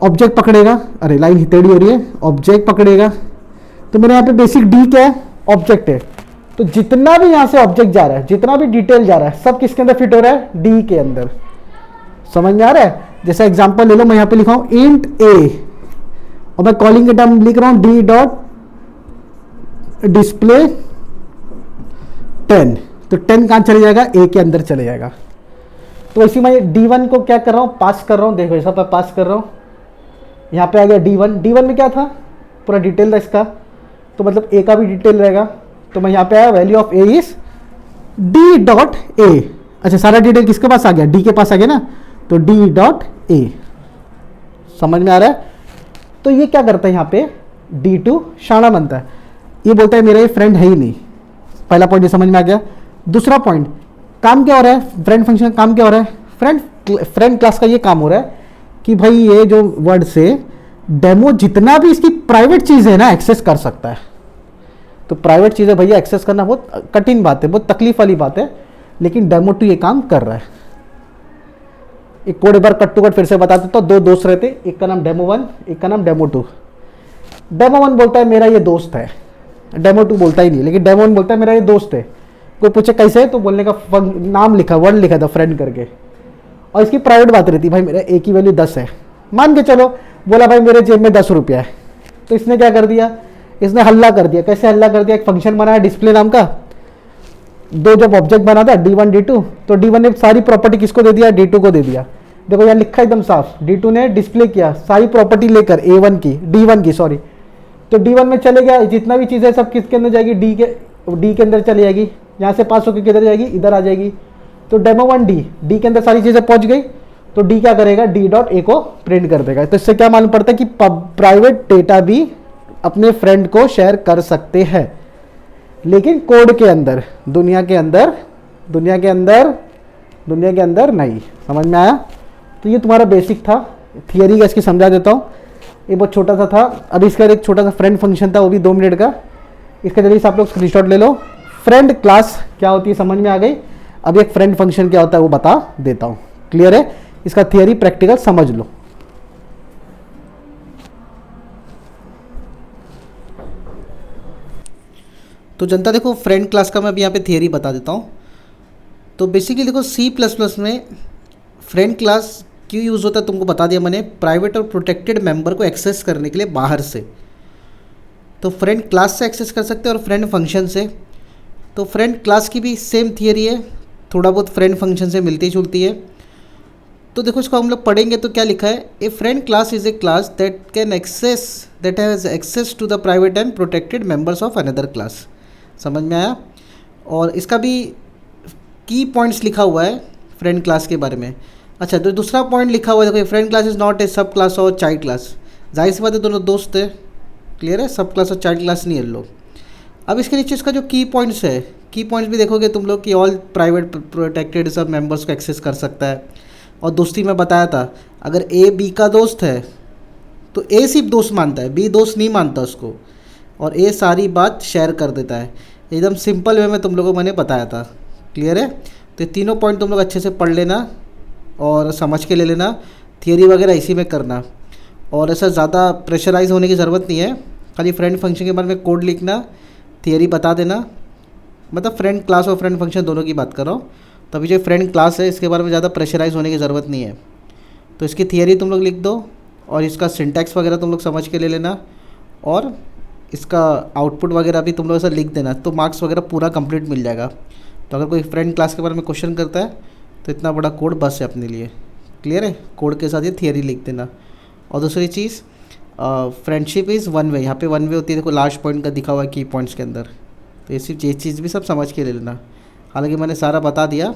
Speaker 2: ऑब्जेक्ट पकड़ेगा। अरे लाइन टेढ़ी हो रही है। ऑब्जेक्ट पकड़ेगा। तो मेरे यहाँ पे बेसिक डी क्या है? ऑब्जेक्ट है। तो जितना भी यहाँ से ऑब्जेक्ट जा रहा है, जितना भी डिटेल जा रहा है, सब किसके अंदर फिट हो रहा है? डी के अंदर। समझ में आ रहा है? जैसा एग्जांपल ले लो, मैं यहाँ पे लिखा हूँ इंट ए, और मैं कॉलिंग के टर्म लिख रहा हूँ डी डॉट डिस्प्ले 10। तो 10 कहाँ चले जाएगा? ए के अंदर चले जाएगा। तो इसी में D1 को क्या कर रहा हूँ? पास कर रहा हूँ। देखो ऐसा मैं पास कर रहा हूँ, यहाँ पे आ गया D1। D1 में क्या था? पूरा डिटेल था इसका, तो मतलब ए का भी डिटेल रहेगा। तो मैं यहाँ पे आया, value of a is d dot ए। अच्छा सारा डिटेल किसके पास आ गया? डी के पास आ गया ना, तो डी डॉट ए। समझ में आ रहा है? तो ये क्या करता है यहाँ पे? D2 शाना बनता है। ये बोलता है मेरा ये फ्रेंड है ही नहीं। पहला पॉइंट ये समझ में आ गया। दूसरा पॉइंट, काम क्या हो रहा है? फ्रेंड फंक्शन का काम क्या हो रहा है? फ्रेंड क्लास का ये काम हो रहा है कि भाई ये जो वर्ड से डेमो जितना भी इसकी प्राइवेट चीज़ है ना एक्सेस कर सकता है। तो प्राइवेट चीज़ें भैया एक्सेस करना बहुत कठिन बात है, बहुत तकलीफ वाली बात है। लेकिन डेमो 2 ये काम कर रहा है। एक कोड एक बार कट टू कट फिर से बता देता हूँ। दो दोस्त रहते, एक का नाम डेमो 1, एक का नाम डेमो 2। डेमो 1 बोलता है मेरा ये दोस्त है, डेमो 2 बोलता ही नहीं, लेकिन डेमो 1 बोलता है मेरा ये दोस्त है। कोई पूछे कैसे है तो बोलने का नाम लिखा, वर्ड लिखा था फ्रेंड करके, और इसकी प्राइवेट बात रहती भाई मेरा ए की वैल्यू 10 है, मान के चलो। बोला भाई मेरे जेब में 10 रुपया है, तो इसने क्या कर दिया, इसने हल्ला कर दिया। कैसे हल्ला कर दिया, एक फंक्शन बनाया डिस्प्ले नाम का, दो जब ऑब्जेक्ट बना था D1 D2, तो D1 ने सारी प्रॉपर्टी किसको दे दिया, D2 को दे दिया। देखो यहाँ लिखा एकदम साफ, D2 ने डिस्प्ले किया सारी प्रॉपर्टी लेकर A1 की, D1 की सॉरी, तो D1 में चले गया, जितना भी चीज़ है सब किसके अंदर जाएगी, डी के अंदर चली जाएगी। यहाँ से पास होकर किधर जाएगी, इधर आ जाएगी। तो डेमो 1 डी के अंदर सारी चीज़ें पहुँच गई, तो डी क्या करेगा, D.A को प्रिंट कर देगा। तो इससे क्या मालूम पड़ता है कि प्राइवेट डेटा भी अपने फ्रेंड को शेयर कर सकते हैं, लेकिन कोड के अंदर, दुनिया के अंदर नहीं। समझ में आया? तो ये तुम्हारा बेसिक था, थियरी का इसकी समझा देता हूँ। ये बहुत छोटा सा था। अभी इसका एक छोटा सा फ्रेंड फंक्शन था, वो भी 2 मिनट का। इसका जल्दी से आप लोग स्क्रीनशॉट ले लो। फ्रेंड क्लास क्या होती है समझ में आ गई। अब एक फ्रेंड फंक्शन क्या होता है वो बता देता हूँ। क्लियर है? इसका थियरी प्रैक्टिकल समझ लो। तो जनता देखो, फ्रेंड क्लास का मैं अभी यहाँ पे थियरी बता देता हूँ। तो बेसिकली देखो C++ में फ्रेंड क्लास क्यों यूज़ होता है तुमको बता दिया मैंने, प्राइवेट और प्रोटेक्टेड मेंबर को एक्सेस करने के लिए बाहर से। तो फ्रेंड क्लास से एक्सेस कर सकते हैं और फ्रेंड फंक्शन से। तो फ्रेंड क्लास की भी सेम थियरी है, थोड़ा बहुत फ्रेंड फंक्शन से मिलती जुलती है। तो देखो इसको हम लोग पढ़ेंगे तो क्या लिखा है, a friend class is a class that has access to the private and protected members of another class. समझ में आया? और इसका भी की पॉइंट्स लिखा हुआ है फ्रेंड क्लास के बारे में। अच्छा, तो दूसरा पॉइंट लिखा हुआ है देखो, friend class is not a सब क्लास और चाइल्ड क्लास। जाहिर सी बात है दोनों दोस्त है। क्लियर है? सब क्लास और चाइल्ड क्लास नहीं है लोग। अब इसके नीचे इसका जो की पॉइंट्स है, की पॉइंट्स भी देखोगे तुम लोग कि ऑल प्राइवेट प्रोटेक्टेड सब मेंबर्स को एक्सेस कर सकता है। और दोस्ती में बताया था, अगर ए बी का दोस्त है तो ए सिर्फ दोस्त मानता है, बी दोस्त नहीं मानता उसको, और ए सारी बात शेयर कर देता है। एकदम सिंपल वे में तुम लोगों को मैंने बताया था। क्लियर है? तो ये तीनों पॉइंट तुम लोग अच्छे से पढ़ लेना और समझ के ले लेना। थियरी वगैरह इसी में करना, और ऐसा ज़्यादा प्रेशराइज होने की ज़रूरत नहीं है। खाली फ्रेंड फंक्शन के बारे में कोड लिखना, थियरी बता देना। मतलब फ्रेंड क्लास और फ्रेंड फंक्शन दोनों की बात कर रहा हूँ। तो अभी जो फ्रेंड क्लास है इसके बारे में ज़्यादा प्रेशराइज होने की ज़रूरत नहीं है। तो इसकी थियरी तुम लोग लिख दो और इसका सिंटैक्स वगैरह तुम लोग समझ के ले लेना, और इसका आउटपुट वगैरह भी तुम लोग ऐसा लिख देना, तो मार्क्स वगैरह पूरा कंप्लीट मिल जाएगा। तो अगर कोई फ्रेंड क्लास के बारे में क्वेश्चन करता है तो इतना बड़ा कोड बस है अपने लिए। क्लियर है? कोड के साथ ये थियरी लिख देना। और दूसरी चीज़, फ्रेंडशिप इज़ वन वे। यहाँ पे वन वे होती है, देखो लास्ट पॉइंट का दिखा हुआ है की पॉइंट्स के अंदर। तो ये चीज़ भी सब समझ के ले लेना। हालांकि मैंने सारा बता दिया,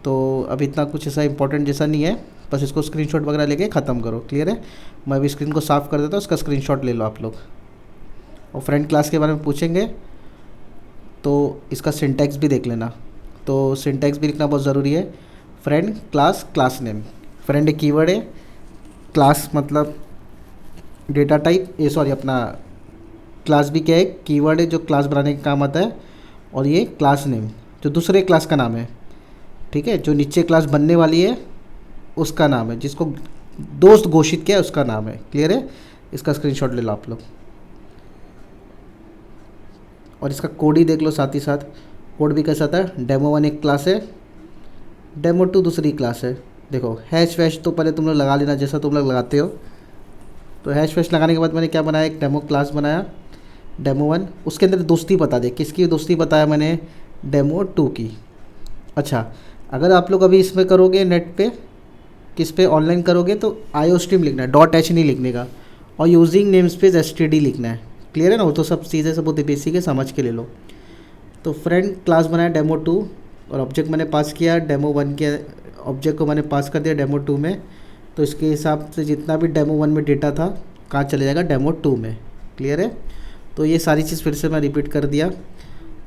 Speaker 2: तो अभी इतना कुछ ऐसा इंपॉर्टेंट जैसा नहीं है, बस इसको स्क्रीनशॉट वगैरह लेके ख़त्म करो। क्लियर है? मैं अभी स्क्रीन को साफ़ कर देता हूँ, इसका स्क्रीनशॉट ले लो आप लोग। और फ्रेंड क्लास के बारे में पूछेंगे तो इसका सिंटैक्स भी देख लेना। तो सिंटैक्स भी लिखना बहुत ज़रूरी है। Friend class, class name. Friend एक कीवर्ड है, क्लास मतलब डेटा टाइप, ये सॉरी अपना क्लास भी क्या है, कीवर्ड है जो क्लास बनाने का काम आता है। और ये क्लास नेम जो दूसरे क्लास का नाम है, ठीक है, जो नीचे क्लास बनने वाली है उसका नाम है, जिसको दोस्त घोषित किया है उसका नाम है। क्लियर है? इसका स्क्रीनशॉट ले लो आप लोग। और इसका कोड ही देख लो साथ ही साथ। कोड भी कैसा था, डेमो 1 एक क्लास है, डेमो 2 दूसरी क्लास है। देखो हैश वैश तो पहले तुम लोग लगा लेना जैसा तुम लोग लगाते हो। तो हैश वैश लगाने के बाद मैंने क्या बनाया, एक डेमो क्लास बनाया, डेमो 1। उसके अंदर दोस्ती बता दे, किसकी दोस्ती बताया मैंने, डेमो 2 की। अच्छा, अगर आप लोग अभी इसमें करोगे नेट पे, किस पे ऑनलाइन करोगे, तो आईओ स्ट्रीम लिखना है, .h नहीं लिखने का, और यूजिंग नेम स्पेस std लिखना है। क्लियर है ना? वो तो सब चीज़ें सब बहुत बेसिक है, समझ के ले लो। तो फ्रेंड क्लास बनाया डेमो 2, और ऑब्जेक्ट मैंने पास किया डेमो 1 के, ऑब्जेक्ट को मैंने पास कर दिया डेमो 2 में। तो इसके हिसाब से जितना भी डेमो 1 में डेटा था कहाँ चले जाएगा, डेमो 2 में। क्लियर है? तो ये सारी चीज़ फिर से मैं रिपीट कर दिया।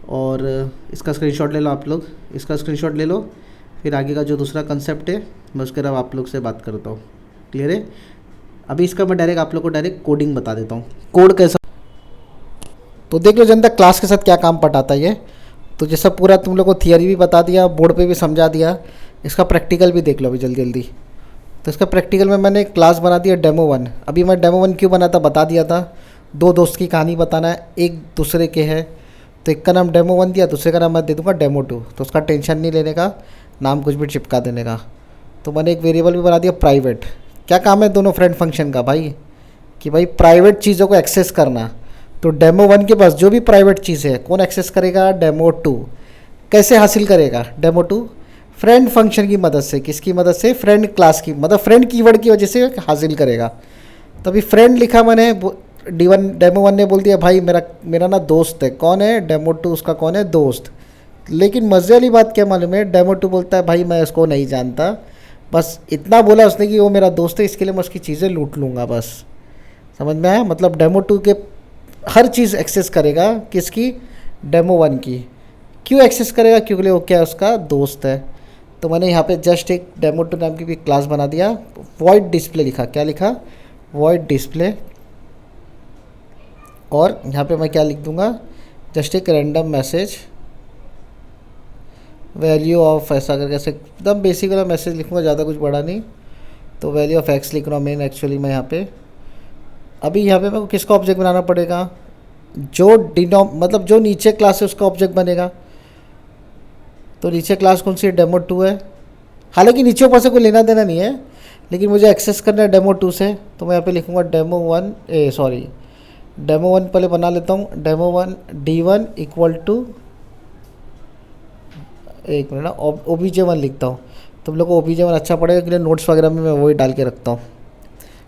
Speaker 2: और इसका स्क्रीनशॉट ले लो आप लोग, इसका स्क्रीनशॉट ले लो। फिर आगे का जो दूसरा कंसेप्ट है मैं उसके बाद आप लोग से बात करता हूँ। क्लियर है? अभी इसका मैं डायरेक्ट आप लोग को डायरेक्ट कोडिंग बता देता हूँ, कोड कैसा। तो देख लो जनता, क्लास के साथ क्या काम पटाता है ये। तो जैसा पूरा तुम लोग को थियरी भी बता दिया, बोर्ड पे भी समझा दिया, इसका प्रैक्टिकल भी देख लो अभी जल्दी जल्दी। तो इसका प्रैक्टिकल में मैंने क्लास बना दिया डेमो 1। अभी मैं डेमो 1 क्यों बना था बता दिया था। दो दोस्त की कहानी बताना है, एक दूसरे के है, तो एक का नाम डेमो 1 दिया, दूसरे का नाम मैं दे दूँगा डेमो 2। तो उसका टेंशन नहीं लेने का, नाम कुछ भी चिपका देने का। तो मैंने एक वेरिएबल भी बना दिया प्राइवेट। क्या काम है दोनों फ्रेंड फंक्शन का भाई, कि भाई प्राइवेट चीज़ों को एक्सेस करना। तो डेमो 1 के पास जो भी प्राइवेट चीज़ है कौन एक्सेस करेगा, डेमो 2। कैसे हासिल करेगा डेमो 2, फ्रेंड फंक्शन की मदद से। किसकी मदद से, फ्रेंड क्लास की, मतलब फ्रेंड कीवर्ड की वजह से हासिल करेगा। तो अभी फ्रेंड लिखा मैंने, D1 डेमो 1 ने बोल दिया भाई मेरा मेरा ना दोस्त है, कौन है, डेमो 2 उसका कौन है, दोस्त। लेकिन मज़े वाली बात क्या मालूम है, डेमो 2 बोलता है भाई मैं उसको नहीं जानता, बस इतना बोला उसने कि वो मेरा दोस्त है, इसके लिए मैं उसकी चीज़ें लूट लूँगा बस। समझ में आया, मतलब डेमो 2 के हर चीज़ एक्सेस करेगा, किसकी, डेमो 1 की। क्यों एक्सेस करेगा, क्योंकि वो क्या है, उसका दोस्त है। तो मैंने यहाँ पे जस्ट एक डेमो 2 नाम की भी क्लास बना दिया, वॉइड डिस्प्ले लिखा। क्या लिखा, वॉइड डिस्प्ले। और यहाँ पे मैं क्या लिख दूँगा, जस्ट एक रैंडम मैसेज, वैल्यू ऑफ, ऐसा करके ऐसे एकदम बेसिक वाला मैसेज लिखूँगा, ज़्यादा कुछ बड़ा नहीं। तो वैल्यू ऑफ एक्स लिख रहा हूँ मेन एक्चुअली मैं यहाँ पे। अभी यहाँ पे मेरे को किसका ऑब्जेक्ट बनाना पड़ेगा, जो मतलब जो नीचे क्लास है उसका ऑब्जेक्ट बनेगा। तो नीचे क्लास कौन सी है, डेमो 2 है। हालांकि नीचे ऊपर से कोई लेना देना नहीं है, लेकिन मुझे एक्सेस करना है डेमो 2 से। तो मैं यहाँ पे लिखूँगा डेमो 1, डेमो 1 पहले बना लेता हूँ। डेमो 1 D1 इक्वल टू, एक मिनट ना, OBJ1 लिखता हूँ। तुम लोग को OBJ1 अच्छा पड़ेगा, इसलिए नोट्स वगैरह में मैं वही डाल के रखता हूँ।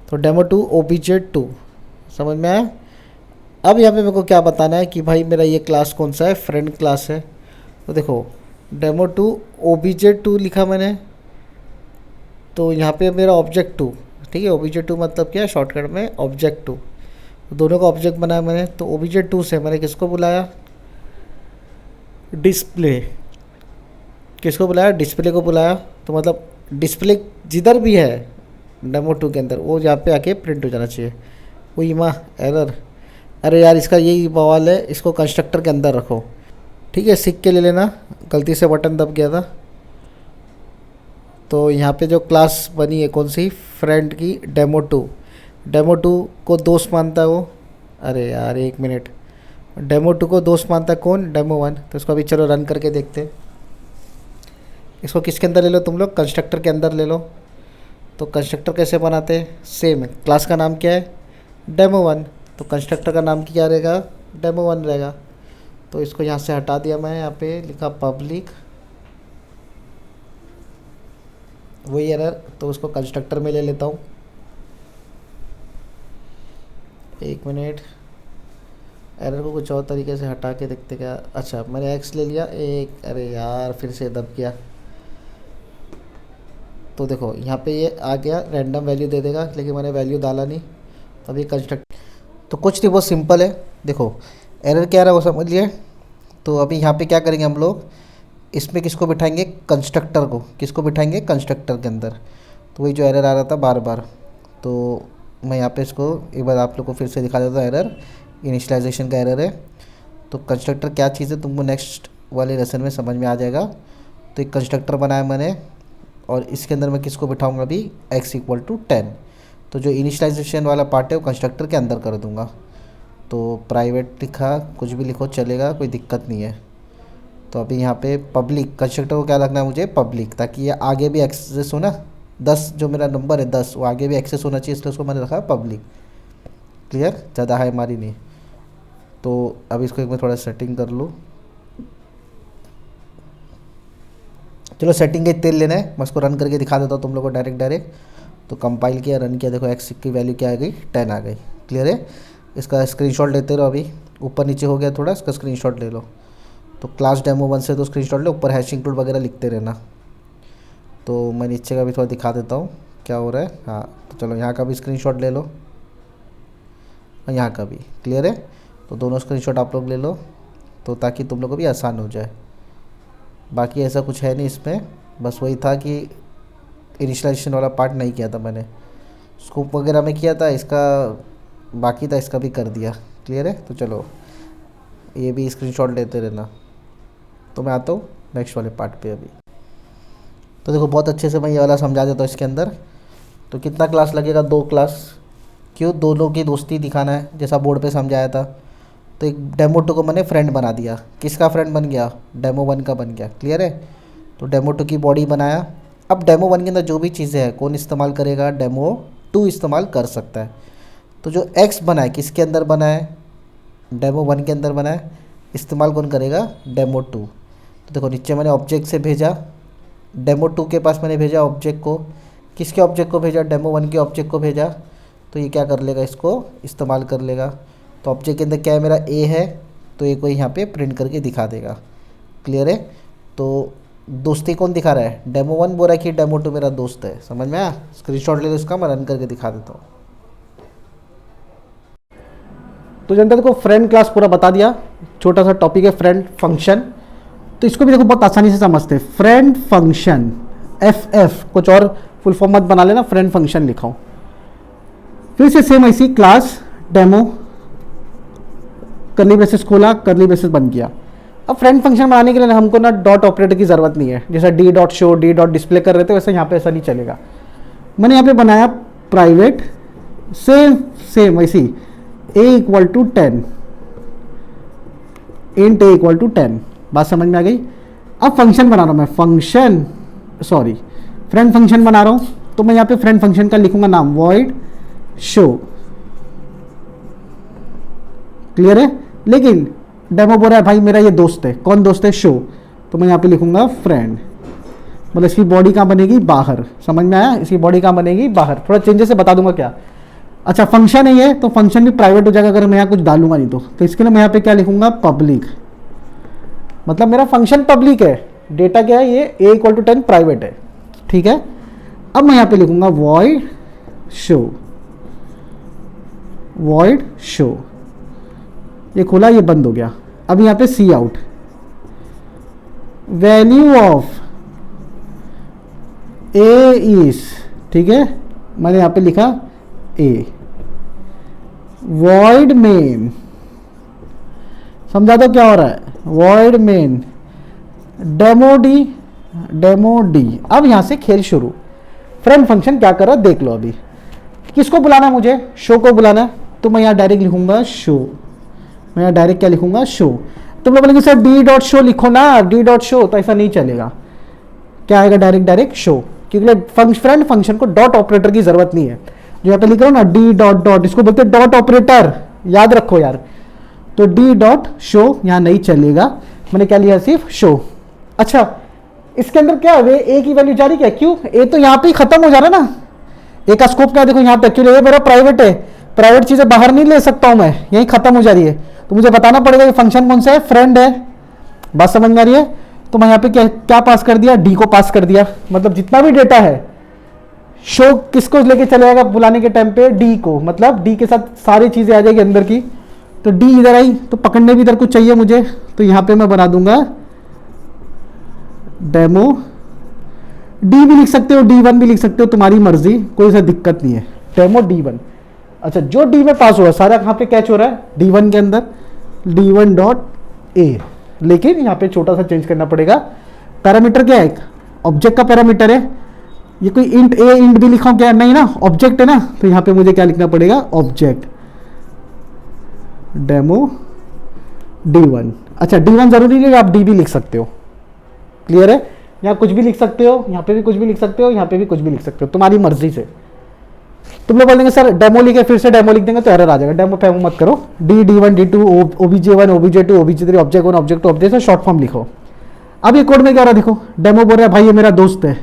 Speaker 2: तो डेमो 2 OBJ2, समझ में आया। अब यहाँ पे मेरे को क्या बताना है कि भाई मेरा ये क्लास कौन सा है, फ्रेंड क्लास है। तो देखो डेमो 2 OBJ2 लिखा मैंने, तो यहाँ पे मेरा ऑब्जेक्ट 2, ठीक है। OBJ2 मतलब क्या है, शॉर्टकट में ऑब्जेक्ट 2। दोनों का ऑब्जेक्ट बनाया मैंने। तो OBJ2 से मैंने किसको बुलाया, डिस्प्ले। किसको बुलाया, डिस्प्ले को बुलाया। तो मतलब डिस्प्ले जिधर भी है डेमो 2 के अंदर, वो यहाँ पे आके प्रिंट हो जाना चाहिए। वही माँ एरर, अरे यार इसका यही बवाल है, इसको कंस्ट्रक्टर के अंदर रखो, ठीक है। सीख के ले लेना, गलती से बटन दब गया था। तो यहाँ पे जो क्लास बनी है कौन सी, फ्रेंड की, डेमो 2। डेमो 2 को दोस्त मानता है वो, अरे यार एक मिनट, डेमो 2 को दोस्त मानता है कौन, डेमो 1। तो इसको अभी चलो रन करके देखते हैं। इसको किसके अंदर ले लो तुम लोग, कंस्ट्रक्टर के अंदर ले लो। तो कंस्ट्रक्टर कैसे बनाते हैं, सेम। क्लास का नाम क्या है, डेमो 1। तो कंस्ट्रक्टर का नाम क्या रहेगा, डेमो 1 रहेगा। तो इसको यहाँ से हटा दिया मैं, यहाँ पे लिखा पब्लिक, वही एरर। तो उसको कंस्ट्रक्टर में ले लेता हूँ, एक मिनट। एरर को कुछ और तरीके से हटा के देखते क्या। अच्छा मैंने एक्स ले लिया एक, अरे यार फिर से दब गया। तो देखो यहाँ पे ये आ गया, रैंडम वैल्यू दे देगा, लेकिन मैंने वैल्यू डाला नहीं। तो अभी कंस्ट्रक्ट, तो कुछ नहीं, बहुत सिंपल है। देखो एरर क्या रहा है वो समझ लिए। तो अभी यहाँ पे क्या करेंगे हम लोग, इसमें किसको बिठाएंगे, कंस्ट्रक्टर को। किसको बिठाएंगे, कंस्ट्रक्टर के अंदर। तो वही जो एरर आ रहा था बार बार, तो मैं यहाँ पे इसको एक बार आप लोग को फिर से दिखा देता हूँ। एरर इनिशियलाइजेशन का एरर है। तो कंस्ट्रक्टर क्या चीज़ है तुमको नेक्स्ट वाले लेसन में समझ में आ जाएगा। तो एक कंस्ट्रक्टर बनाया मैंने, और इसके अंदर मैं किसको बिठाऊंगा अभी, x इक्वल टू 10। तो जो इनिशियलाइजेशन वाला पार्ट है वो कंस्ट्रक्टर के अंदर कर दूंगा। तो प्राइवेट लिखा, कुछ भी लिखो चलेगा, कोई दिक्कत नहीं है। तो अभी यहाँ पे पब्लिक, कंस्ट्रक्टर को क्या रखना है मुझे, पब्लिक, ताकि ये आगे भी एक्सेस हो ना। 10 जो मेरा नंबर है 10, वो आगे भी एक्सेस होना चाहिए, इसलिए उसको मैंने रखा है पब्लिक। क्लियर, ज़्यादा है हमारी नहीं। तो अभी इसको एक बार थोड़ा सेटिंग कर लूँ। चलो सेटिंग के तेल लेना है, मैं इसको रन करके दिखा देता हूँ तुम लोग को डायरेक्ट। तो कंपाइल किया, रन किया, देखो एक्स की वैल्यू क्या आ गई, 10 आ गई। क्लियर है, इसका स्क्रीनशॉट लेते रहो। अभी ऊपर नीचे हो गया थोड़ा, इसका स्क्रीनशॉट ले लो। तो क्लास डेमो 1 से तो स्क्रीनशॉट ले, ऊपर हैशिंग टूल वगैरह लिखते रहना। तो मैं नीचे का भी थोड़ा दिखा देता हूँ क्या हो रहा है। हाँ तो चलो यहाँ का भी स्क्रीनशॉट ले लो, और यहाँ का भी। क्लियर है, तो दोनों स्क्रीनशॉट आप लोग ले लो, तो ताकि तुम लोग को भी आसान हो जाए। बाकी ऐसा कुछ है नहीं इसमें, बस वही था कि इनिशियलाइजेशन वाला पार्ट नहीं किया था मैंने, स्कूप वगैरह में किया था, इसका बाकी था, इसका भी कर दिया। क्लियर है, तो चलो ये भी स्क्रीनशॉट लेते रहना। तो मैं आता हूँ नेक्स्ट वाले पार्ट पे अभी। तो देखो बहुत अच्छे से मैं ये वाला समझा देता हूँ इसके अंदर। तो कितना क्लास लगेगा, 2 क्लास। क्यों, दोनों की दोस्ती दिखाना है जैसा बोर्ड पे समझाया था। तो एक डेमो 2 को मैंने फ्रेंड बना दिया। किसका फ्रेंड बन गया, डेमो 1 का बन गया। क्लियर है। तो डेमो 2 की बॉडी बनाया। अब डेमो 1 के अंदर जो भी चीज़ें हैं कौन इस्तेमाल करेगा, डेमो 2 इस्तेमाल कर सकता है। तो जो एक्स बना है किसके अंदर बना है, डेमो 1 के अंदर बना है, इस्तेमाल कौन करेगा, डेमो 2। तो देखो नीचे मैंने ऑब्जेक्ट से भेजा, डेमो 2 के पास मैंने भेजा ऑब्जेक्ट को। किसके ऑब्जेक्ट को भेजा, डेमो 1 के ऑब्जेक्ट को भेजा। तो ये क्या कर लेगा, इसको इस्तेमाल कर लेगा। तो ऑब्जेक्ट के अंदर क्या है, मेरा ए है, तो ए को यहाँ पे प्रिंट करके दिखा देगा। क्लियर है। तो दोस्ती कौन दिखा रहा है, डेमो 1 बोल रहा है कि डेमो 2 मेरा दोस्त है। समझ में आया। स्क्रीनशॉट ले लो इसका, मैं रन करके दिखा देता हूँ। तो जनता को फ्रेंड क्लास पूरा बता दिया। छोटा सा टॉपिक है फ्रेंड फंक्शन। तो इसको भी देखो बहुत आसानी से समझते हैं। फ्रेंड फंक्शन, एफ कुछ और फुल फॉर्म मत बना लेना, फ्रेंड फंक्शन लिखा हूँ। फिर से सेम ऐसी क्लास डेमो, कर्ली ब्रेसेस खोला, कर्ली ब्रेसेस बंद किया। अब फ्रेंड फंक्शन बनाने के लिए हमको ना डॉट ऑपरेटर की ज़रूरत नहीं है। जैसा D dot show, D dot display कर रहे थे वैसे यहाँ पे ऐसा नहीं चलेगा। मैंने यहाँ पे बनाया प्राइवेट, सेम ऐसी a equal to 10, int a equal to 10। बात समझ में आ गई। अब फंक्शन बना रहा हूँ मैं, फ्रेंड फंक्शन बना रहा हूँ। तो मैं यहाँ पे फ्रेंड फंक्शन का लिखूंगा नाम वॉइड शो। क्लियर है। लेकिन डेमो बोल रहा है भाई मेरा ये दोस्त है, कौन दोस्त है, शो। तो मैं यहाँ पे लिखूंगा फ्रेंड, मतलब इसकी बॉडी कहाँ बनेगी, बाहर। समझ में आया, इसकी बॉडी कहाँ बनेगी, बाहर। थोड़ा चेंजेस से बता दूंगा क्या। अच्छा फंक्शन है ये, तो फंक्शन भी प्राइवेट हो जाएगा अगर मैं यहाँ कुछ डालूंगा नहीं तो इसके लिए मैं यहाँ पे क्या लिखूंगा, पब्लिक। मतलब मेरा फंक्शन पब्लिक है, डेटा क्या है, ये a इक्वल टू 10 प्राइवेट है। ठीक है। अब मैं यहाँ पे लिखूंगा वॉइड शो। ये खुला, ये बंद हो गया। अब यहाँ पे C out, value of a is, ठीक है, मैंने यहाँ पे लिखा ए। वॉइड मेन, समझा दो क्या हो रहा है, वॉइड मेन डेमो डी। अब यहां से खेल शुरू। फ्रेंड फंक्शन क्या कर रहा है देख लो। अभी किसको बुलाना है मुझे, शो को बुलाना है। तो मैं यहाँ डायरेक्ट लिखूंगा शो। मैं यहाँ डायरेक्ट क्या लिखूंगा, शो। तुम लोग बोलेंगे सर डी डॉट शो लिखो ना, डी डॉट शो, तो ऐसा नहीं चलेगा। क्या आएगा, डायरेक्ट शो। क्योंकि friend function co dot operator की जरूरत नहीं है। जो यहाँ पे लिख रहा हूँ ना डी डॉट डॉट, इसको बोलते हैं डॉट ऑपरेटर, याद रखो यार। तो डी डॉट शो यहाँ नहीं चलेगा। मैंने क्या लिया, सिर्फ शो। अच्छा इसके अंदर क्या है, ए की वैल्यू जारी क्या, क्यों, ए तो यहाँ पे ही खत्म हो जा रहा है ना। ए का स्कोप क्या देखो यहाँ पे, एक्चुअली ये मेरा प्राइवेट है, प्राइवेट चीजें बाहर नहीं ले सकता हूँ मैं, यही खत्म हो जा रही है। तो मुझे बताना पड़ेगा ये फंक्शन कौन सा है, फ्रेंड है। बात समझ में आ रही है। तो मैं यहाँ पे क्या पास कर दिया, डी को पास कर दिया। मतलब जितना भी डेटा है शो किसको लेके चले जाएगा बुलाने के टाइम पे, डी को। मतलब डी के साथ सारी चीजें आ जाएगी अंदर की। तो डी इधर आई, तो पकड़ने भी इधर कुछ चाहिए मुझे। तो यहाँ पे मैं बना दूंगा डेमो। डी भी लिख सकते हो, D1 भी लिख सकते हो, तुम्हारी मर्जी, कोई सा दिक्कत नहीं है। Demo D1। अच्छा जो डी में पास हुआ सारा कहाँ पे कैच हो रहा है, D1 के अंदर, D1 डॉट ए। लेकिन यहाँ पे छोटा सा चेंज करना पड़ेगा। पैरामीटर क्या है, ऑब्जेक्ट का पैरामीटर है। ये कोई इंट ए इंट भी लिखा क्या, नहीं ना, ऑब्जेक्ट है ना। तो यहाँ पे मुझे क्या लिखना पड़ेगा, ऑब्जेक्ट डेमो D1। अच्छा D1 जरूरी नहीं है, आप डी भी लिख सकते हो। क्लियर है। यहाँ कुछ भी लिख सकते हो, यहाँ पे भी कुछ भी लिख सकते हो, यहाँ पे भी कुछ भी लिख सकते हो, तुम्हारी मर्जी से। तुम लोग बोलेंगे सर डेमो लिखे, फिर से डेमो लिख देंगे तो एरर आ जाएगा। डेमो पे मत करो, D1 D2 OBJ1 OBJ2 OBJ3 object 1 object 2 object, short form लिखो। अब ये कोड में क्या हो रहा है देखो, डेमो बोल रहा है भाई ये मेरा दोस्त है।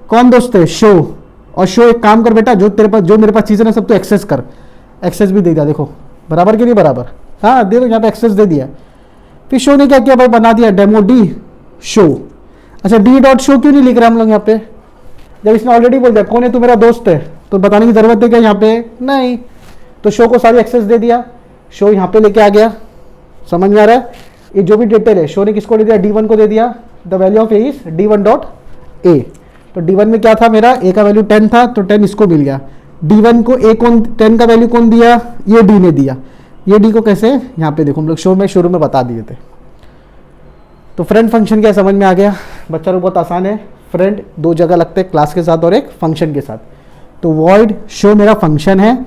Speaker 2: कौन दोस्त है, शो। और शो एक काम कर बेटा, जो मेरे पास चीजें ना सब तो एक्सेस कर। एक्सेस भी दे दिया, देखो बराबर कि नहीं बराबर, हाँ दे दो, यहाँ पे एक्सेस दे दिया। फिर शो ने क्या किया भाई, बना दिया डेमो डी शो। अच्छा डी डॉट शो क्यों नहीं लिख रहे हम लोग यहाँ पे, जब इसने ऑलरेडी बोल दिया कौन है तू मेरा दोस्त है, तो बताने की जरूरत है क्या यहाँ पे, नहीं। तो शो को सारी एक्सेस दे दिया, शो यहाँ पे लेके आ गया। समझ में आ रहा है। ये जो भी डिटेल है शो ने किसको दे दिया, D1 को दे दिया। The value of a is D1 dot a. तो D1 में क्या था मेरा, ए का वैल्यू 10 था, तो 10 इसको मिल गया। D1 को ए कौन, 10 का वैल्यू कौन दिया, ये डी ने दिया। ये डी को कैसे, यहाँ पे देखो हम लोग शो में शुरू में बता दिए थे। तो फ्रेंड फंक्शन क्या समझ में आ गया बच्चा लोग? बहुत आसान है। फ्रेंड दो जगह लगते हैं, क्लास के साथ और एक फंक्शन के साथ। तो वॉइड शो मेरा फंक्शन है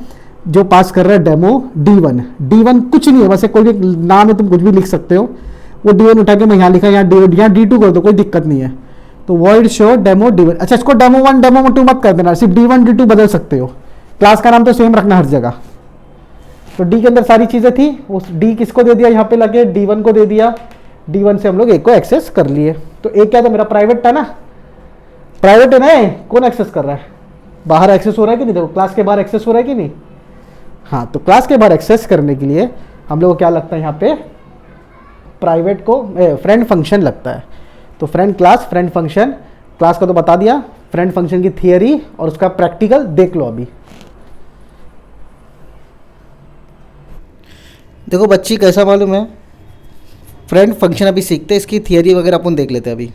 Speaker 2: जो पास कर रहा है डेमो D1। D1 कुछ नहीं है, बस कोई भी नाम है, तुम कुछ भी लिख सकते हो। वो D1 उठा के मैं यहाँ लिखा, यहाँ D2 कर दो, कोई दिक्कत नहीं है। तो वॉइड शो डेमो D1। अच्छा, इसको डेमो 1 डेमो 2 मत कर देना, सिर्फ D1 D2 बदल सकते हो। क्लास का नाम तो सेम रखना हर जगह। तो D के अंदर सारी चीज़ें थी, उस D किसको दे दिया यहाँ पे लगे, D1 को दे दिया। D1 से हम लोग एक को एक्सेस कर लिए। तो एक क्या था मेरा, प्राइवेट था ना, प्राइवेट है ना, कौन एक्सेस कर रहा है? बाहर एक्सेस हो रहा है कि नहीं? देखो क्लास के बाहर एक्सेस हो रहा है कि नहीं? हाँ, तो क्लास के बाहर एक्सेस करने के लिए हम लोग को क्या लगता है यहाँ पे, प्राइवेट को फ्रेंड फंक्शन लगता है। तो friend class, friend function. Class का तो बता दिया, फ्रेंड फंक्शन की थियरी और उसका प्रैक्टिकल देख लो अभी। देखो बच्ची, कैसा मालूम है, फ्रेंड फंक्शन अभी सीखते हैं, इसकी थियरी वगैरह अपन देख लेते हैं अभी।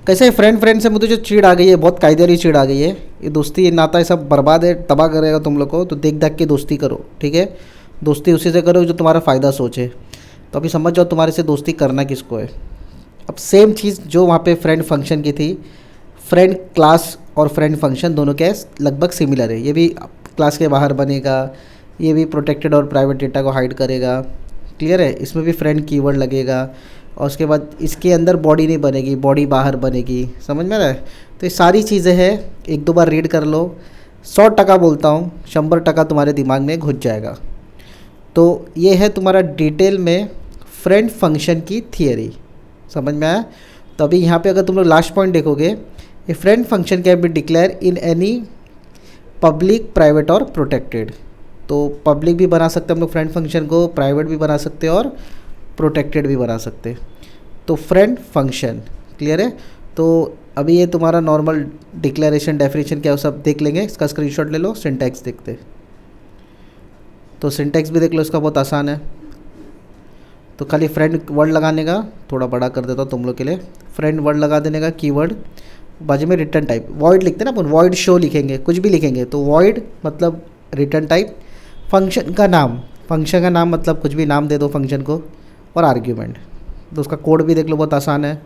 Speaker 2: कैसे फ्रेंड से मुझे जो चीड़ आ गई है, बहुत कायदे वाली चीड़ आ गई है। ये दोस्ती, ये नाता, ये सब बर्बाद है, तबाह करेगा तुम लोग को। तो देख दाख के दोस्ती करो, ठीक है? दोस्ती उसी से करो जो तुम्हारा फ़ायदा सोचे। तो अभी समझ जाओ तुम्हारे से दोस्ती करना किसको है। अब सेम चीज़ जो वहाँ पे फ्रेंड फंक्शन की थी, फ्रेंड क्लास और फ्रेंड फंक्शन दोनों क्या है, लगभग सिमिलर है। ये भी क्लास के बाहर बनेगा, ये भी प्रोटेक्टेड और प्राइवेट डेटा को हाइड करेगा। क्लियर है? इसमें भी फ्रेंड कीवर्ड लगेगा और उसके बाद इसके अंदर बॉडी नहीं बनेगी, बॉडी बाहर बनेगी। समझ में आ रहा है? तो ये सारी चीज़ें हैं, एक दो बार रीड कर लो। 100% बोलता हूँ, 100% तुम्हारे दिमाग में घुस जाएगा। तो ये है तुम्हारा डिटेल में फ्रेंड फंक्शन की थियरी। समझ में आया? तो अभी यहाँ पे अगर तुम लोग लास्ट पॉइंट देखोगे, ये friend function can be declare in any public, private और प्रोटेक्टेड। तो पब्लिक भी बना सकते हैं हम लोग फ्रेंड फंक्शन को, प्राइवेट भी बना सकते हैं और प्रोटेक्टेड भी बना सकते हैं। तो फ्रेंड फंक्शन क्लियर है? तो अभी ये तुम्हारा नॉर्मल डिक्लेरेशन, डेफिनेशन क्या है सब देख लेंगे। इसका स्क्रीनशॉट ले लो, सिंटैक्स देखते। तो सिंटैक्स भी देख लो, इसका बहुत आसान है। तो खाली फ्रेंड वर्ड लगाने का, थोड़ा बड़ा कर देता हूँ तुम लोग के लिए। फ्रेंड वर्ड लगा देने का, कीवर्ड, बाजू में रिटर्न टाइप। वॉइड लिखते हैं ना अपन, वॉइड शो लिखेंगे, कुछ भी लिखेंगे तो वॉइड मतलब रिटर्न टाइप। फंक्शन का नाम, फंक्शन का नाम मतलब कुछ भी नाम दे दो फंक्शन को, और आर्ग्यूमेंट। तो उसका कोड भी देख लो, बहुत आसान है,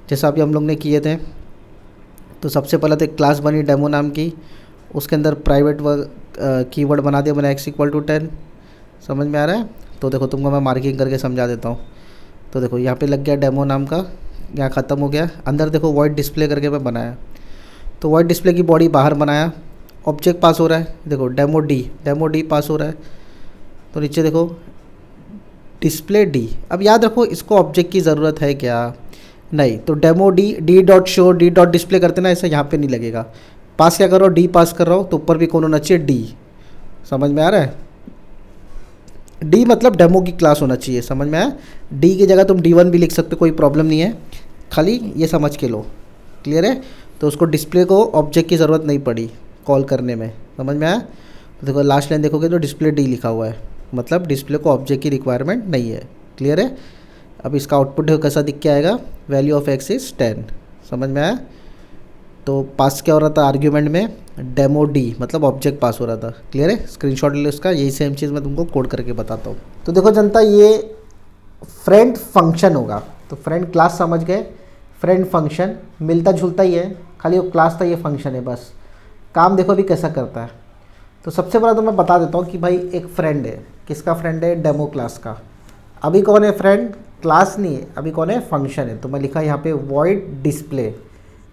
Speaker 2: जैसा अभी हम लोग ने किए थे। तो सबसे पहले तो एक क्लास बनी डेमो नाम की, उसके अंदर प्राइवेट कीवर्ड बना दिया मैंने x=10। समझ में आ रहा है? तो देखो तुमको मैं मार्किंग करके समझा देता हूँ। तो देखो यहाँ पे लग गया डेमो नाम का, यहाँ ख़त्म हो गया। अंदर देखो वॉइड डिस्प्ले करके मैं बनाया, तो वॉइड डिस्प्ले की बॉडी बाहर बनाया। ऑब्जेक्ट पास हो रहा है, देखो डेमो डी पास हो रहा है। तो नीचे देखो डिस्प्ले डी। अब याद रखो, इसको ऑब्जेक्ट की ज़रूरत है क्या? नहीं। तो demo d dot show D dot display करते ना, ऐसा यहाँ पे नहीं लगेगा। पास क्या करो, डी पास कर रहा हूँ, तो ऊपर भी कौन होना चाहिए, डी। समझ में आ रहा है? डी मतलब डेमो की क्लास होना चाहिए। समझ में आया? डी की जगह तुम D1 भी लिख सकते हो, कोई प्रॉब्लम नहीं है, खाली ये समझ के लो। क्लियर है? तो उसको डिस्प्ले को ऑब्जेक्ट की ज़रूरत नहीं पड़ी कॉल करने में। समझ में आया? तो देखो लास्ट लाइन देखोगे तो डिस्प्ले डी लिखा हुआ है, मतलब डिस्प्ले को ऑब्जेक्ट की रिक्वायरमेंट नहीं है। क्लियर है? अब इसका आउटपुट देखो कैसा दिख के आएगा, वैल्यू ऑफ x इज़ 10। समझ में आया? तो पास क्या हो रहा था आर्ग्यूमेंट में, डेमो डी मतलब ऑब्जेक्ट पास हो रहा था। क्लियर है? स्क्रीनशॉट ले लो इसका, यही सेम चीज़ मैं तुमको कोड करके बताता हूँ। तो देखो जनता, ये फ्रेंड फंक्शन होगा। तो फ्रेंड क्लास समझ गए, फ्रेंड फंक्शन मिलता जुलता ही है, खाली वो क्लास था, ये फंक्शन है बस। काम देखो अभी कैसा करता है। तो सबसे पहले तो मैं बता देता हूँ कि भाई एक फ्रेंड है, किसका फ्रेंड है, डेमो क्लास का। अभी कौन है फ्रेंड, क्लास नहीं है, अभी कौन है, फंक्शन है। तो मैं लिखा यहाँ पे वॉइड डिस्प्ले,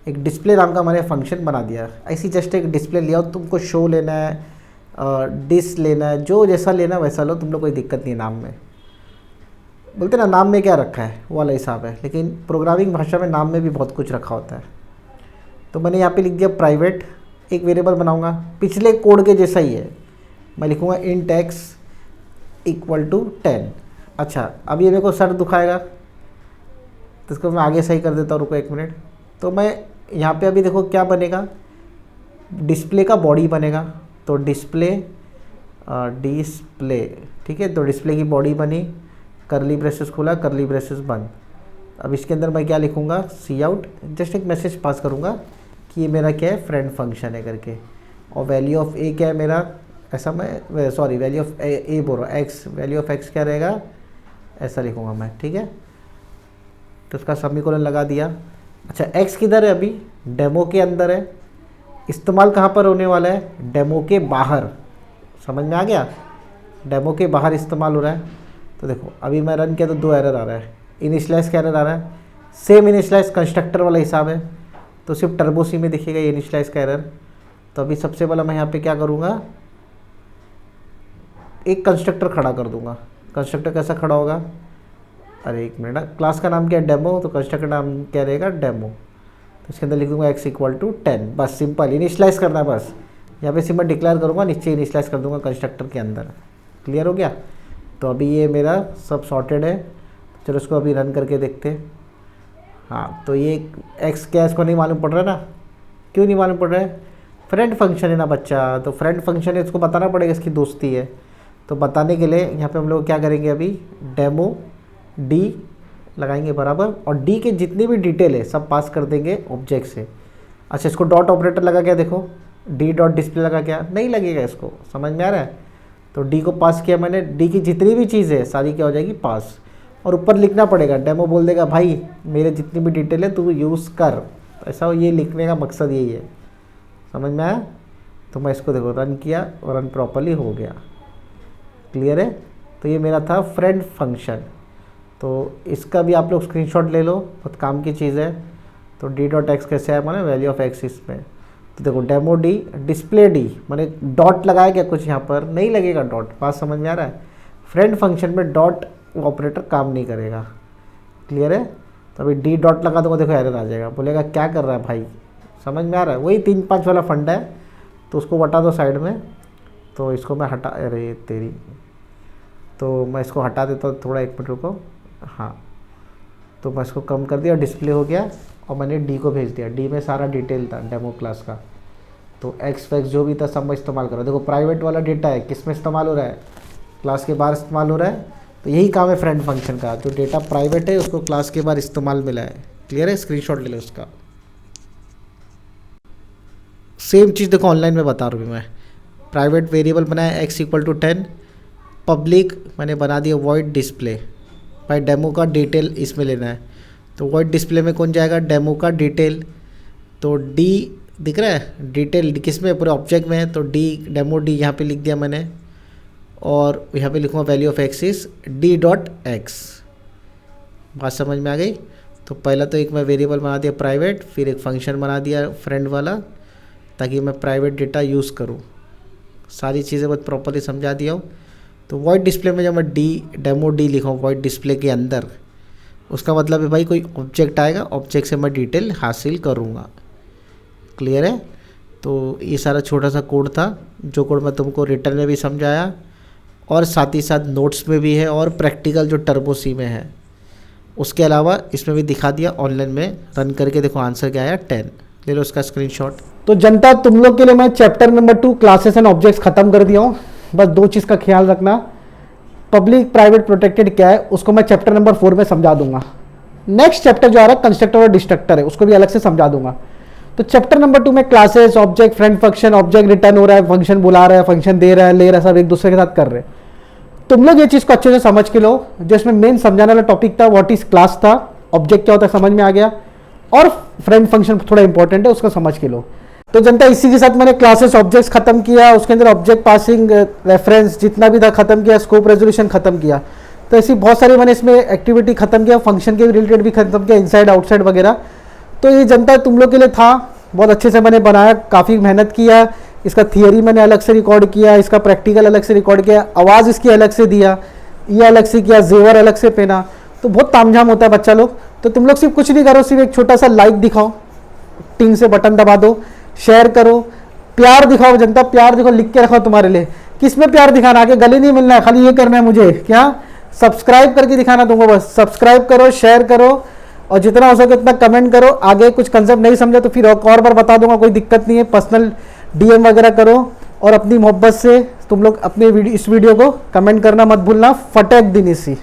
Speaker 2: एक डिस्प्ले नाम का मैंने फंक्शन बना दिया। ऐसी जस्ट एक डिस्प्ले लिया, तुमको शो लेना है, डिस लेना है, जो जैसा लेना है वैसा लो, तुम लोग कोई दिक्कत नहीं है। नाम में बोलते ना, नाम में क्या रखा है वो वाला हिसाब है, लेकिन प्रोग्रामिंग भाषा में नाम में भी बहुत कुछ रखा होता है। तो मैंने यहाँ पे लिख दिया प्राइवेट, एक वेरिएबल बनाऊंगा पिछले कोड के जैसा ही है। मैं लिखूँगा इंट x = 10। अच्छा, अब ये मेरे को सर दुखाएगा, तो इसको मैं आगे सही कर देता हूँ, रुको 1 मिनट। तो मैं यहाँ पे अभी देखो क्या बनेगा, डिस्प्ले का बॉडी बनेगा। तो डिस्प्ले ठीक है। तो डिस्प्ले की बॉडी बनी, करली ब्रेसेस खुला, करली ब्रेसेस बंद। अब इसके अंदर मैं क्या लिखूँगा, सी आउट, जस्ट एक मैसेज पास करूँगा कि ये मेरा क्या है, फ्रेंड फंक्शन है करके। और वैल्यू ऑफ ए क्या है मेरा, ऐसा मैं सॉरी वैल्यू ऑफ ए बोल रहा हूँ, एक्स, वैल्यू ऑफ एक्स क्या रहेगा, ऐसा लिखूँगा मैं। ठीक है? तो उसका सेमीकोलन लगा दिया। अच्छा एक्स किधर है, अभी डेमो के अंदर है, इस्तेमाल कहाँ पर होने वाला है, डेमो के बाहर। समझ में आ गया, डेमो के बाहर इस्तेमाल हो रहा है। तो देखो अभी मैं रन किया तो 2 एरर आ रहा है, इनिशियलाइज का एरर आ रहा है, सेम इनिशियलाइज कंस्ट्रक्टर वाला हिसाब है, तो सिर्फ टर्बो सी में दिखेगा ये इनिशियलाइज का एरर। तो अभी सबसे पहला मैं यहाँ पे क्या करूँगा, एक कंस्ट्रक्टर खड़ा कर दूंगा। कंस्ट्रक्टर कैसा खड़ा होगा, अरे एक मिनट, क्लास का नाम क्या है, डेमो, तो कंस्ट्रक्टर नाम क्या रहेगा, डेमो। तो इसके अंदर लिख दूंगा x = 10, बस सिंपल इनिशियलाइज करना है बस। यहाँ पे सिंपल डिक्लेयर करूँगा, नीचे इनिशियलाइज कर दूंगा कंस्ट्रक्टर के अंदर। क्लियर हो गया। तो अभी ये मेरा सब सॉर्टेड है। चलो इसको अभी रन करके देखते हैं। हाँ तो ये x क्या है इसको नहीं मालूम पड़ रहा है ना, क्यों नहीं मालूम पड़ रहा है, फ्रेंड फंक्शन है ना बच्चा, तो फ्रेंड फंक्शन है, इसको बताना पड़ेगा इसकी दोस्ती है। तो बताने के लिए यहाँ पे हम लोग क्या करेंगे, अभी डेमो डी लगाएंगे बराबर, और डी के जितनी भी डिटेल है सब पास कर देंगे ऑब्जेक्ट से। अच्छा इसको डॉट ऑपरेटर लगा क्या, देखो डी डॉट डिस्प्ले लगा क्या, नहीं लगेगा, इसको समझ में आ रहा है। तो डी को पास किया मैंने, डी की जितनी भी चीज़ है सारी क्या हो जाएगी, पास। और ऊपर लिखना पड़ेगा, डेमो बोल देगा भाई मेरे जितनी भी डिटेल है तू यूज़ कर, ऐसा ये लिखने का मकसद यही है। समझ में आया। तो मैं इसको देखो रन किया और रन प्रॉपरली हो गया। क्लियर है। तो ये मेरा था फ्रेंड फंक्शन। तो इसका भी आप लोग स्क्रीनशॉट ले लो, बहुत काम की चीज़ है। तो डी डॉट एक्स कैसे आया, माने वैल्यू ऑफ एक्स इसमें। तो देखो डेमो डी डिस्प्ले डी, माने डॉट लगाया क्या कुछ यहाँ पर, नहीं लगेगा डॉट, बात समझ में आ रहा है। फ्रेंड फंक्शन में डॉट ऑपरेटर काम नहीं करेगा। क्लियर है। तो अभी डी डॉट लगा दूंगा, देखो एरर आ जाएगा, बोलेगा क्या कर रहा है भाई, समझ में आ रहा है। वही 3-5 वाला फंडा है, तो उसको हटा दो साइड में। तो इसको मैं हटा, अरे तेरी, तो मैं इसको हटा देता हूँ थोड़ा, 1 मिनट रुको। हाँ तो मैं इसको कम कर दिया, डिस्प्ले हो गया, और मैंने डी को भेज दिया। डी में सारा डिटेल था डेमो क्लास का। तो एक्स फैक्स जो भी था सब मैं इस्तेमाल कर रहा हूँ। देखो प्राइवेट वाला डेटा है, किस में इस्तेमाल हो रहा है, क्लास के बाहर इस्तेमाल हो रहा है। तो यही काम है फ्रेंड फंक्शन का, जो डेटा प्राइवेट है उसको क्लास के बाहर इस्तेमाल मिला है। क्लियर है, स्क्रीनशॉट ले लो उसका। सेम चीज़ देखो ऑनलाइन में बता रहा हूँ मैं। प्राइवेट वेरिएबल बनाया x = 10, पब्लिक मैंने बना दिया वॉइड डिस्प्ले। भाई डेमो का डिटेल इसमें लेना है, तो वॉइड डिस्प्ले में कौन जाएगा, डेमो का डिटेल। तो डी दिख रहा है, डिटेल किस में, पूरे ऑब्जेक्ट में है। तो डी डेमो डी यहाँ पे लिख दिया मैंने, और यहाँ पे लिखूँगा value of x is d dot x. बात समझ में आ गई। तो पहला तो एक मैं वेरिएबल बना दिया प्राइवेट, फिर एक फंक्शन बना दिया फ्रेंड वाला, ताकि मैं प्राइवेट डेटा यूज़ करूँ। सारी चीज़ें बहुत प्रॉपरली समझा दिया हूँ। तो वॉइड डिस्प्ले में जब मैं डी डेमो डी लिखा हूँ वॉइड डिस्प्ले के अंदर, उसका मतलब है भाई कोई ऑब्जेक्ट आएगा, ऑब्जेक्ट से मैं डिटेल हासिल करूँगा। क्लियर है। तो ये सारा छोटा सा कोड था, जो कोड मैं तुमको रिटर्न में भी समझाया, और साथ ही साथ नोट्स में भी है, और प्रैक्टिकल जो टर्बो सी में है उसके अलावा इसमें भी दिखा दिया। ऑनलाइन में रन करके देखो आंसर क्या आया, 10। ले लो उसका स्क्रीनशॉट। तो जनता तुम लोग के लिए मैं chapter number 2 classes and objects खत्म कर दिया हूँ। बस 2 चीज़ का ख्याल रखना, पब्लिक प्राइवेट प्रोटेक्टेड क्या है उसको मैं चैप्टर नंबर 4 में समझा दूंगा। नेक्स्ट चैप्टर जो आ रहा है कंस्ट्रक्टर और डिस्ट्रक्टर है, उसको भी अलग से समझा दूंगा। तो चैप्टर नंबर 2 में classes, object, friend function, object return हो रहा है, फंक्शन बुला रहा है, फंक्शन दे रहा है, ले रहा है, सब एक दूसरे के साथ कर रहे हैं। तुम लोग ये चीज़ को अच्छे से समझ के लो। जो इसमें मेन समझाने वाला टॉपिक था व्हाट इज क्लास था, ऑब्जेक्ट क्या होता है समझ में आ गया, और फ्रेंड फंक्शन थोड़ा इंपॉर्टेंट है, उसको समझ के लो। तो जनता इसी के साथ मैंने क्लासेस ऑब्जेक्ट्स खत्म किया, उसके अंदर ऑब्जेक्ट पासिंग, रेफरेंस जितना भी था खत्म किया, स्कोप रेजोल्यूशन खत्म किया। तो ऐसी बहुत सारी मैंने इसमें एक्टिविटी खत्म किया, फंक्शन के रिलेटेड भी खत्म किया, इनसाइड आउटसाइड वगैरह। तो ये जनता तुम लोग के लिए था, बहुत अच्छे से मैंने बनाया, काफ़ी मेहनत किया। इसका थियरी मैंने अलग से रिकॉर्ड किया, इसका प्रैक्टिकल अलग से रिकॉर्ड किया, आवाज़ इसकी अलग से दिया, ये अलग से किया, जेवर अलग से पहना। तो बहुत तामझाम होता है बच्चा लोग। तो तुम लोग सिर्फ कुछ नहीं करो, सिर्फ एक छोटा सा लाइक दिखाओ, टिंग से बटन दबा दो, शेयर करो, प्यार दिखाओ जनता, प्यार दिखाओ, लिख के रखो तुम्हारे लिए। किस में प्यार दिखाना, आगे गले नहीं मिलना है, खाली ये करना है मुझे, क्या सब्सक्राइब करके दिखाना तुमको, बस सब्सक्राइब करो, शेयर करो, और जितना हो सके उतना कमेंट करो। आगे कुछ कंसेप्ट नहीं समझा तो फिर और बार बता दूंगा, कोई दिक्कत नहीं है। पर्सनल DM वगैरह करो, और अपनी मोहब्बत से तुम लोग अपने इस वीडियो को कमेंट करना मत भूलना। फटेक दिन इसी।